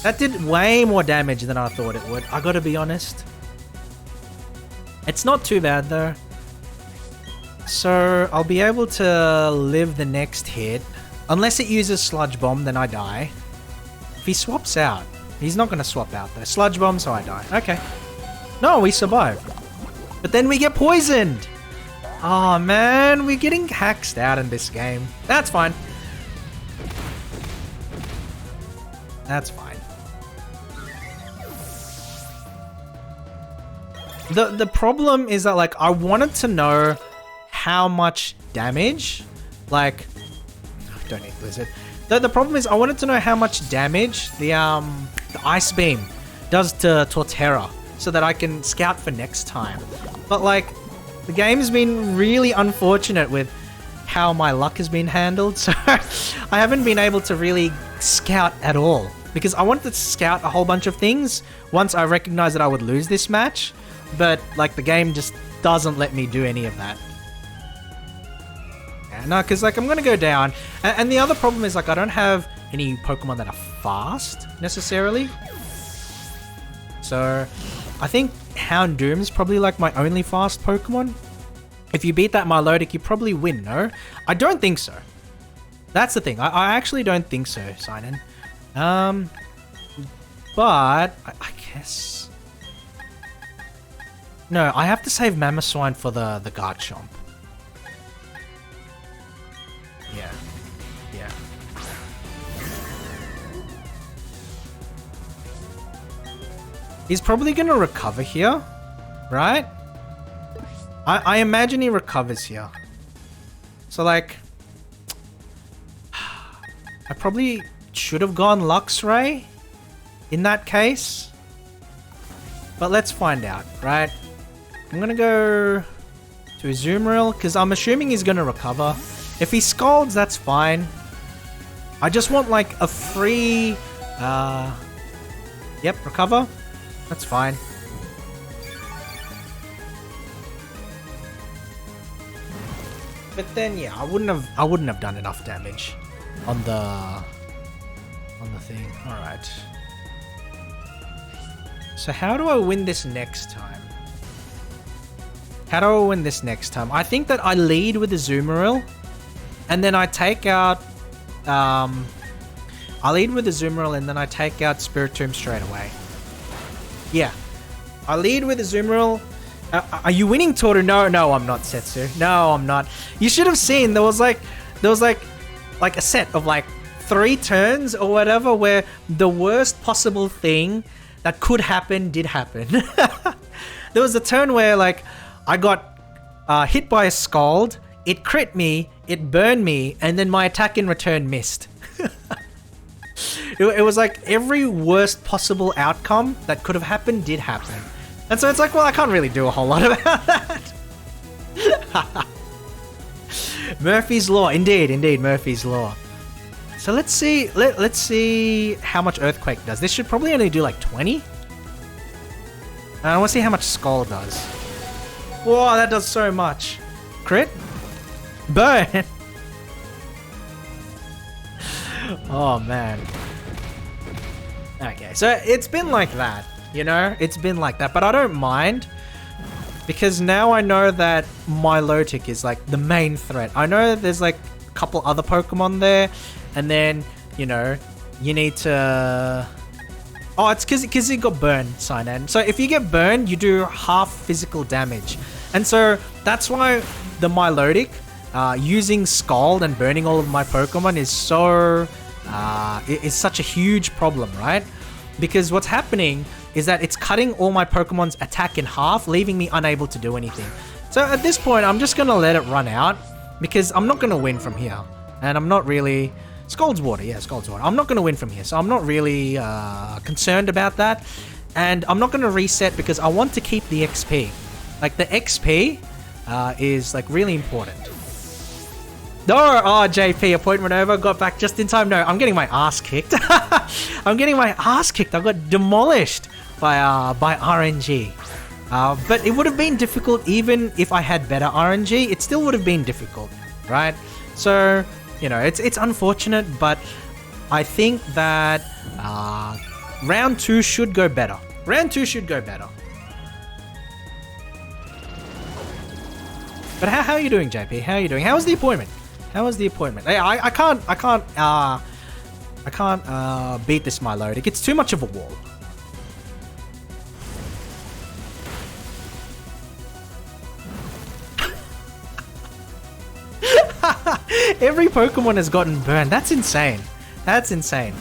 That did way more damage than I thought it would. I gotta be honest. It's not too bad though. So I'll be able to live the next hit. Unless it uses Sludge Bomb, then I die. If he swaps out. He's not gonna swap out though. Sludge Bomb, so I die. Okay. No, we survive. But then we get poisoned. Oh man, we're getting hacked out in this game. That's fine. That's fine. The problem is that like I wanted to know how much damage, like, don't need Blizzard. The problem is I wanted to know how much damage the Ice Beam does to Torterra so that I can scout for next time. But like, the game has been really unfortunate with how my luck has been handled, so I haven't been able to really scout at all. Because I wanted to scout a whole bunch of things once I recognized that I would lose this match, but like the game just doesn't let me do any of that. Yeah, no, because like I'm gonna go down, and the other problem is like I don't have any Pokemon that are fast necessarily. So I think Houndoom is probably like my only fast Pokemon. If you beat that Milotic, you probably win, no? I don't think so. That's the thing. I actually don't think so, Sinan. But I guess... No, I have to save Mamoswine for the Garchomp. Yeah. Yeah. He's probably gonna recover here, right? I imagine he recovers here. So like, I probably should have gone Luxray in that case. But let's find out, right? I'm gonna go to Azumarill because I'm assuming he's gonna recover. If he scalds, that's fine. I just want like a free, yep, recover. That's fine. But then, yeah, I wouldn't have done enough damage on the thing. All right. So how do I win this next time? How do I win this next time? I think that I lead with the Azumarill, and then I take out. I lead with the Azumarill, and then I take out Spiritomb straight away. Yeah, I lead with the Azumarill. Are you winning, Toru? No, I'm not, Setsu. No, I'm not. You should have seen there was like a set of like 3 turns or whatever where the worst possible thing that could happen did happen. There was a turn where like I got hit by a Scald, it crit me, it burned me, and then my attack in return missed. It was like every worst possible outcome that could have happened did happen. And so it's like, well, I can't really do a whole lot about that. Murphy's Law. Indeed, Murphy's Law. So let's see, let's see how much Earthquake does. This should probably only do like 20. I want to see how much Skull does. Whoa, that does so much. Crit? Burn! Oh, man. Okay, so it's been like that, you know? It's been like that, but I don't mind. Because now I know that Milotic is like the main threat. I know that there's like a couple other Pokemon there. And then, you know, you need to... Oh, it's because you got burned, Sinan. So if you get burned, you do half physical damage. And so that's why the Milotic, using Scald and burning all of my Pokemon is so... is such a huge problem, right? Because what's happening is that it's cutting all my Pokemon's attack in half, leaving me unable to do anything. So at this point, I'm just going to let it run out because I'm not going to win from here. And I'm not really... Scald's Water, yeah, Scald's Water. I'm not going to win from here, so I'm not really concerned about that. And I'm not going to reset because I want to keep the XP. Like, the XP is, like, really important. No! Oh, JP, appointment over. Got back just in time. No, I'm getting my ass kicked. I'm getting my ass kicked. I got demolished by RNG. But it would have been difficult even if I had better RNG. It still would have been difficult, right? So... You know, it's unfortunate, but I think that round 2 should go better. Round 2 should go better. But how are you doing, JP? How are you doing? How was the appointment? How was the appointment? Hey, I can't beat this Milotic. It's too much of a wall. Every Pokemon has gotten burned. That's insane. That's insane.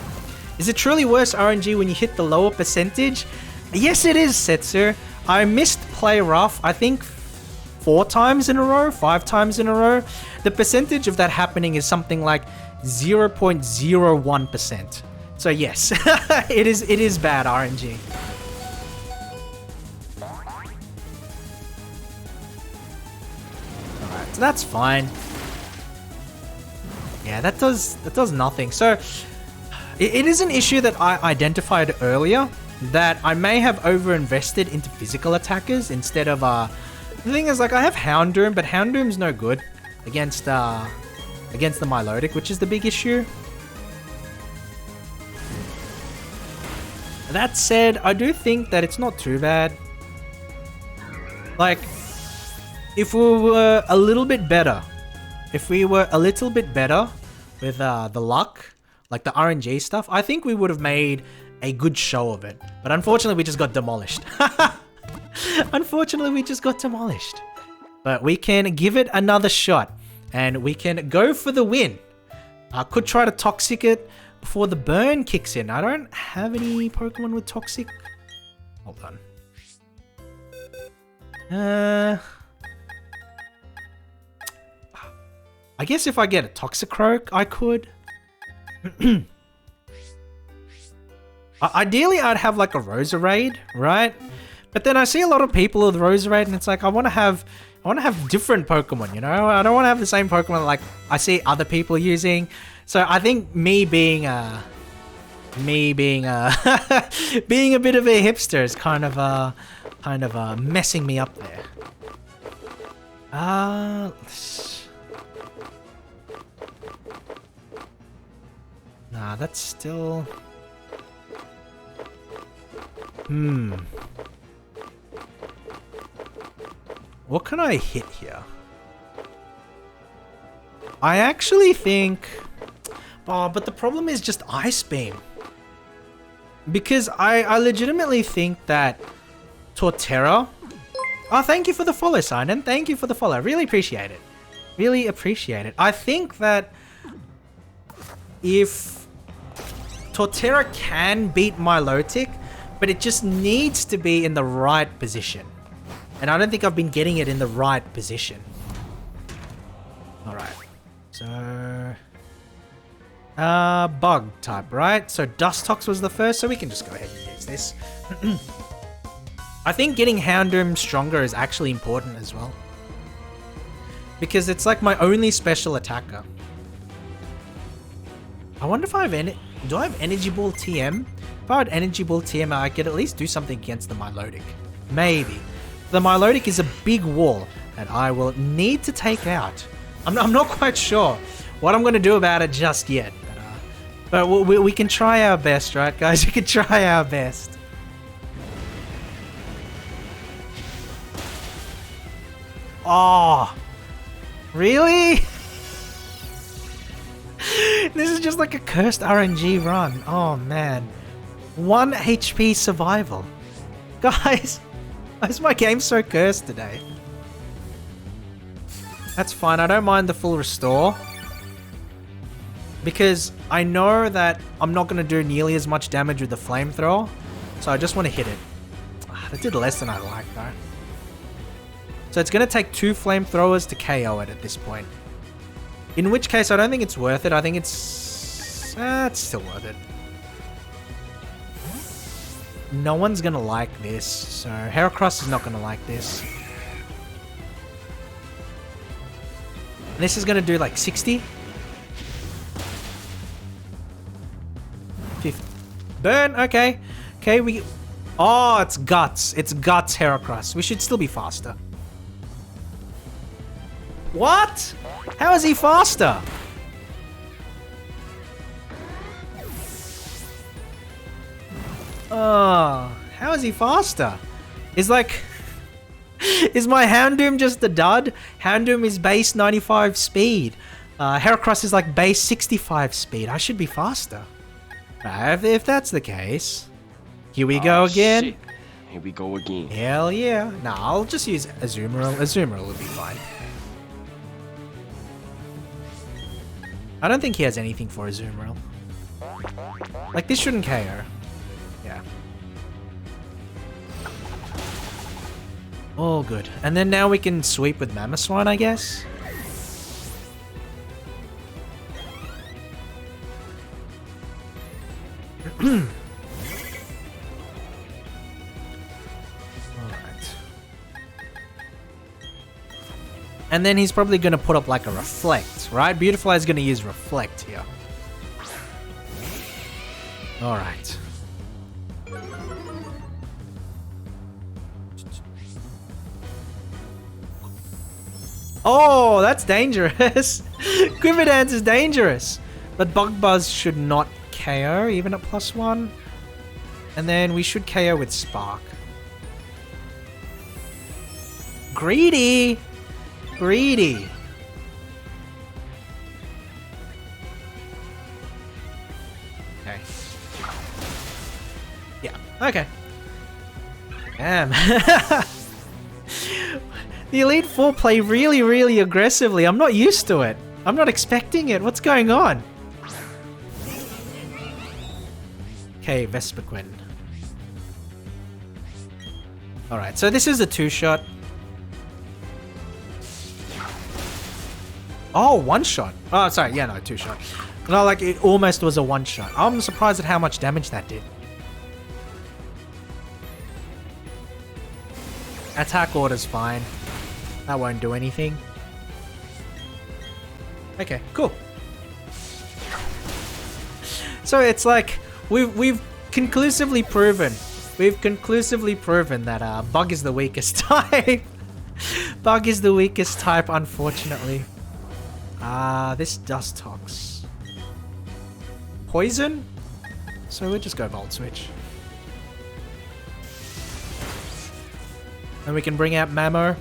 Is it truly worse RNG when you hit the lower percentage? Yes, it is, Setsu. I missed Play Rough, I think 4 times in a row, 5 times in a row. The percentage of that happening is something like 0.01%. So yes, it is bad RNG. Alright, so that's fine. Yeah, that does nothing. So, it is an issue that I identified earlier, that I may have overinvested into physical attackers instead of, the thing is, like, I have Houndoom, but Houndoom's no good against the Milotic, which is the big issue. That said, I do think that it's not too bad. Like, if we were a little bit better, with the luck, like the RNG stuff, I think we would have made a good show of it. But unfortunately, we just got demolished. Unfortunately, we just got demolished. But we can give it another shot. And we can go for the win. I could try to Toxic it before the burn kicks in. I don't have any Pokemon with Toxic. Hold on. I guess if I get a Toxicroak, I could. Ideally, I'd have like a Roserade, right? But then I see a lot of people with Roserade, and it's like I want to have different Pokemon, you know? I don't want to have the same Pokemon like I see other people using. So I think me being being a bit of a hipster is kind of messing me up there. Nah, that's still. What can I hit here? I actually think... Oh, but the problem is just Ice Beam. Because I legitimately think that Torterra... Oh, thank you for the follow, Simon. Thank you for the follow. Really appreciate it. Really appreciate it. I think that if Torterra can beat Milotic, but it just needs to be in the right position. And I don't think I've been getting it in the right position. Alright. So... bug type, right? So Dustox was the first, so we can just go ahead and use this. I think getting Houndoom stronger is actually important as well. Because it's like my only special attacker. I wonder if I have any... Do I have Energy Ball TM? If I had Energy Ball TM, I could at least do something against the Milotic. Maybe. The Milotic is a big wall that I will need to take out. I'm not quite sure what I'm going to do about it just yet. But we can try our best, right, guys? We can try our best. Oh, really? This is just like a cursed RNG run. Oh, man. 1 HP survival. Guys, why is my game so cursed today? That's fine. I don't mind the full restore. Because I know that I'm not going to do nearly as much damage with the flamethrower. So I just want to hit it. That did less than I like, though. So it's going to take 2 flamethrowers to KO it at this point. In which case, I don't think it's worth it. I think it's still worth it. No one's going to like this. So Heracross is not going to like this. And this is going to do like 60. 50. Burn. Okay. Okay, we... Oh, it's Guts. It's Guts Heracross. We should still be faster. What? How is he faster? Oh, how is he faster? Is like... Is my Houndoom just a dud? Houndoom is base 95 speed. Heracross is like base 65 speed. I should be faster. If that's the case... Here we go again. Shit. Here we go again. Hell yeah. Nah, I'll just use Azumarill. Azumarill will be fine. I don't think he has anything for Azumarill. Like, this shouldn't KO. Yeah. All good. And then now we can sweep with Mamoswine, I guess. And then he's probably going to put up like a Reflect, right? Beautifly is going to use Reflect here. Alright. Oh, that's dangerous. Quiver is dangerous. But Bug Buzz should not KO, even at +1. And then we should KO with Spark. Greedy! Greedy. Okay. Yeah, okay. Damn. The Elite Four play really, really aggressively. I'm not used to it. I'm not expecting it. What's going on? Okay, Vespiquen. Alright, so this is a 2-shot. Oh, one shot. Oh, sorry. Yeah, no, two shot. No, like it almost was a one shot. I'm surprised at how much damage that did. Attack order's fine. That won't do anything. Okay, cool. So it's like we've conclusively proven that Bug is the weakest type. Bug is the weakest type, unfortunately. This Dust Tox. Poison? So we'll just go Volt Switch. And we can bring out Mamo.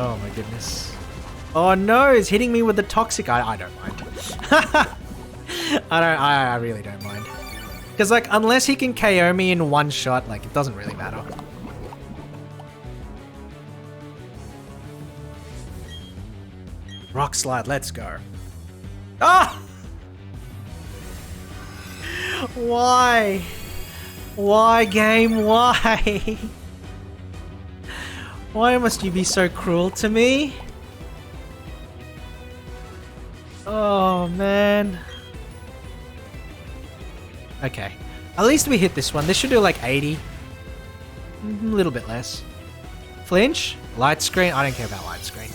Oh my goodness. Oh no, it's hitting me with the toxic. I don't mind. I really don't mind. Because like, unless he can KO me in one shot, like, it doesn't really matter. Rock Slide, let's go. Ah! Why? Why, game? Why? Why must you be so cruel to me? Oh, man. Okay. At least we hit this one. This should do like 80. A little bit less. Flinch? Light screen? I don't care about light screen.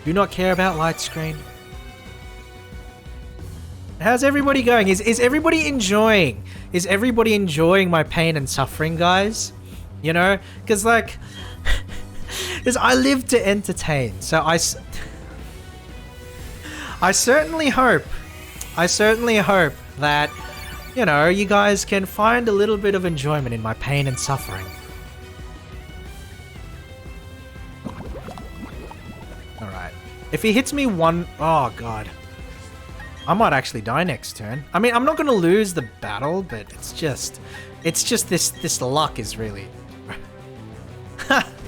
Do not care about light screen. How's everybody going? Is everybody enjoying? Is everybody enjoying my pain and suffering, guys? You know? Because like... Because I live to entertain. So I certainly hope that, you know, you guys can find a little bit of enjoyment in my pain and suffering. Alright. If he hits me one... Oh, God. I might actually die next turn. I mean, I'm not going to lose the battle, but it's just this luck is really...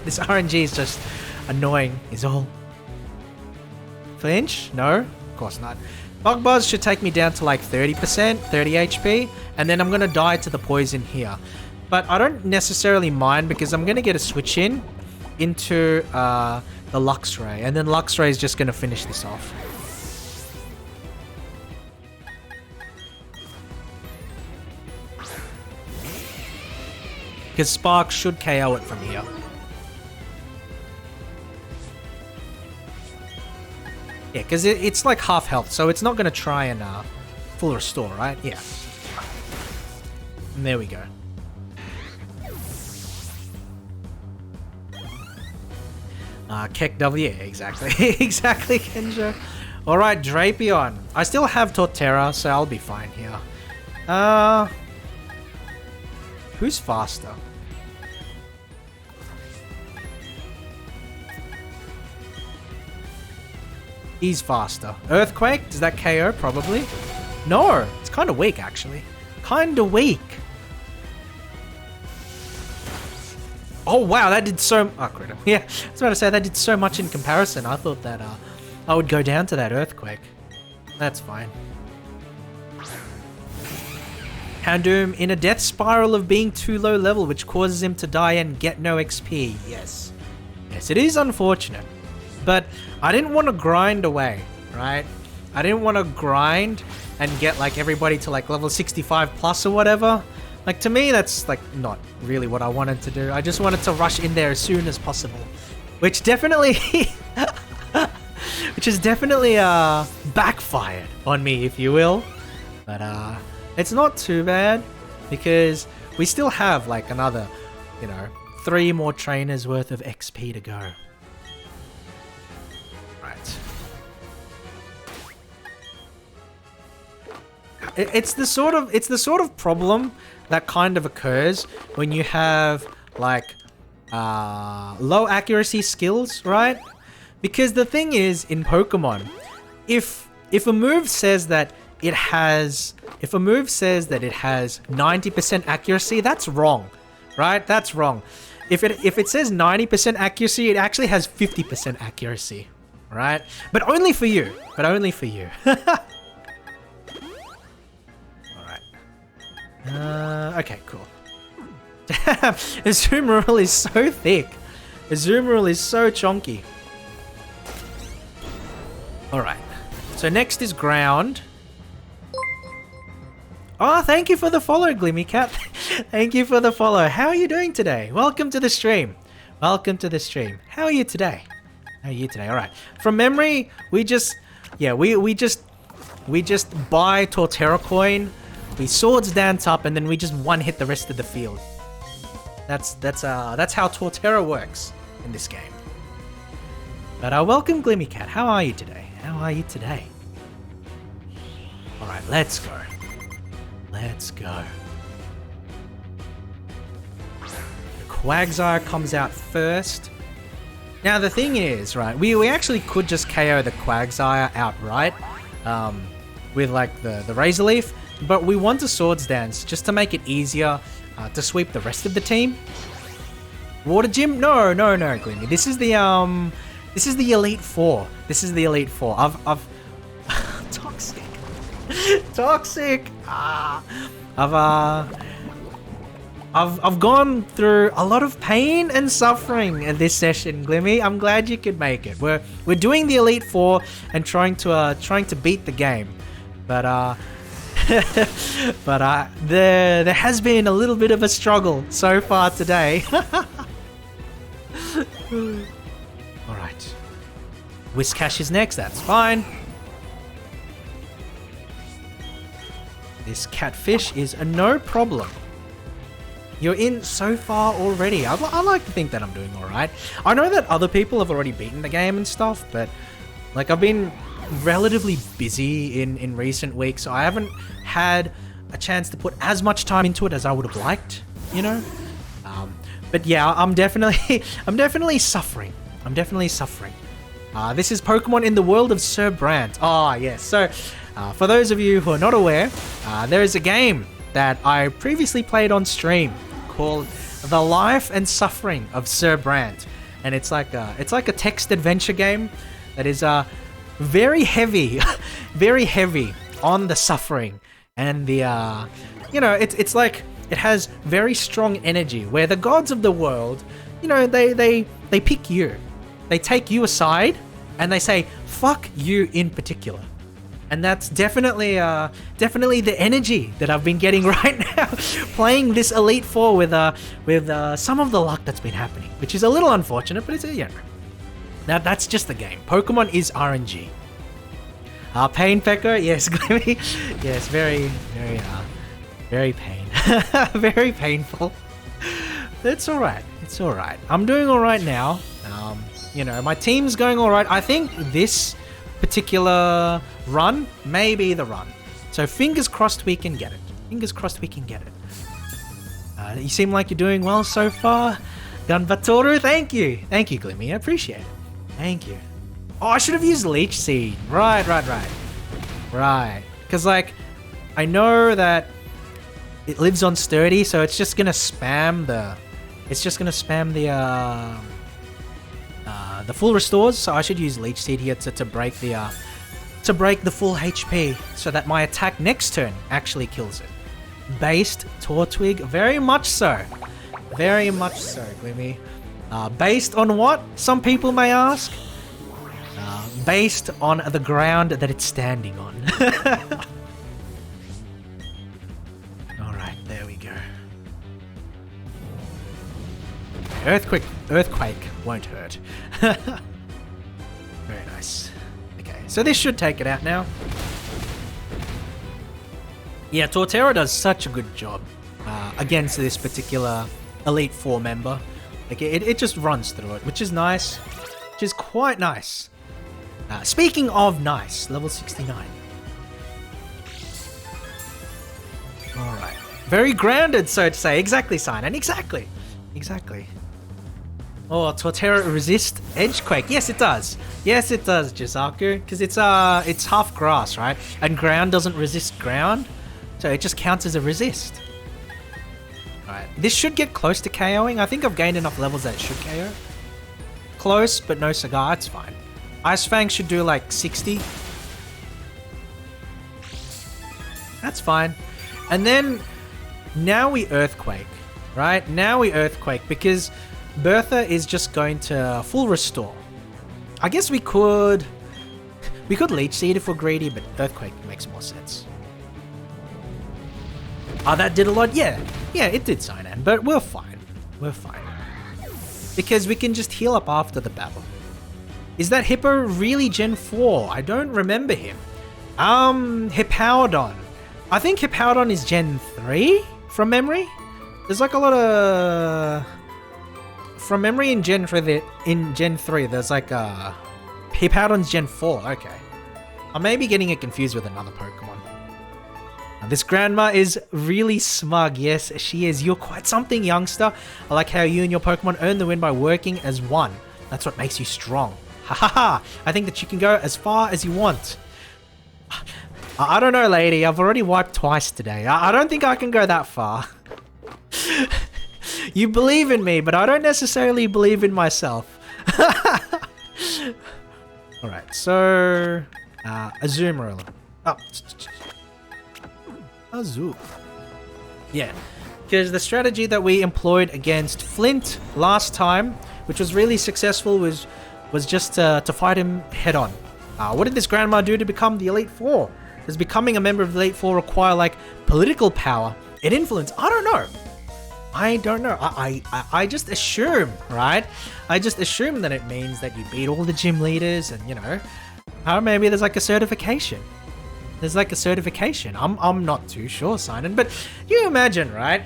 This RNG is just annoying, is all. Flinch? No? Of course not. Bug Buzz should take me down to like 30%, 30 HP, and then I'm going to die to the poison here. But I don't necessarily mind because I'm going to get a switch into the Luxray, and then Luxray is just going to finish this off. Because Spark should KO it from here. Yeah, because it's like half health, so it's not going to try and full restore, right? Yeah. And there we go. Keck W, exactly. Exactly, Kenjo. Alright, Drapion. I still have Torterra, so I'll be fine here. Who's faster? He's faster. Earthquake? Does that KO? Probably. No, it's kind of weak, actually. Kind of weak. Oh, wow, that did so... Oh, critical. Yeah, I was about to say, that did so much in comparison. I thought that I would go down to that Earthquake. That's fine. Houndoom in a death spiral of being too low level, which causes him to die and get no XP. Yes. Yes, it is unfortunate. But I didn't want to grind away, right? I didn't want to grind and get like everybody to like level 65 plus or whatever. Like to me, that's like not really what I wanted to do. I just wanted to rush in there as soon as possible. Which definitely... which has definitely backfired on me, if you will. But it's not too bad because we still have like another, you know, 3 more trainers worth of XP to go. It's the sort of problem that kind of occurs when you have like low accuracy skills, right? Because the thing is in Pokemon, if a move says that it has 90% accuracy, that's wrong, right? That's wrong. If it says 90% accuracy, it actually has 50% accuracy, right? But only for you. But only for you. Okay, cool. Damn, Azumarill is so thick. Azumarill is so chonky. Alright. So next is ground. Oh, thank you for the follow, Glimmy Cat. Thank you for the follow. How are you doing today? Welcome to the stream. Welcome to the stream. How are you today? How are you today? Alright. From memory, we just buy Torterra coin, we swords dance up, and then we just one hit the rest of the field. That's how Torterra works in this game. But welcome, Glimmy Cat. How are you today? How are you today? Alright, let's go. Let's go. The Quagsire comes out first. Now the thing is, right, we actually could just KO the Quagsire outright with like the Razor Leaf, but we want a Swords Dance just to make it easier to sweep the rest of the team. Water Gym? No, Glimmy. This is the Elite Four. This is the Elite Four. I've toxic. Toxic. I've gone through a lot of pain and suffering in this session, Glimmy. I'm glad you could make it. We're doing the Elite Four and trying to beat the game, but there has been a little bit of a struggle so far today. All right, Whiscash is next. That's fine. This catfish is a no problem. You're in so far already. I like to think that I'm doing alright. I know that other people have already beaten the game and stuff, but like I've been relatively busy in recent weeks, so I haven't had a chance to put as much time into it as I would have liked, you know? But yeah, I'm definitely suffering. I'm definitely suffering. This is Pokemon in the world of Sir Brandt. Yes. So, for those of you who are not aware, there is a game that I previously played on stream called The Life and Suffering of Sir Brandt, and it's like a text adventure game that is very heavy, very heavy on the suffering and the it's like it has very strong energy where the gods of the world, they pick you, they take you aside, and they say fuck you in particular. And that's definitely the energy that I've been getting right now, playing this Elite Four with some of the luck that's been happening, which is a little unfortunate, but it's now that's just the game. Pokemon is RNG. Pain Pecker, yes, Glimmy, yes, very pain, very painful. It's all right. It's all right. I'm doing all right now. My team's going all right. I think this particular run may be the run, so fingers crossed we can get it. Fingers crossed we can get it. You seem like you're doing well so far, Gunbatoru. Thank you, Glimmy. I appreciate it. Thank you. Oh, I should have used Leech Seed. Right. Because like, I know that it lives on Sturdy, so it's just gonna spam the. The full restores, so I should use Leech Seed here to break the full HP, so that my attack next turn actually kills it. Based Tortwig, very much so, Glimmy. Based on what? Some people may ask. Based on the ground that it's standing on. All right, there we go. Earthquake won't hurt. Very nice. Okay, so this should take it out now. Yeah, Torterra does such a good job against this particular Elite Four member. Like it just runs through it, which is nice, which is quite nice. Speaking of nice, level 69. All right, very grounded, so to say. Exactly, Sign, and exactly. Oh, Torterra resist Edgequake. Yes, it does. Yes, it does, Jizaku. Because it's half grass, right? And ground doesn't resist ground, so it just counts as a resist. Alright, this should get close to KOing. I think I've gained enough levels that it should KO. Close, but no cigar. It's fine. Ice Fang should do like 60. That's fine. And then Now we Earthquake, right? Now we Earthquake because Bertha is just going to full restore. I guess we could Leech Seed if we're greedy, but Earthquake makes more sense. Oh, that did a lot? Yeah, it did, Cyan, but we're fine. We're fine. Because we can just heal up after the battle. Is that Hippo really Gen 4? I don't remember him. Hippowdon. I think Hippowdon is Gen 3 from memory. There's like a lot of... From memory in Gen 3, there's like Hippowdon's Gen 4. Okay. I may be getting it confused with another Pokemon. Now, this grandma is really smug. Yes, she is. You're quite something, youngster. I like how you and your Pokemon earn the win by working as one. That's what makes you strong. Ha ha ha. I think that you can go as far as you want. I don't know, lady. I've already wiped twice today. I don't think I can go that far. You believe in me, but I don't necessarily believe in myself. Alright, so... Azumarill. Oh. Azul. Yeah. Because the strategy that we employed against Flint last time, which was really successful, was just to fight him head on. What did this grandma do to become the Elite Four? Does becoming a member of the Elite Four require, like, political power and influence? I don't know. I just assume, right? I just assume that it means that you beat all the gym leaders and, you know, maybe there's like a certification. There's like a certification. I'm not too sure, Simon, but you imagine, right?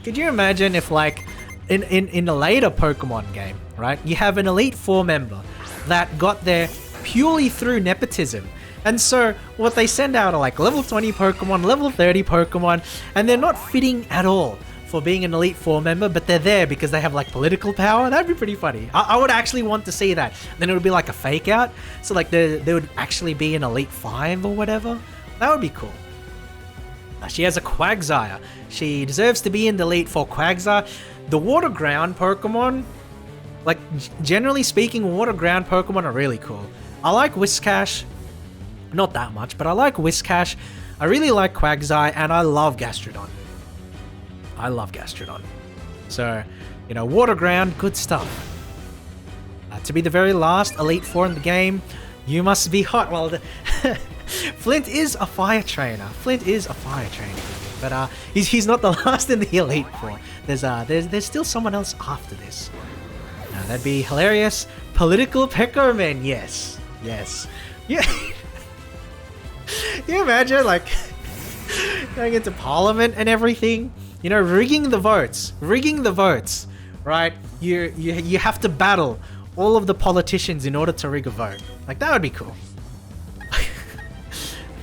Could you imagine if, like, in a later Pokemon game, right? You have an Elite Four member that got there purely through nepotism. And so what they send out are like level 20 Pokemon, level 30 Pokemon, and they're not fitting at all for being an Elite Four member, but they're there because they have like political power. That'd be pretty funny. I would actually want to see that. Then it would be like a fake out. So like there would actually be an Elite 5 or whatever. That would be cool. She has a Quagsire. She deserves to be in the Elite Four. Quagsire. The water ground Pokemon, like generally speaking, water ground Pokemon are really cool. I like Whiscash. Not that much, but I like Whiscash. I really like Quagsire, and I love Gastrodon. I love Gastrodon. So, you know, water ground, good stuff. To be the very last Elite Four in the game, you must be hot. Well, Flint is a fire trainer. But he's not the last in the Elite Four. There's still someone else after this. That'd be hilarious. Political Peckerman, yes. Yeah. You imagine, like, going into Parliament and everything? You know, rigging the votes, right? You have to battle all of the politicians in order to rig a vote. Like, that would be cool.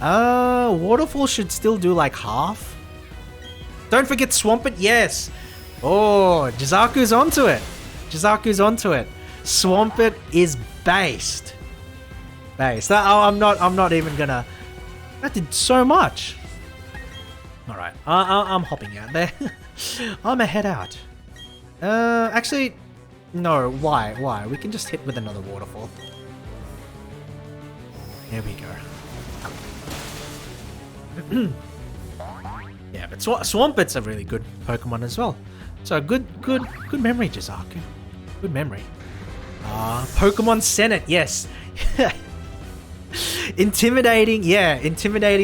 Waterfall should still do like half. Don't forget Swampert, yes. Oh, Jizaku's onto it. Swampert is based. I'm not even gonna. That did so much. All right, I'm hopping out there. I'm a head out. Actually, no. Why? We can just hit with another waterfall. There we go. Yeah, but Swampert's a really good Pokemon as well. So good memory, Jizaku. Good memory. Pokemon Senate, yes. Intimidating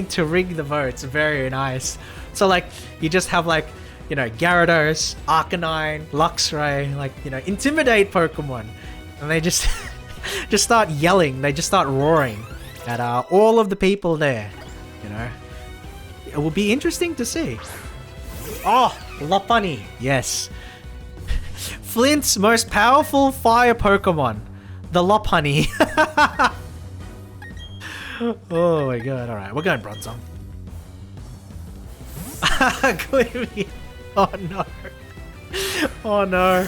to rig the votes. Very nice. So like you just have like, you know, Gyarados, Arcanine, Luxray, like, you know, intimidate Pokemon, and they just start yelling. They just start roaring at all of the people there. You know, it will be interesting to see. Oh, Lopunny, yes. Flint's most powerful fire Pokemon, the Lopunny. Oh my god, alright, we're going Bronzong. Oh no.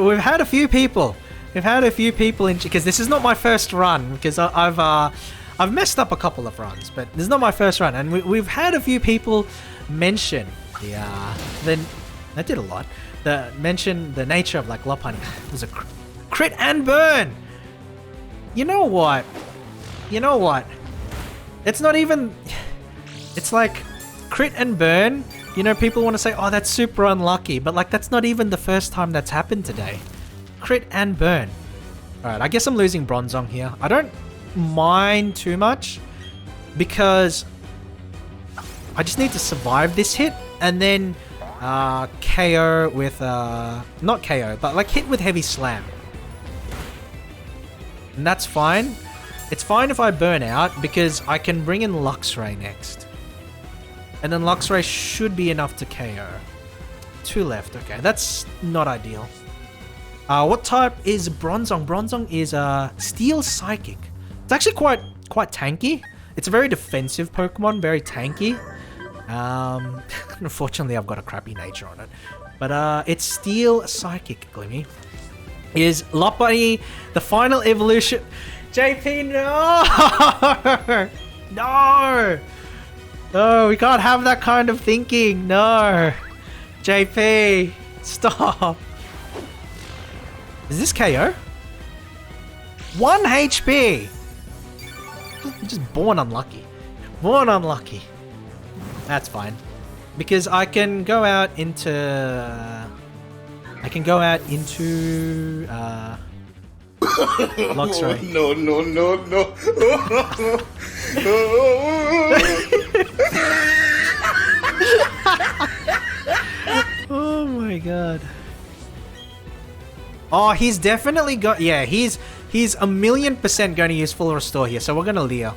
We've had a few people. In, because this is not my first run, because I've messed up a couple of runs, but this is not my first run, and we've had a few people mention that did a lot. Mention the nature of like Lopunny. There's a crit and burn. You know what? It's not even... It's like crit and burn, you know, people want to say, oh, that's super unlucky. But, like, that's not even the first time that's happened today. Crit and burn. Alright, I guess I'm losing Bronzong here. I don't mind too much because I just need to survive this hit and then KO with, not KO, but like hit with Heavy Slam. And that's fine. It's fine if I burn out because I can bring in Luxray next. And then Luxray should be enough to KO. 2 left, okay, that's not ideal. What type is Bronzong? Bronzong is Steel Psychic. It's actually quite tanky. It's a very defensive Pokemon, very tanky. Unfortunately, I've got a crappy nature on it. But it's Steel Psychic, Glimmy. Is Lopunny the final evolution? JP, no! No! No, we can't have that kind of thinking. No. JP, stop. Is this KO? 1 HP! I'm just born unlucky. Born unlucky. That's fine. Because I can go out into... Luxray. No, no, no, no. Oh my god. Oh, he's definitely got... Yeah, he's 1,000,000% going to use full restore here, so we're going to Leo.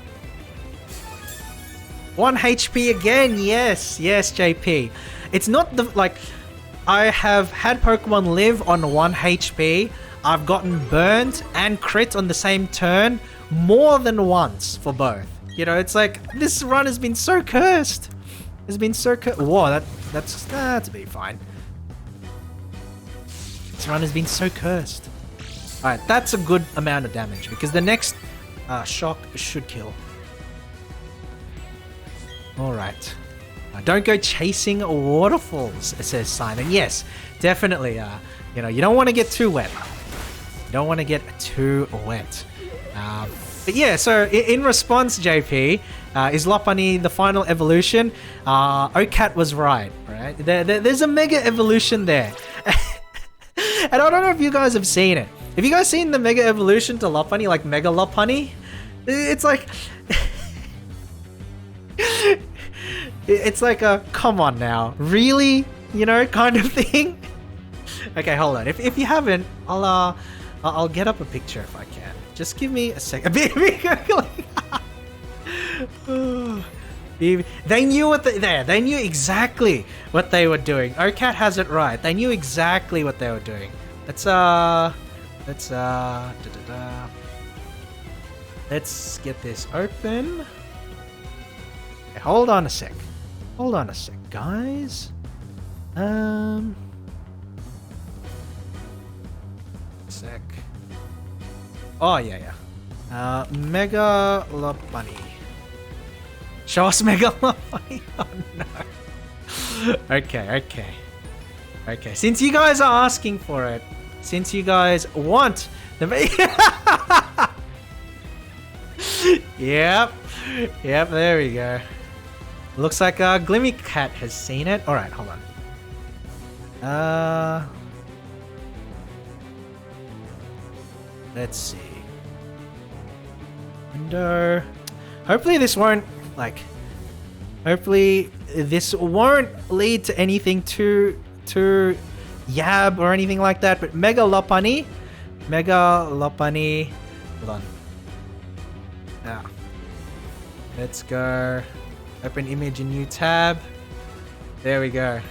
1 HP again, yes, yes, JP. It's not the... Like, I have had Pokemon live on 1 HP. I've gotten burnt and crit on the same turn more than once for both. You know, it's like, this run has been so cursed. It's been so cursed. Whoa, that's be fine. This run has been so cursed. Alright, that's a good amount of damage because the next shock should kill. Alright. Don't go chasing waterfalls, says Simon. Yes, definitely. You know, you don't want to get too wet. You don't want to get too wet. But yeah, so in response, JP, is Lopunny the final evolution? Ocat was right? There's a Mega Evolution there. And I don't know if you guys have seen it. Have you guys seen the Mega Evolution to Lopunny, like Mega Lopunny? It's like... it's like a, come on now, really? You know, kind of thing? Okay, hold on. If you haven't, I'll get up a picture if I can. Just give me a second. They knew what they knew exactly what they were doing. Ocat has it right. They knew exactly what they were doing. Let's get this open. Okay, hold on a sec. Hold on a sec, guys. Sec. Oh yeah. Mega Lopunny. Show us Mega Lopunny. Oh no. Okay. Since you guys are asking for it, since you guys want the Yep, there we go. Looks like Glimmy Cat has seen it. Alright, hold on. Let's see. Window. Hopefully this won't, like... Hopefully this won't lead to anything too yab or anything like that. But Mega Lopunny. Hold on. Yeah. Let's go. Open image in new tab. There we go.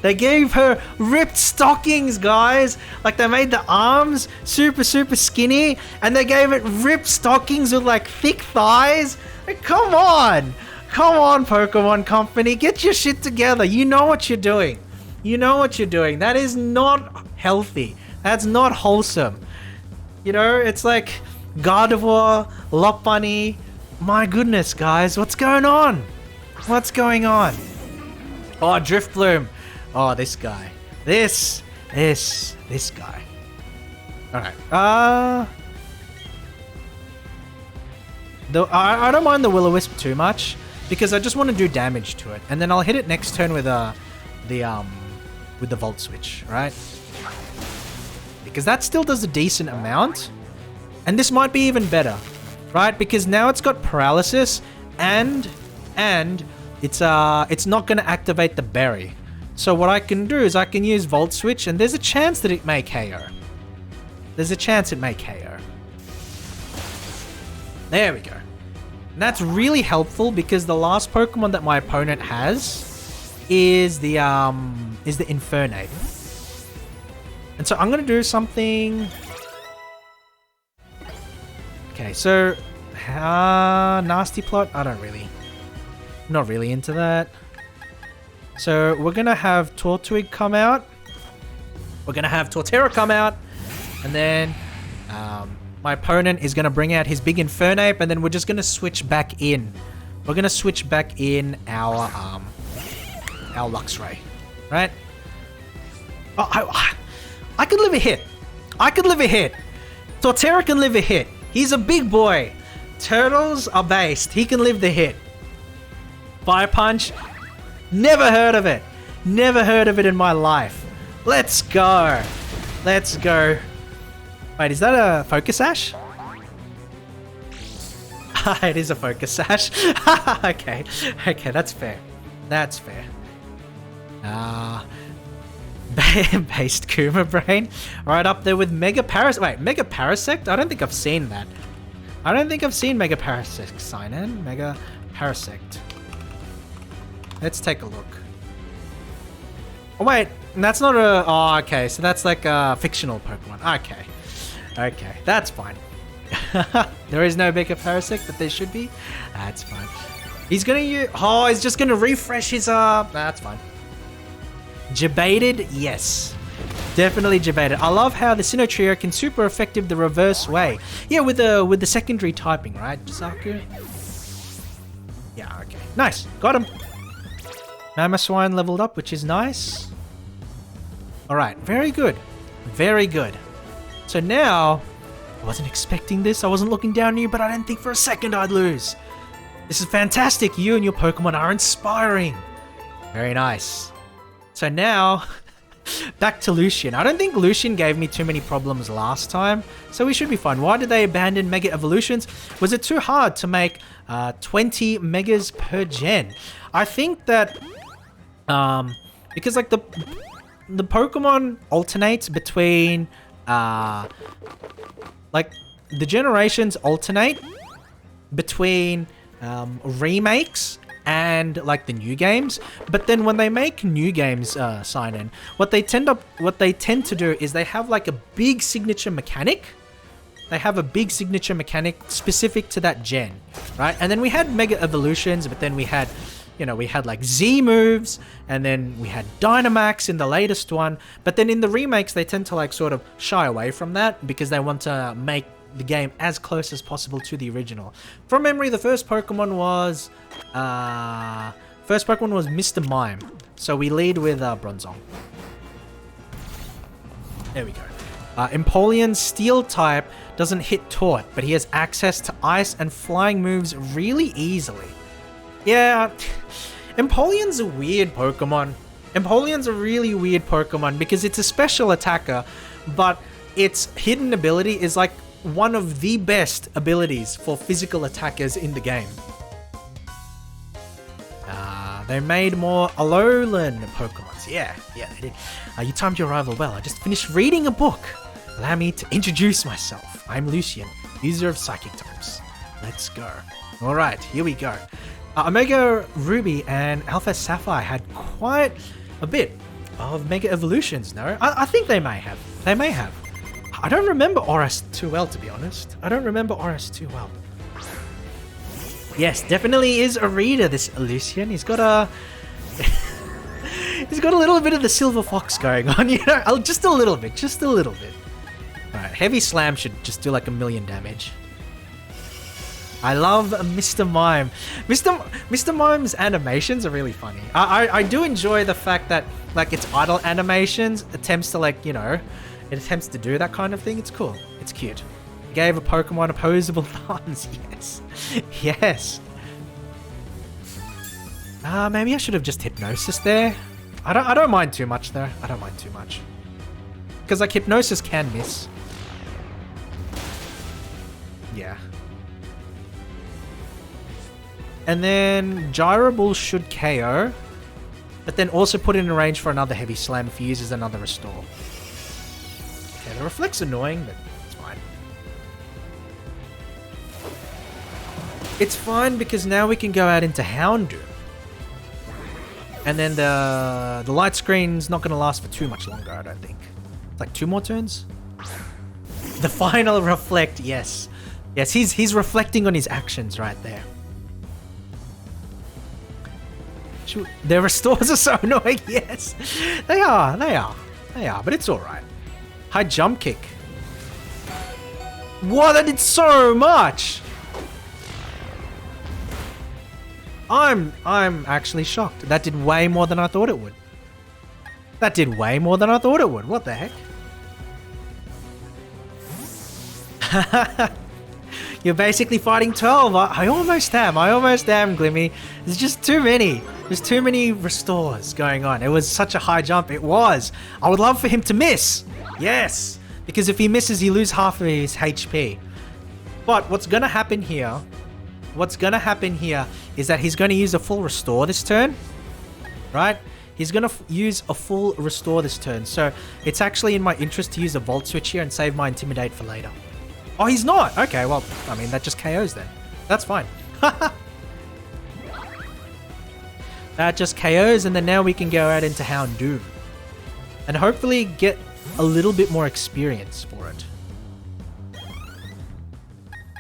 They gave her ripped stockings, guys. Like, they made the arms super skinny, and they gave it ripped stockings with like thick thighs. Like, come on, Pokemon Company, get your shit together. You know what you're doing. That is not healthy. That's not wholesome. You know, it's like Gardevoir, Lopunny. My goodness, guys, what's going on? Oh, Driftbloom. Oh, this guy. This guy. Alright. I don't mind the Will-O-Wisp too much because I just want to do damage to it, and then I'll hit it next turn with the Volt Switch, right? Because that still does a decent amount, and this might be even better, right? Because now it's got paralysis, and it's not going to activate the berry. So what I can do is I can use Volt Switch, and there's a chance that it may KO. There's a chance it may KO. There we go. And that's really helpful because the last Pokemon that my opponent has is the Infernape. And so I'm gonna do something. Okay, so Nasty Plot. I'm not really into that. So we're gonna have Tortwig come out. We're gonna have Torterra come out, and then my opponent is gonna bring out his big Infernape, and then we're just gonna switch back in. We're gonna switch back in our Luxray, right? Oh, I could live a hit. I could live a hit. Torterra can live a hit. He's a big boy. Turtles are based. He can live the hit. Fire Punch. Never heard of it. Never heard of it in my life. Let's go. Let's go. Wait, is that a Focus Sash? It is a Focus Sash. Okay. Okay, that's fair. That's fair. Based Kuma Brain. Right up there with Mega Parasect. Wait, Mega Parasect? I don't think I've seen that. I don't think I've seen Mega Parasect sign in. Mega Parasect. Let's take a look. Oh, wait. That's not a... Oh, okay. So that's like a fictional Pokemon. Okay. Okay. That's fine. There is no Mega Parasect, but there should be. That's fine. He's gonna use... Oh, he's just gonna refresh his... That's fine. Jebaited? Yes. Definitely Jebaited. I love how the Sinnoh Trio can super effective the reverse way. Yeah, with the secondary typing, right? Jisaku? Yeah, okay. Nice. Got him. Mamoswine leveled up, which is nice. Alright, very good. Very good. So now, I wasn't expecting this. I wasn't looking down on you, but I didn't think for a second I'd lose. This is fantastic. You and your Pokemon are inspiring. Very nice. So now, back to Lucian. I don't think Lucian gave me too many problems last time, so we should be fine. Why did they abandon Mega Evolutions? Was it too hard to make 20 Megas per gen? I think that because like the Pokemon alternates between like the generations alternate between remakes and like the new games, but then when they make new games sign in, what they tend to do is they have like a big signature mechanic. They have a big signature mechanic specific to that gen, right? And then we had Mega Evolutions, but then we had, you know, we had like Z moves, and then we had Dynamax in the latest one. But then in the remakes, they tend to like sort of shy away from that because they want to make the game as close as possible to the original. From memory, the first Pokemon was Mr. Mime. So we lead with Bronzong. There we go. Empoleon's Steel type doesn't hit Taunt, but he has access to Ice and Flying moves really easily. Yeah, Empoleon's a weird Pokemon. Empoleon's a really weird Pokemon because it's a special attacker, but its hidden ability is like one of the best abilities for physical attackers in the game. They made more Alolan Pokemons. Yeah, they did. You timed your arrival well. I just finished reading a book. Allow me to introduce myself. I'm Lucian, user of Psychic types. Let's go. Alright, here we go. Omega Ruby and Alpha Sapphire had quite a bit of Mega Evolutions, no? I think they may have. They may have. I don't remember Oras too well, to be honest. I don't remember Oras too well. Yes, definitely is a reader, this Lucian. He's got a... he's got a little bit of the Silver Fox going on, you know? Just a little bit, just a little bit. Alright, Heavy Slam should just do like 1,000,000 damage. I love Mr. Mime. Mr. Mime's animations are really funny. I do enjoy the fact that like its idle animations attempts to like, you know, it attempts to do that kind of thing. It's cool. It's cute. Gave a Pokemon opposable thumbs. Yes. Yes. Maybe I should have just Hypnosis there. I don't mind too much though. I don't mind too much. Because like Hypnosis can miss. Yeah. And then Gyrable should KO. But then also put it in range for another Heavy Slam if he uses another Restore. Okay, the Reflect's annoying, but it's fine. It's fine because now we can go out into Houndoom. And then the light screen's not going to last for too much longer, I don't think. It's like 2 more turns? The final Reflect, yes. Yes, he's reflecting on his actions right there. Their restores are so annoying, yes. They are, but it's alright. High Jump Kick. What, that did so much! I'm actually shocked. That did way more than I thought it would. That did way more than I thought it would. What the heck? You're basically fighting 12. I almost am, Glimmy. There's just too many. There's too many restores going on. It was such a high jump. It was. I would love for him to miss. Yes. Because if he misses, he loses half of his HP. But what's going to happen here... is that he's going to use a full restore this turn. Right? He's going to use a full restore this turn. So it's actually in my interest to use a Volt Switch here and save my Intimidate for later. Oh, he's not. Okay, well, I mean, that just KOs then. That's fine. That just KOs, and then now we can go out into Houndoom. And hopefully get a little bit more experience for it.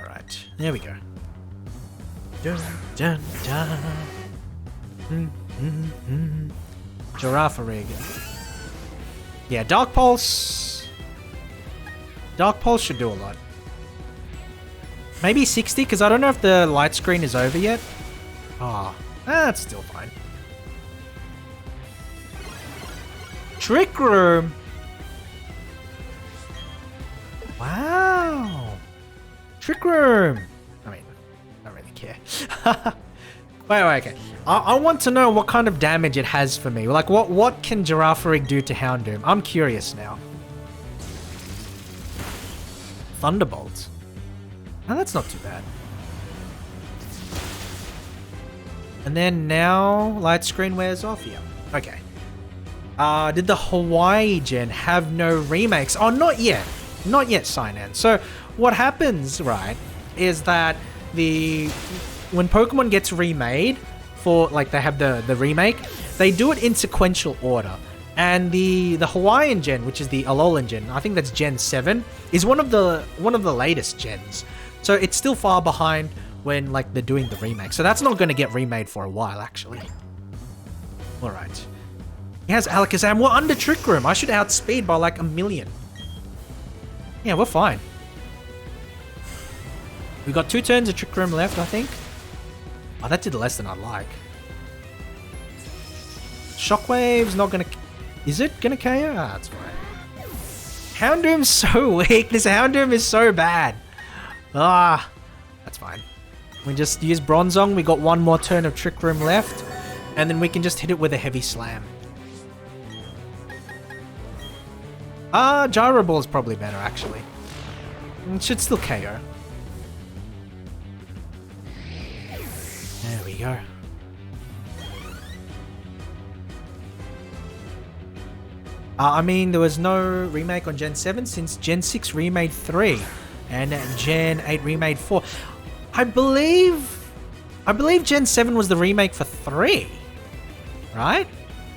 Alright, there we go. Dun, dun, dun. Girafarig. Yeah, Dark Pulse. Dark Pulse should do a lot. Maybe 60, because I don't know if the light screen is over yet. Oh, that's still fine. Trick Room. Wow. Trick Room. I mean, I don't really care. wait, okay. I want to know what kind of damage it has for me. Like, what can Girafarig do to Houndoom? I'm curious now. Thunderbolt. Oh, that's not too bad. And then now light screen wears off. Yeah. Okay. Did the Hawaii gen have no remakes? Oh, not yet. Not yet, Cyan. So what happens, right, is that when Pokemon gets remade for, like, they have the remake, they do it in sequential order. And the Hawaiian gen, which is the Alolan gen, I think that's Gen 7, is one of the latest gens. So it's still far behind when, like, they're doing the remake. So that's not going to get remade for a while, actually. Alright. He has Alakazam. We're under Trick Room. I should outspeed by like 1,000,000. Yeah, we're fine. We got 2 turns of Trick Room left, I think. Oh, that did less than I'd like. Shockwave's not going to... Is it going to KO? Ah, that's fine. Houndoom's so weak. This Houndoom is so bad. Ah, that's fine. We just use Bronzong. We got 1 more turn of Trick Room left. And then we can just hit it with a Heavy Slam. Gyro Ball is probably better, actually. It should still KO. There we go. I mean, there was no remake on Gen 7 since Gen 6 remade 3 and Gen 8 remade 4. I believe Gen 7 was the remake for 3, right?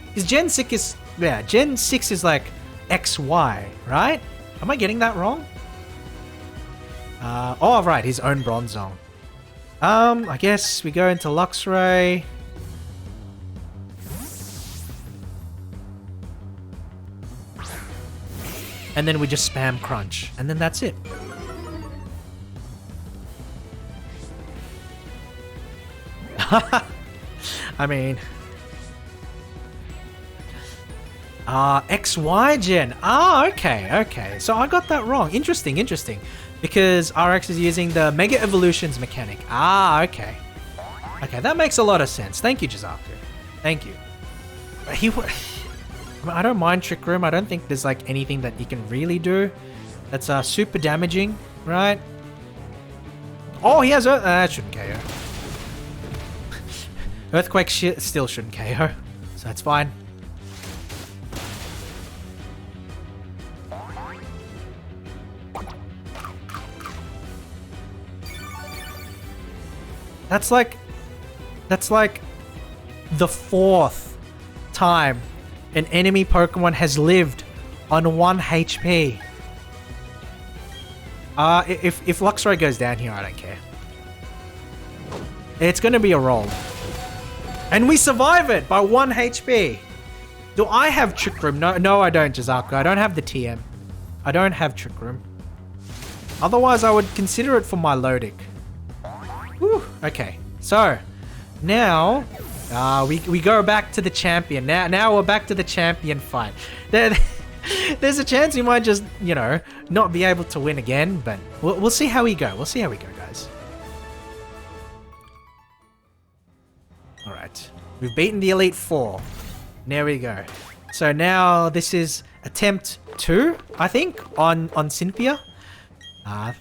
Because Gen 6 is, yeah, Gen 6 is like XY, right? Am I getting that wrong? Oh, right, his own Bronzong. I guess we go into Luxray. And then we just spam Crunch. And then that's it. I mean... XY gen. Okay. So I got that wrong. Interesting. Because RX is using the Mega Evolutions mechanic. Okay. Okay, that makes a lot of sense. Thank you, Jizaku. Thank you. I don't mind Trick Room. I don't think there's like anything that you can really do that's super damaging, right? Oh, he has that shouldn't KO. Earthquake still shouldn't KO, so that's fine. That's like the 4th time an enemy Pokemon has lived on 1 HP. If Luxray goes down here, I don't care. It's gonna be a roll. And we survive it by 1 HP. Do I have Trick Room? No, I don't, Jizaku. I don't have the TM. I don't have Trick Room. Otherwise, I would consider it for my Lodic. Whew. Okay, so now we go back to the champion. Now we're back to the champion fight. There's a chance we might just, not be able to win again, but we'll see how we go. We'll see how we go, guys. All right, we've beaten the Elite Four. There we go. So now this is attempt 2, I think, on Cynthia.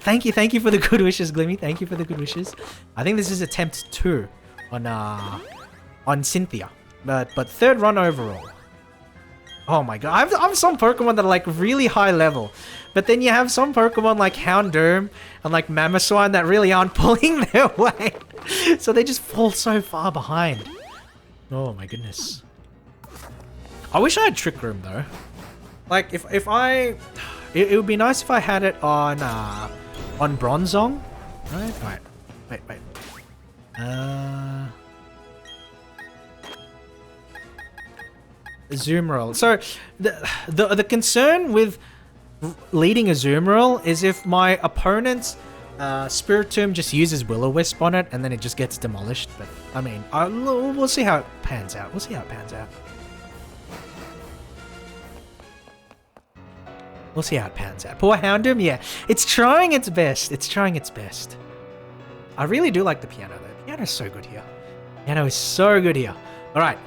Thank you for the good wishes, Glimmy. Thank you for the good wishes. I think this is attempt 2 on Cynthia, but 3rd run overall. Oh my god, I have some Pokemon that are like really high level, but then you have some Pokemon like Houndoom and like Mamoswine that really aren't pulling their weight, so they just fall so far behind. Oh my goodness. I wish I had Trick Room though. Like if it would be nice if I had it on Bronzong, right? Wait. Azumarill. So the concern with leading Azumarill is if my opponent's Spiritomb just uses Will-O-Wisp on it and then it just gets demolished. But I mean, we'll see how it pans out. We'll see how it pans out. Poor Houndoom, yeah. It's trying its best. I really do like the piano though. Piano's so good here. Piano is so good here. Alright,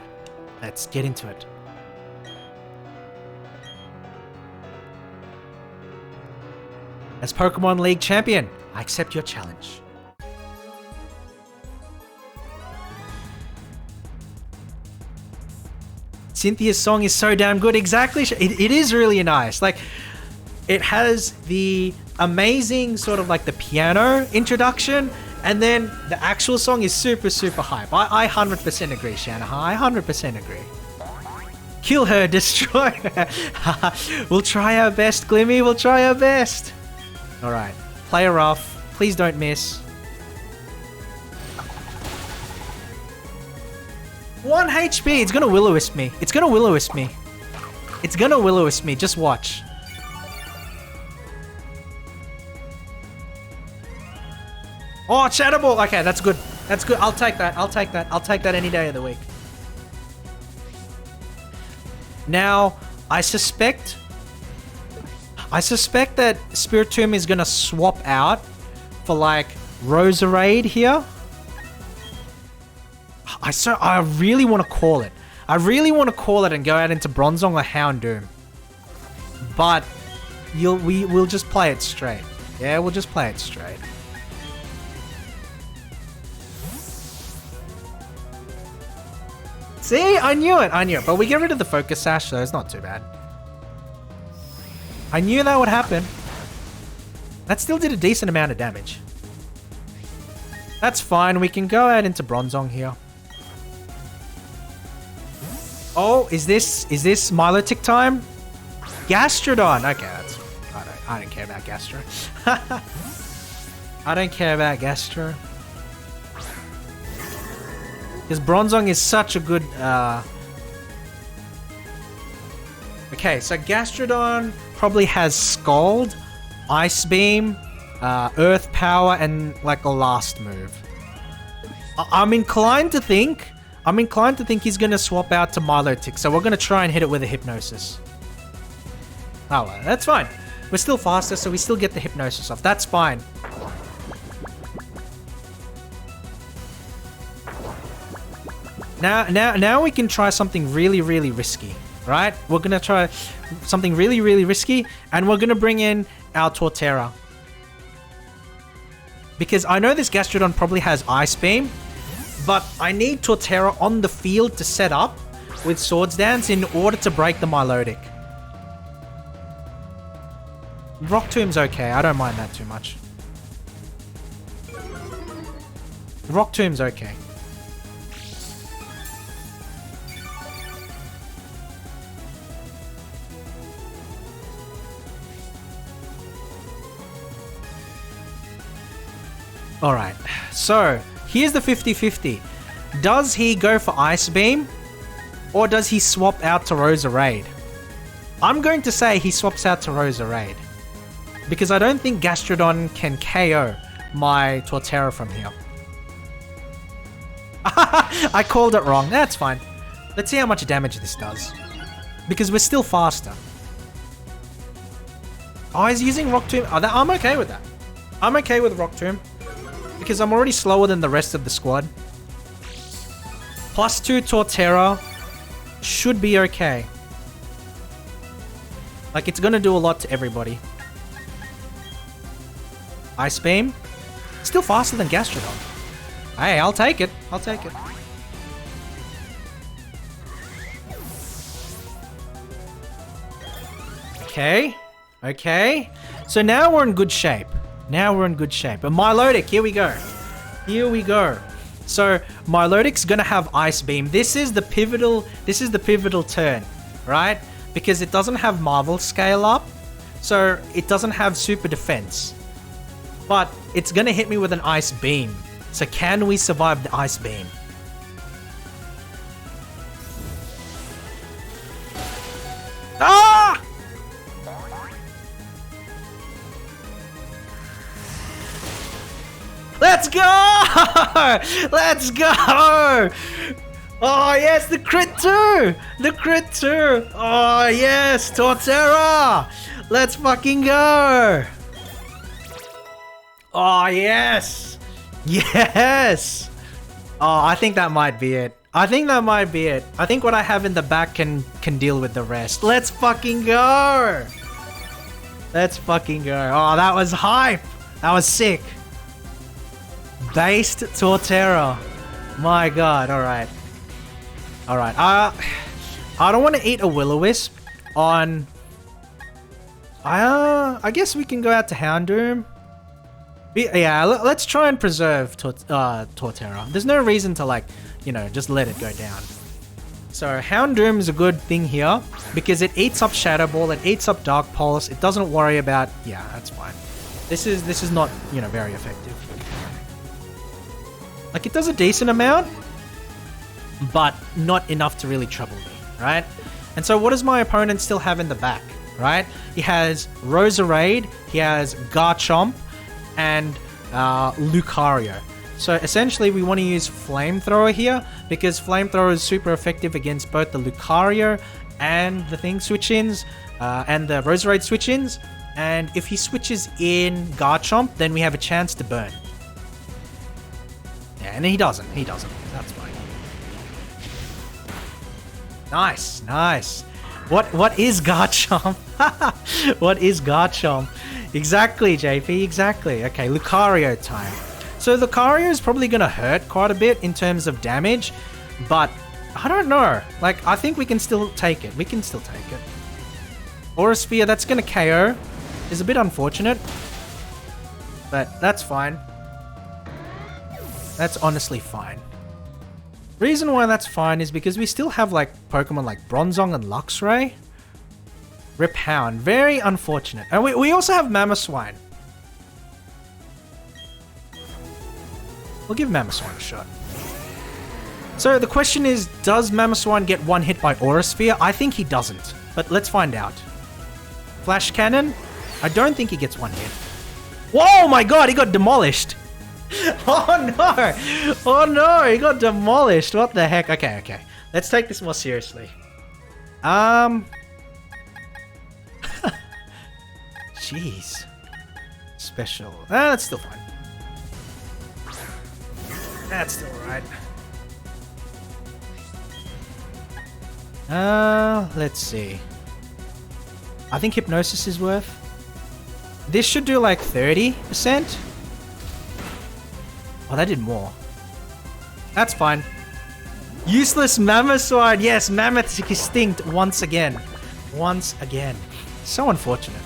let's get into it. As Pokemon League champion, I accept your challenge. Cynthia's song is so damn good. Exactly. It is really nice. Like, it has the amazing sort of like the piano introduction, and then the actual song is super, super hype. I 100% agree, Shanahan. I 100% agree. Kill her, destroy her. We'll try our best, Glimmy. We'll try our best. All right. Play her off. Please don't miss. 1 HP. It's gonna Will-O-Wisp me. It's gonna Will-O-Wisp me. Just watch. Oh, Shadow Ball. Okay, that's good. I'll take that any day of the week. Now, I suspect that Spiritomb is gonna swap out for like Roserade here. I really want to call it. And go out into Bronzong or Houndoom. But we'll just play it straight. Yeah, we'll just play it straight. See, I knew it. But we get rid of the Focus Sash, so it's not too bad. I knew that would happen. That still did a decent amount of damage. That's fine. We can go out into Bronzong here. Oh, is this Milotic time? Gastrodon. Okay, I don't care about Gastro. I don't care about Gastro. Because Bronzong is such a good... Okay, so Gastrodon probably has Scald, Ice Beam, Earth Power, and like a last move. I'm inclined to think I'm inclined to think he's going to swap out to Milotic, so we're going to try and hit it with a Hypnosis. Oh, well, that's fine. We're still faster, so we still get the Hypnosis off. That's fine. Now we can try something really, really risky, right? We're going to try something really, really risky, and we're going to bring in our Torterra. Because I know this Gastrodon probably has Ice Beam, but I need Torterra on the field to set up with Swords Dance in order to break the Milotic. Rock Tomb's okay, I don't mind that too much. Rock Tomb's okay. Alright, so here's the 50-50. Does he go for Ice Beam? Or does he swap out to Roserade? I'm going to say he swaps out to Roserade. Because I don't think Gastrodon can KO my Torterra from here. I called it wrong. That's fine. Let's see how much damage this does. Because we're still faster. Oh, he's using Rock Tomb. Oh, I'm okay with that. I'm okay with Rock Tomb. Because I'm already slower than the rest of the squad. +2 Torterra should be okay. Like, it's gonna do a lot to everybody. Ice Beam. Still faster than Gastrodon. Hey, I'll take it. I'll take it. Okay. Okay. So now we're in good shape. Now we're in good shape. But Milotic, here we go. Here we go. So Milotic's gonna have Ice Beam. This is the pivotal turn, right? Because it doesn't have Marvel Scale Up. So it doesn't have Super Defense. But it's gonna hit me with an Ice Beam. So can we survive the Ice Beam? Ah! Let's go! Let's go! Oh, yes, the crit too! The crit too! Oh, yes, Torterra! Let's fucking go! Oh, yes! Yes! Oh, I think that might be it. I think that might be it. I think what I have in the back can deal with the rest. Let's fucking go! Let's fucking go. Oh, that was hype! That was sick. Based Torterra. My god, alright. Alright, I don't want to eat a Will-O-Wisp on... I guess we can go out to Houndoom. Yeah, let's try and preserve Torterra. There's no reason to, like, you know, just let it go down. So Houndoom is a good thing here because it eats up Shadow Ball, it eats up Dark Pulse, it doesn't worry about... Yeah, that's fine. This is not, you know, very effective. Like, it does a decent amount, but not enough to really trouble me, right? And so what does my opponent still have in the back, right? He has Roserade, he has Garchomp, and Lucario. So essentially we want to use Flamethrower here, because Flamethrower is super effective against both the Lucario and the thing switch-ins, and the Roserade switch-ins. And if he switches in Garchomp, then we have a chance to burn. Yeah, and he doesn't. He doesn't. That's fine. Nice, nice. What is Garchomp? What is Garchomp? Exactly, JP, exactly. Okay, Lucario time. So Lucario is probably going to hurt quite a bit in terms of damage, but I don't know. Like, I think we can still take it. We can still take it. Aura Sphere, that's going to KO. Is a bit unfortunate, but that's fine. That's honestly fine. Reason why that's fine is because we still have, like, Pokemon like Bronzong and Luxray. Rip Hound. Very unfortunate. And we also have Mamoswine. We'll give Mamoswine a shot. So the question is, does Mamoswine get one hit by Aura Sphere? I think he doesn't, but let's find out. Flash Cannon? I don't think he gets one hit. Whoa, my god, he got demolished. Oh no! Oh no! He got demolished. What the heck? Okay, okay. Let's take this more seriously. Jeez. Special. Ah, that's still fine. That's still alright. Let's see. I think hypnosis is worth. This should do like 30%. Oh, that did more. That's fine. Useless mammoth sword. Yes, mammoth extinct once again. Once again. So unfortunate.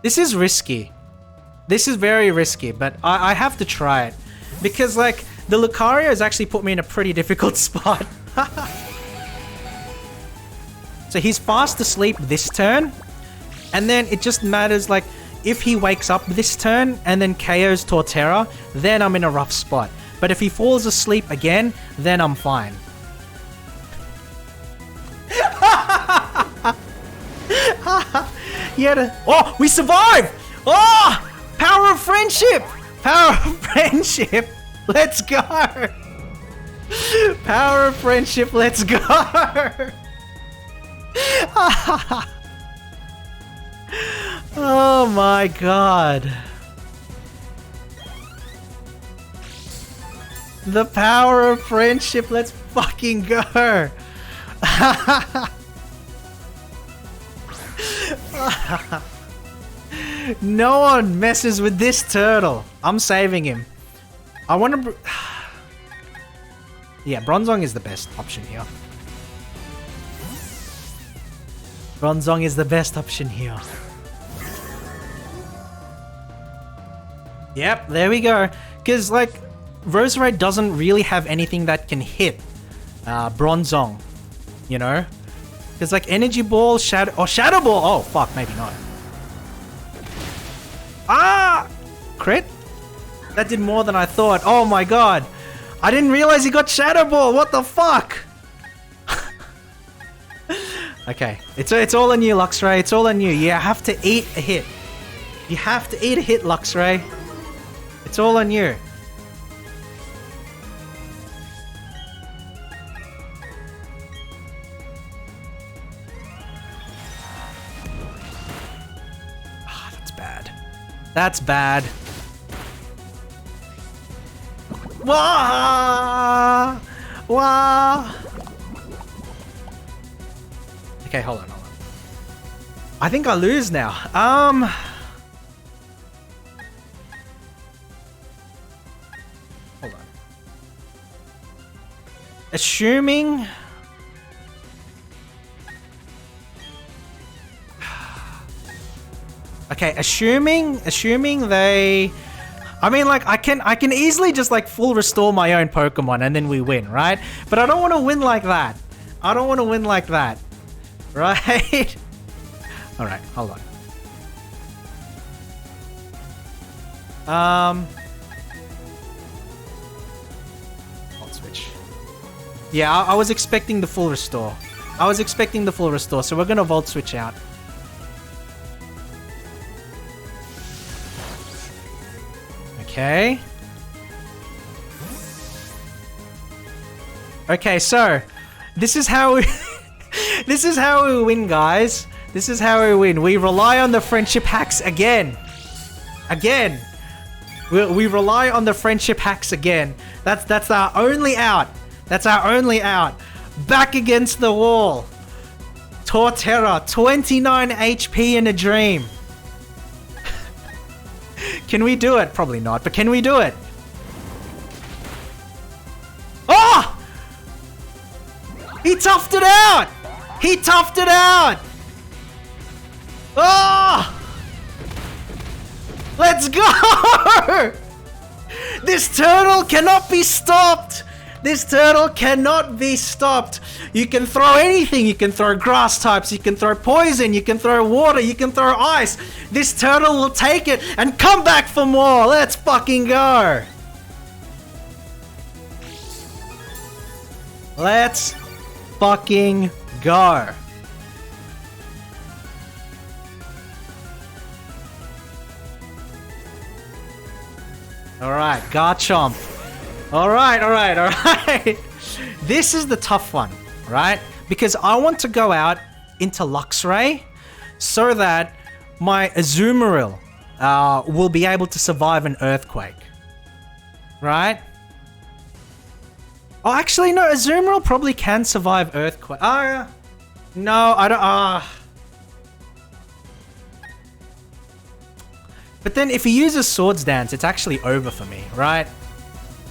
This is risky. This is very risky, but I have to try it. Because, like, the Lucario has actually put me in a pretty difficult spot. So he's fast asleep this turn. And then it just matters, like, if he wakes up this turn and then KOs Torterra, then I'm in a rough spot. But if he falls asleep again, then I'm fine. Oh, we survived! Oh! Power of friendship! Power of friendship! Let's go! Power of friendship, let's go! Oh my god. The power of friendship, let's fucking go! No one messes with this turtle. I'm saving him. I want to... Yeah, Bronzong is the best option here. Bronzong is the best option here. Yep, there we go. Because, like, Roserade doesn't really have anything that can hit Bronzong. You know? Because, like, Energy Ball, Shadow... Oh, Shadow Ball! Oh, fuck, maybe not. Ah! Crit? That did more than I thought. Oh my god. I didn't realize he got Shadow Ball. What the fuck? Okay. It's all on you, Luxray. It's all on you. You have to eat a hit. You have to eat a hit, Luxray. It's all on you. Ah, that's bad. That's bad. Wah! Wah! Okay, hold on. I think I lose now. Hold on. Assuming... Okay, assuming they... I mean, like, I can easily just, like, full restore my own Pokemon and then we win, right? But I don't want to win like that. I don't want to win like that. Right? Alright, hold on. Volt switch. Yeah, I was expecting the full restore. So we're gonna Volt switch out. Okay. Okay, so this is how we this is how we win, guys. This is how we win. We rely on the friendship hacks again. Again. We rely on the friendship hacks again. That's our only out. That's our only out. Back against the wall. Torterra, 29 HP in a dream. Can we do it? Probably not, but can we do it? Oh! He toughed it out! He toughed it out! Oh! Let's go! This turtle cannot be stopped! This turtle cannot be stopped! You can throw anything. You can throw grass types, you can throw poison, you can throw water, you can throw ice. This turtle will take it and come back for more. Let's fucking go. Let's fucking go. Alright, Garchomp. Alright. This is the tough one, right? Because I want to go out into Luxray so that my Azumarill will be able to survive an earthquake. Right? Oh, actually, no. Azumarill probably can survive earthquake. No, I don't. But then if he uses Swords Dance, it's actually over for me, right?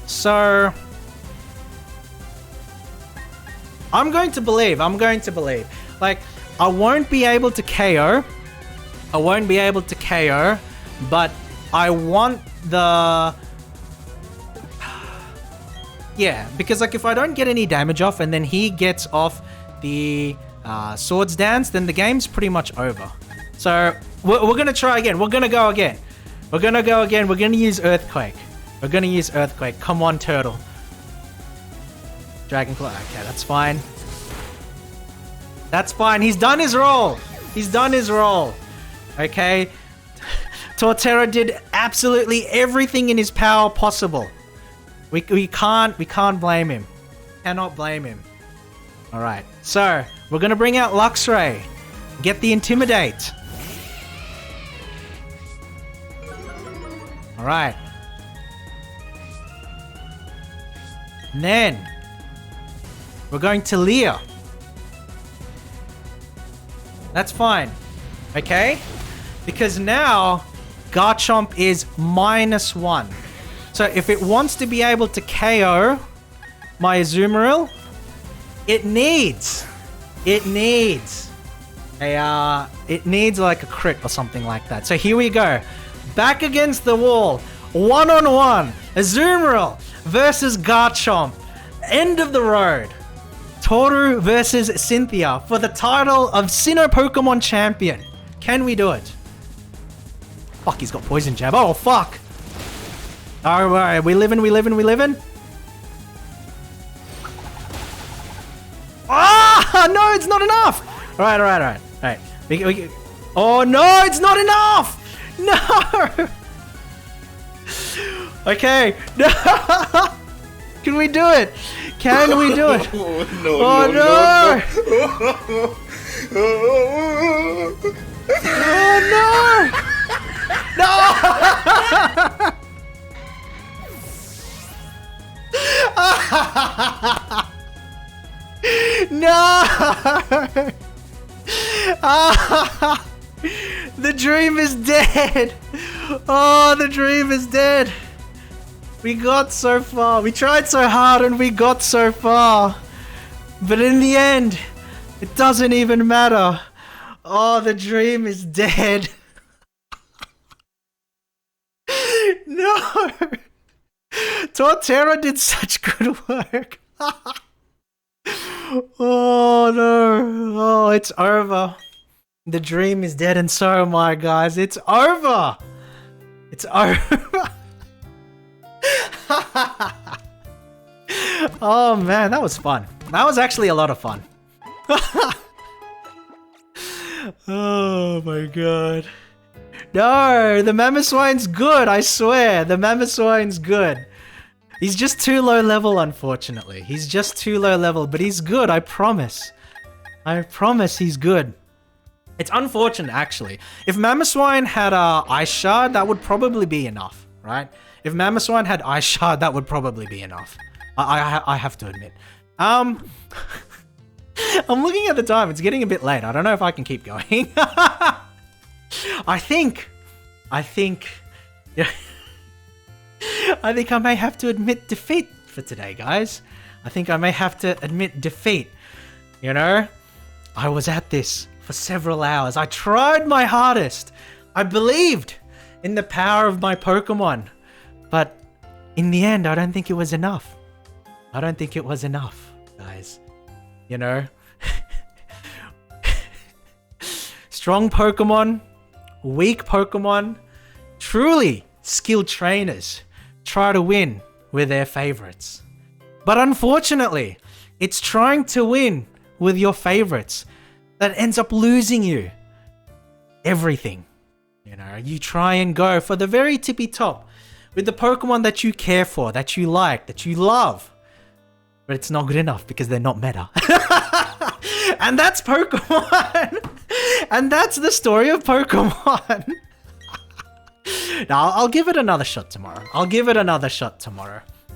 So I'm going to believe. Like, I won't be able to KO. But I want the... Yeah, because like if I don't get any damage off and then he gets off the Swords Dance, then the game's pretty much over. So we're going to try again. We're going to go again. We're going to use Earthquake. Come on, Turtle. Dragonfly. Okay, that's fine. He's done his role. Okay. Torterra did absolutely everything in his power possible. We can't blame him. Cannot blame him. Alright, so we're gonna bring out Luxray. Get the Intimidate. Alright. And then we're going to Leer. That's fine. Okay? Because now Garchomp is -1. So if it wants to be able to KO my Azumarill, it needs like a crit or something like that. So here we go. Back against the wall. 1-on-1. Azumarill versus Garchomp. End of the road. Toru versus Cynthia for the title of Sinnoh Pokemon Champion. Can we do it? Fuck, he's got Poison Jab. Oh, fuck. Alright, we living? Ah, no, it's not enough. Alright. Oh, no, it's not enough. No. Okay. No. Can we do it? Oh, no. Oh, no. No. No! The dream is dead! Oh, the dream is dead! We got so far. We tried so hard and we got so far. But in the end, it doesn't even matter. Oh, the dream is dead. No! Torterra did such good work. Oh no. Oh, it's over. The dream is dead and so am I, guys. It's over. Oh man, that was fun. That was actually a lot of fun. Oh my god. No, the Mamoswine's good, I swear. The Mamoswine's good. He's just too low level, unfortunately. He's just too low level, but he's good, I promise. I promise he's good. It's unfortunate, actually. If Mamoswine had Ice Shard, that would probably be enough, right? If Mamoswine had Ice Shard, that would probably be enough. I have to admit. I'm looking at the time. It's getting a bit late. I don't know if I can keep going. I think I may have to admit defeat for today, guys. I think I may have to admit defeat. You know, I was at this for several hours. I tried my hardest. I believed in the power of my Pokemon. But in the end, I don't think it was enough. Guys. You know? Strong Pokemon, weak Pokemon, truly skilled trainers try to win with their favorites. But unfortunately, it's trying to win with your favorites that ends up losing you everything. You know, you try and go for the very tippy top with the Pokemon that you care for, that you like, that you love. But it's not good enough because they're not meta. And that's Pokemon. And that's the story of Pokemon. Now, I'll give it another shot tomorrow.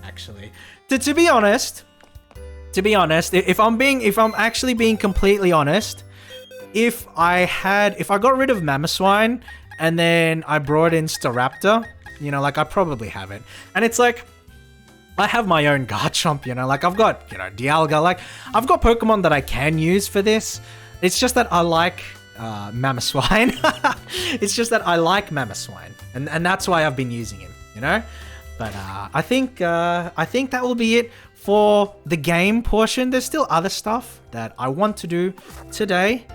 Actually. To be honest, if I'm actually being completely honest, if I got rid of Mamoswine and then I brought in Staraptor, you know, like I probably have it. And it's like, I have my own Garchomp, you know, like I've got, you know, Dialga, like I've got Pokemon that I can use for this. It's just that I like Mamoswine. It's just that I like Mamoswine, and that's why I've been using him, you know. But I think that will be it for the game portion. There's still other stuff that I want to do today,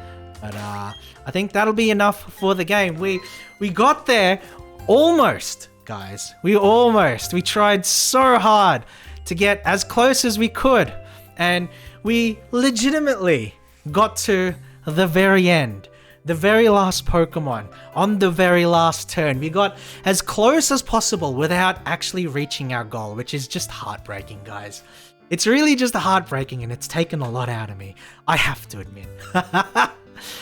but I think that'll be enough for the game. We got there almost, guys. We tried so hard to get as close as we could, and we legitimately got to the very end. The very last Pokemon on the very last turn. We got as close as possible without actually reaching our goal, which is just heartbreaking, guys. It's really just heartbreaking, and it's taken a lot out of me, I have to admit.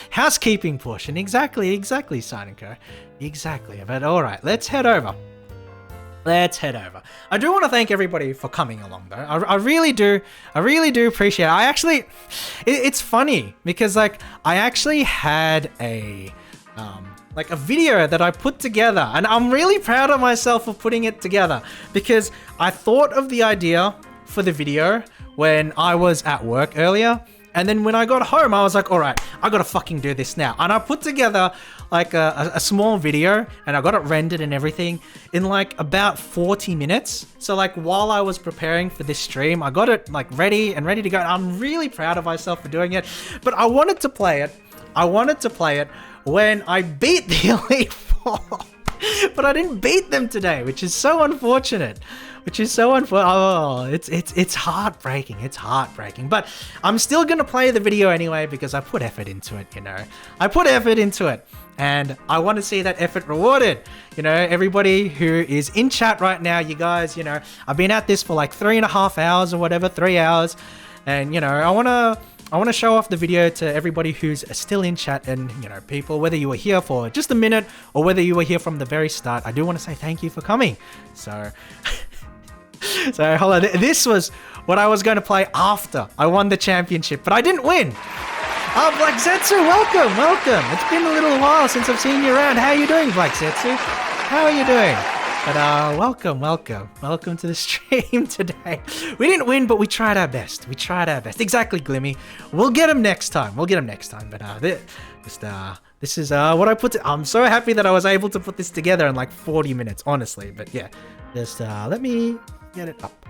Housekeeping portion. Exactly, Sonico. Exactly. But alright, let's head over. I do want to thank everybody for coming along, though. I really do appreciate it. It's funny because like I actually had a video that I put together, and I'm really proud of myself for putting it together because I thought of the idea for the video when I was at work earlier. And then when I got home, I was like, all right, I gotta fucking do this now. And I put together like a small video, and I got it rendered and everything in like about 40 minutes. So like while I was preparing for this stream, I got it like ready to go. And I'm really proud of myself for doing it. But I wanted to play it when I beat the Elite Four. But I didn't beat them today, which is so unfortunate. Oh, it's heartbreaking. It's heartbreaking. But I'm still gonna play the video anyway because I put effort into it, you know. And I want to see that effort rewarded. You know, everybody who is in chat right now, you guys, you know, I've been at this for like 3.5 hours or whatever, 3 hours. And, you know, I want to show off the video to everybody who's still in chat, and, you know, people, whether you were here for just a minute or whether you were here from the very start, I do want to say thank you for coming. So, hold on. This was what I was going to play after I won the championship, but I didn't win. Black Zetsu, welcome. It's been a little while since I've seen you around. How are you doing, Black Zetsu? How are you doing? But welcome to the stream today. We didn't win, but we tried our best. Exactly, Glimmy. We'll get him next time. But this is what I put. I'm so happy that I was able to put this together in like 40 minutes, honestly. But yeah, just let me get it up.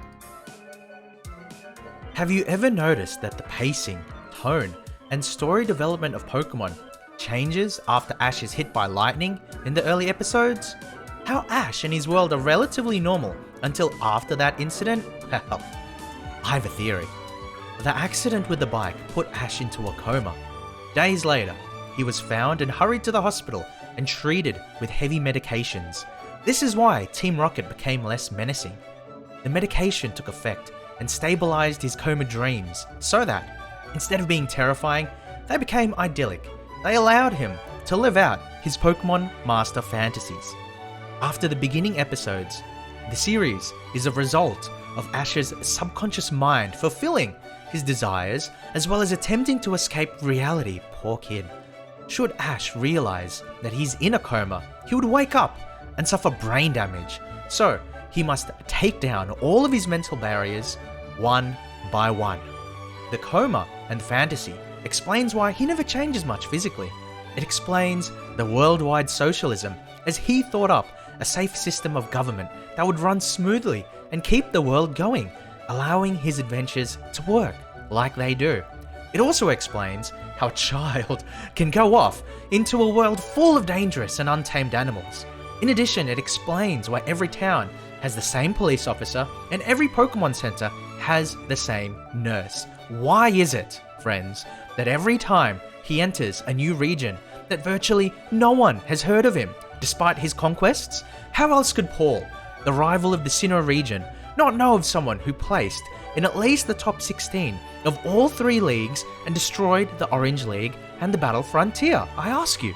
Have you ever noticed that the pacing, tone, and story development of Pokemon changes after Ash is hit by lightning in the early episodes? How Ash and his world are relatively normal until after that incident? Well, I have a theory. The accident with the bike put Ash into a coma. Days later, he was found and hurried to the hospital and treated with heavy medications. This is why Team Rocket became less menacing. The medication took effect and stabilized his coma dreams so that, instead of being terrifying, they became idyllic. They allowed him to live out his Pokemon Master fantasies. After the beginning episodes, the series is a result of Ash's subconscious mind fulfilling his desires as well as attempting to escape reality. Poor kid. Should Ash realize that he's in a coma, he would wake up and suffer brain damage. So he must take down all of his mental barriers one by one. The coma and fantasy explains why he never changes much physically. It explains the worldwide socialism as he thought up a safe system of government that would run smoothly and keep the world going, allowing his adventures to work like they do. It also explains how a child can go off into a world full of dangerous and untamed animals. In addition, it explains why every town has the same police officer and every Pokemon Center has the same nurse. Why is it, friends, that every time he enters a new region that virtually no one has heard of him, despite his conquests? How else could Paul, the rival of the Sinnoh region, not know of someone who placed in at least the top 16 of all 3 leagues and destroyed the Orange League and the Battle Frontier? I ask you.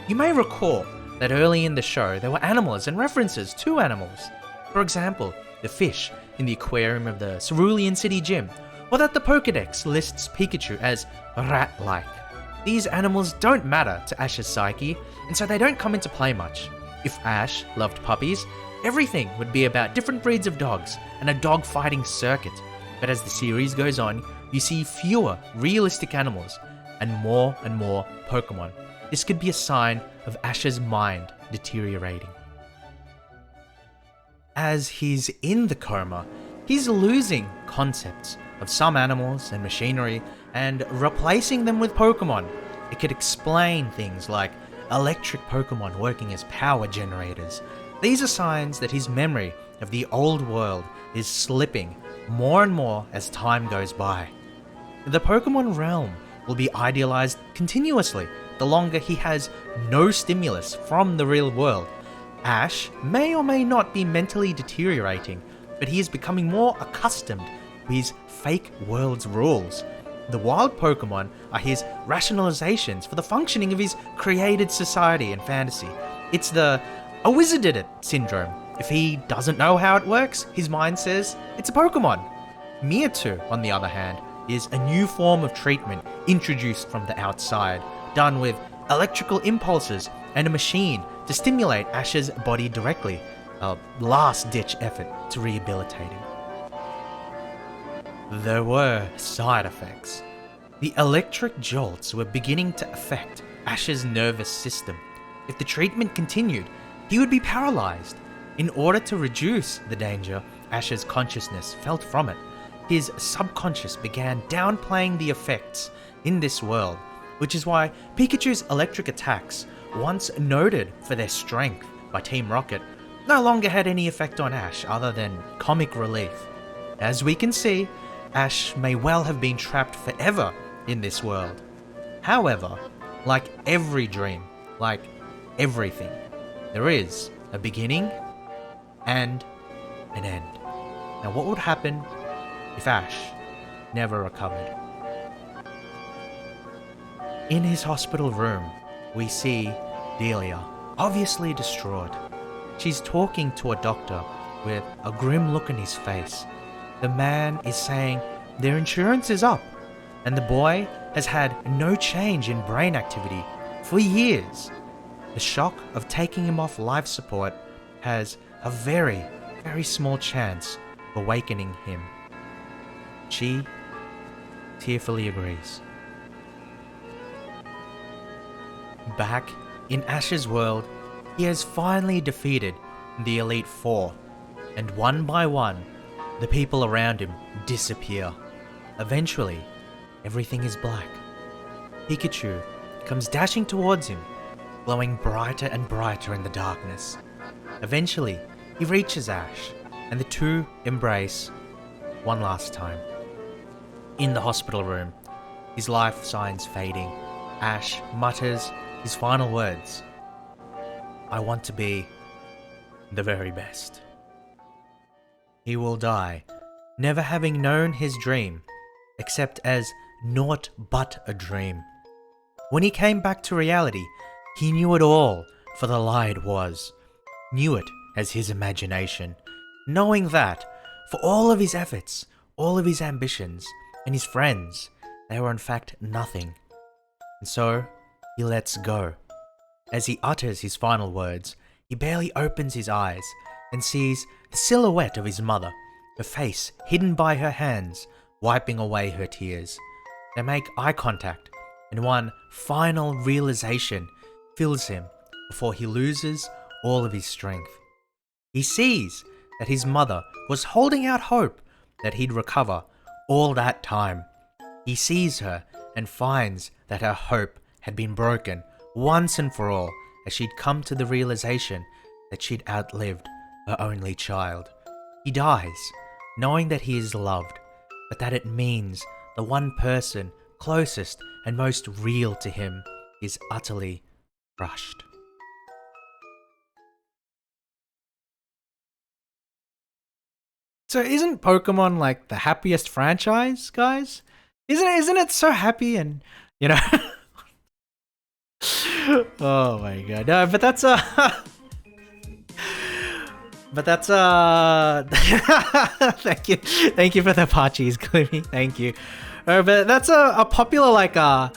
You may recall that early in the show there were animals and references to animals. For example, the fish in the aquarium of the Cerulean City Gym, or that the Pokédex lists Pikachu as rat-like. These animals don't matter to Ash's psyche, and so they don't come into play much. If Ash loved puppies, everything would be about different breeds of dogs and a dog fighting circuit. But as the series goes on, you see fewer realistic animals and more Pokemon. This could be a sign of Ash's mind deteriorating. As he's in the coma, he's losing concepts of some animals and machinery and replacing them with Pokemon. It could explain things like electric Pokemon working as power generators. These are signs that his memory of the old world is slipping more and more as time goes by. The Pokemon realm will be idealized continuously the longer he has no stimulus from the real world. Ash may or may not be mentally deteriorating, but he is becoming more accustomed to his fake world's rules. The wild Pokemon are his rationalizations for the functioning of his created society and fantasy. It's the "a wizard did it" syndrome. If he doesn't know how it works, his mind says it's a Pokemon. Mewtwo, on the other hand, is a new form of treatment introduced from the outside, done with electrical impulses and a machine to stimulate Ash's body directly, a last-ditch effort to rehabilitate him. There were side effects. The electric jolts were beginning to affect Ash's nervous system. If the treatment continued, he would be paralyzed. In order to reduce the danger Ash's consciousness felt from it, his subconscious began downplaying the effects in this world, which is why Pikachu's electric attacks, once noted for their strength by Team Rocket, no longer had any effect on Ash other than comic relief. As we can see, Ash may well have been trapped forever in this world. However, like every dream, like everything, there is a beginning and an end. Now, what would happen if Ash never recovered? In his hospital room, we see Delia, obviously distraught. She's talking to a doctor with a grim look in his face. The man is saying their insurance is up, and the boy has had no change in brain activity for years. The shock of taking him off life support has a very, very small chance of awakening him. She tearfully agrees. Back in Ash's world, he has finally defeated the Elite Four, and one by one, the people around him disappear. Eventually, everything is black. Pikachu comes dashing towards him, glowing brighter and brighter in the darkness. Eventually, he reaches Ash, and the two embrace one last time. In the hospital room, his life signs fading, Ash mutters his final words: "I want to be the very best." He will die, never having known his dream, except as naught but a dream. When he came back to reality, he knew it all for the lie it was, knew it as his imagination, knowing that, for all of his efforts, all of his ambitions, and his friends, they were in fact nothing. And so, he lets go. As he utters his final words, he barely opens his eyes and sees the silhouette of his mother, her face hidden by her hands, wiping away her tears. They make eye contact, and one final realization fills him before he loses all of his strength. He sees that his mother was holding out hope that he'd recover all that time. He sees her and finds that her hope had been broken once and for all, as she'd come to the realization that she'd outlived her only child. He dies, knowing that he is loved, but that it means the one person closest and most real to him is utterly crushed. So isn't Pokemon like the happiest franchise, guys? Isn't it so happy and you know? Oh my god. No, but that's but that's thank you for the Pachis, Glimmy. Thank you. But that's a popular like a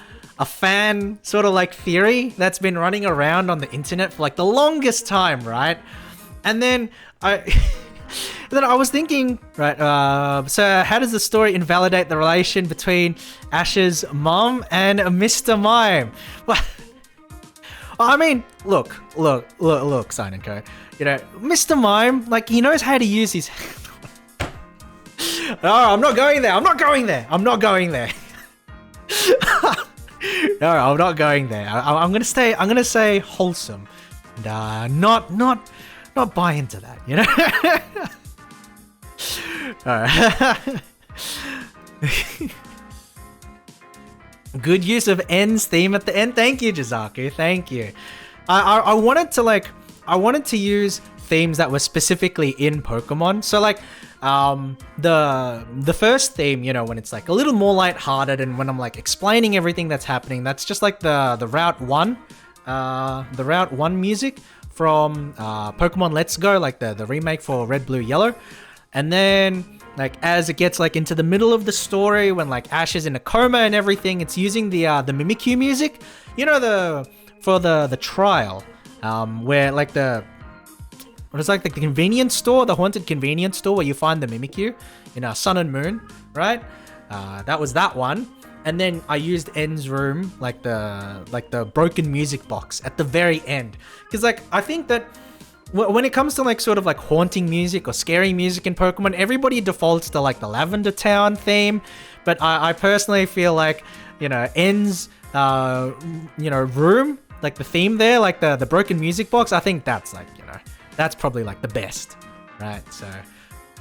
fan sort of like theory that's been running around on the internet for like the longest time, right? And then then I was thinking, right, so how does the story invalidate the relation between Ash's mom and Mr. Mime? Well, I mean, look, Sign and Co. You know, Mr. Mime, like, he knows how to use his... No, I'm not going there. I'm not going there. I'm not going there. No, I'm not going there. I'm gonna stay. I'm gonna say wholesome, and not buy into that. You know. Alright. Good use of N's theme at the end. Thank you, Jizaku. Thank you. I wanted to use themes that were specifically in Pokemon. So like the first theme, you know, when it's like a little more lighthearted and when I'm like explaining everything that's happening, that's just like the Route 1 music from Pokemon Let's Go, like the remake for Red, Blue, Yellow. And then like as it gets like into the middle of the story, when like Ash is in a coma and everything, it's using the Mimikyu music. You know, the trial, where like the convenience store, the haunted convenience store where you find the Mimikyu in Sun and Moon, right? That was that one. And then I used N's room, like the broken music box at the very end, because like I think that when it comes to like sort of like haunting music or scary music in Pokemon, everybody defaults to like the Lavender Town theme, but I personally feel like, you know, N's room, like the theme there, like the broken music box, I think that's like, you know, that's probably like the best, right? So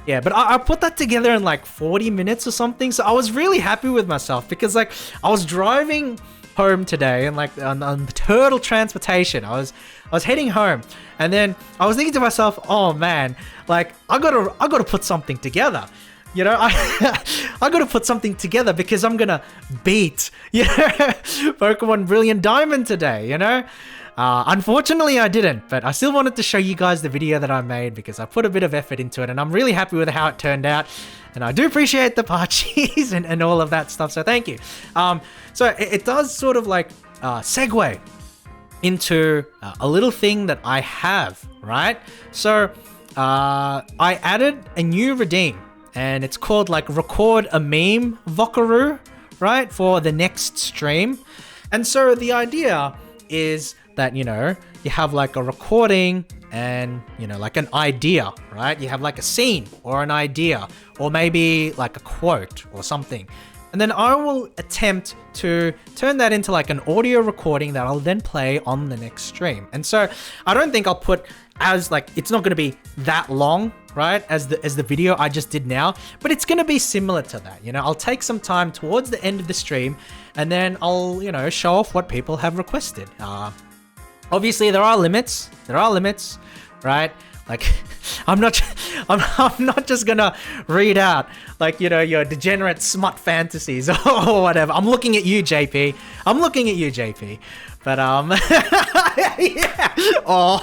yeah, but I put that together in like 40 minutes or something, so I was really happy with myself because like I was driving home today and like on the turtle transportation, I was heading home, and then I was thinking to myself, oh man, like I gotta put something together. You know, I gotta put something together because I'm gonna beat, you know, Pokemon Brilliant Diamond today, you know? Unfortunately, I didn't, but I still wanted to show you guys the video that I made because I put a bit of effort into it, and I'm really happy with how it turned out. And I do appreciate the Parchies and all of that stuff, so thank you. So it does sort of like segue into a little thing that I have, right? So I added a new redeem, and it's called like Record a Meme Vocaroo, right? For the next stream. And so the idea is that, you know, you have like a recording and, you know, like an idea, right? You have like a scene or an idea or maybe like a quote or something. And then I will attempt to turn that into like an audio recording that I'll then play on the next stream. And so I don't think I'll put as like, it's not going to be that long, right? As the video I just did now, but it's going to be similar to that. You know, I'll take some time towards the end of the stream and then I'll, you know, show off what people have requested. Obviously there are limits, right? Like, I'm not just gonna read out like, you know, your degenerate smut fantasies or whatever. I'm looking at you, JP. But yeah. Oh,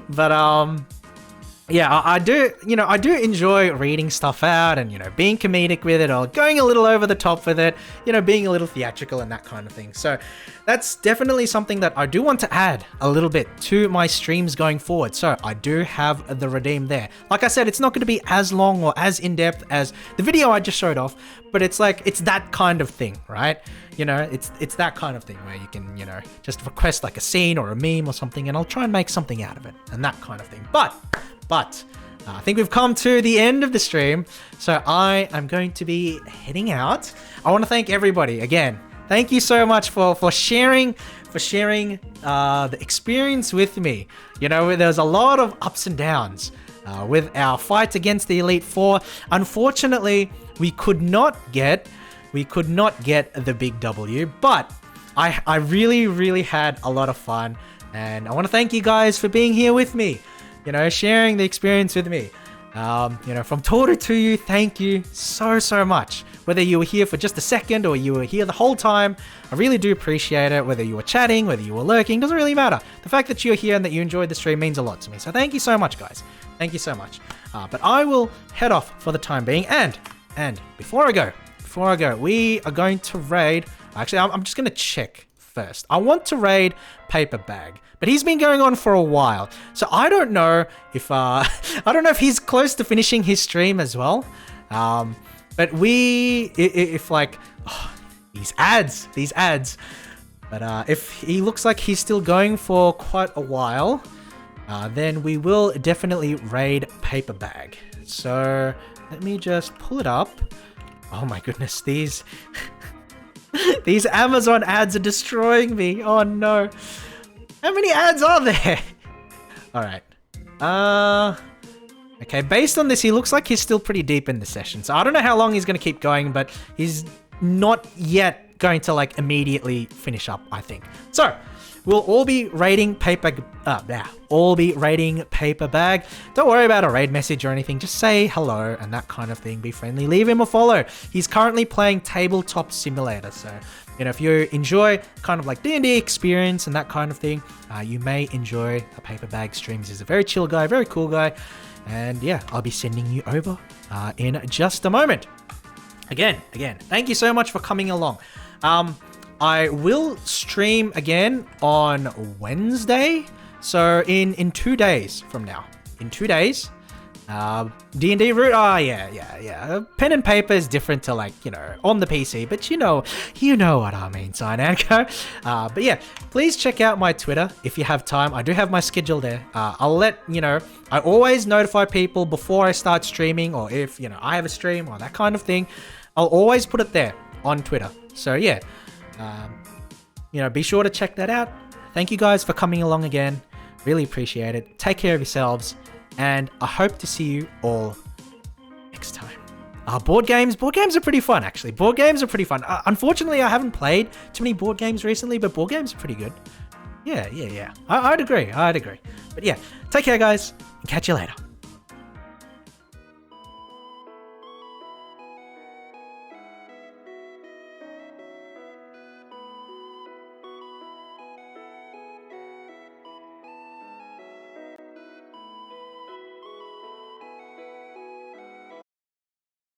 but yeah, I do enjoy reading stuff out and, you know, being comedic with it or going a little over the top with it, you know, being a little theatrical and that kind of thing. So that's definitely something that I do want to add a little bit to my streams going forward. So I do have the redeem there. Like I said, it's not going to be as long or as in-depth as the video I just showed off, but it's like, it's that kind of thing, right? You know, it's that kind of thing where you can, you know, just request like a scene or a meme or something and I'll try and make something out of it and that kind of thing. But I think we've come to the end of the stream, so I am going to be heading out. I want to thank everybody again. Thank you so much for sharing the experience with me. You know, there's a lot of ups and downs with our fight against the Elite Four. Unfortunately, we could not get the big W, but I really had a lot of fun, and I want to thank you guys for being here with me. You know, sharing the experience with me. From Torto to you, thank you so much. Whether you were here for just a second or you were here the whole time, I really do appreciate it. Whether you were chatting, whether you were lurking, doesn't really matter. The fact that you're here and that you enjoyed the stream means a lot to me. So thank you so much, guys. Thank you so much. But I will head off for the time being. And before I go, we are going to raid. Actually, I'm just going to check first. I want to raid Paper Bag, but he's been going on for a while, so I don't know if he's close to finishing his stream as well. But these ads. But if he looks like he's still going for quite a while, then we will definitely raid Paper Bag. So let me just pull it up. Oh my goodness, these Amazon ads are destroying me. Oh no. How many ads are there? Alright. Okay, based on this, he looks like he's still pretty deep in the session. So I don't know how long he's going to keep going, but he's not yet going to immediately finish up, I think. So we'll all be raiding Paper Bag. Don't worry about a raid message or anything. Just say hello and that kind of thing. Be friendly. Leave him a follow. He's currently playing Tabletop Simulator. So, if you enjoy kind of D&D experience and that kind of thing, you may enjoy a Paper Bag streams. He's a very chill guy, very cool guy. And yeah, I'll be sending you over in just a moment. Again, thank you so much for coming along. I will stream again on Wednesday. So in 2 days from now. In 2 days. D&D route. Oh, yeah. Pen and paper is different to on the PC. But you know what I mean, Cyananko. But yeah, please check out my Twitter if you have time. I do have my schedule there. I'll let I always notify people before I start streaming, or if I have a stream or that kind of thing. I'll always put it there on Twitter. So yeah, be sure to check that out. Thank you guys for coming along again. Really appreciate it. Take care of yourselves, and I hope to see you all next time. Board games are pretty fun, actually. Board games are pretty fun. Unfortunately, I haven't played too many board games recently, but board games are pretty good. Yeah. I'd agree. But yeah, take care, guys, and catch you later.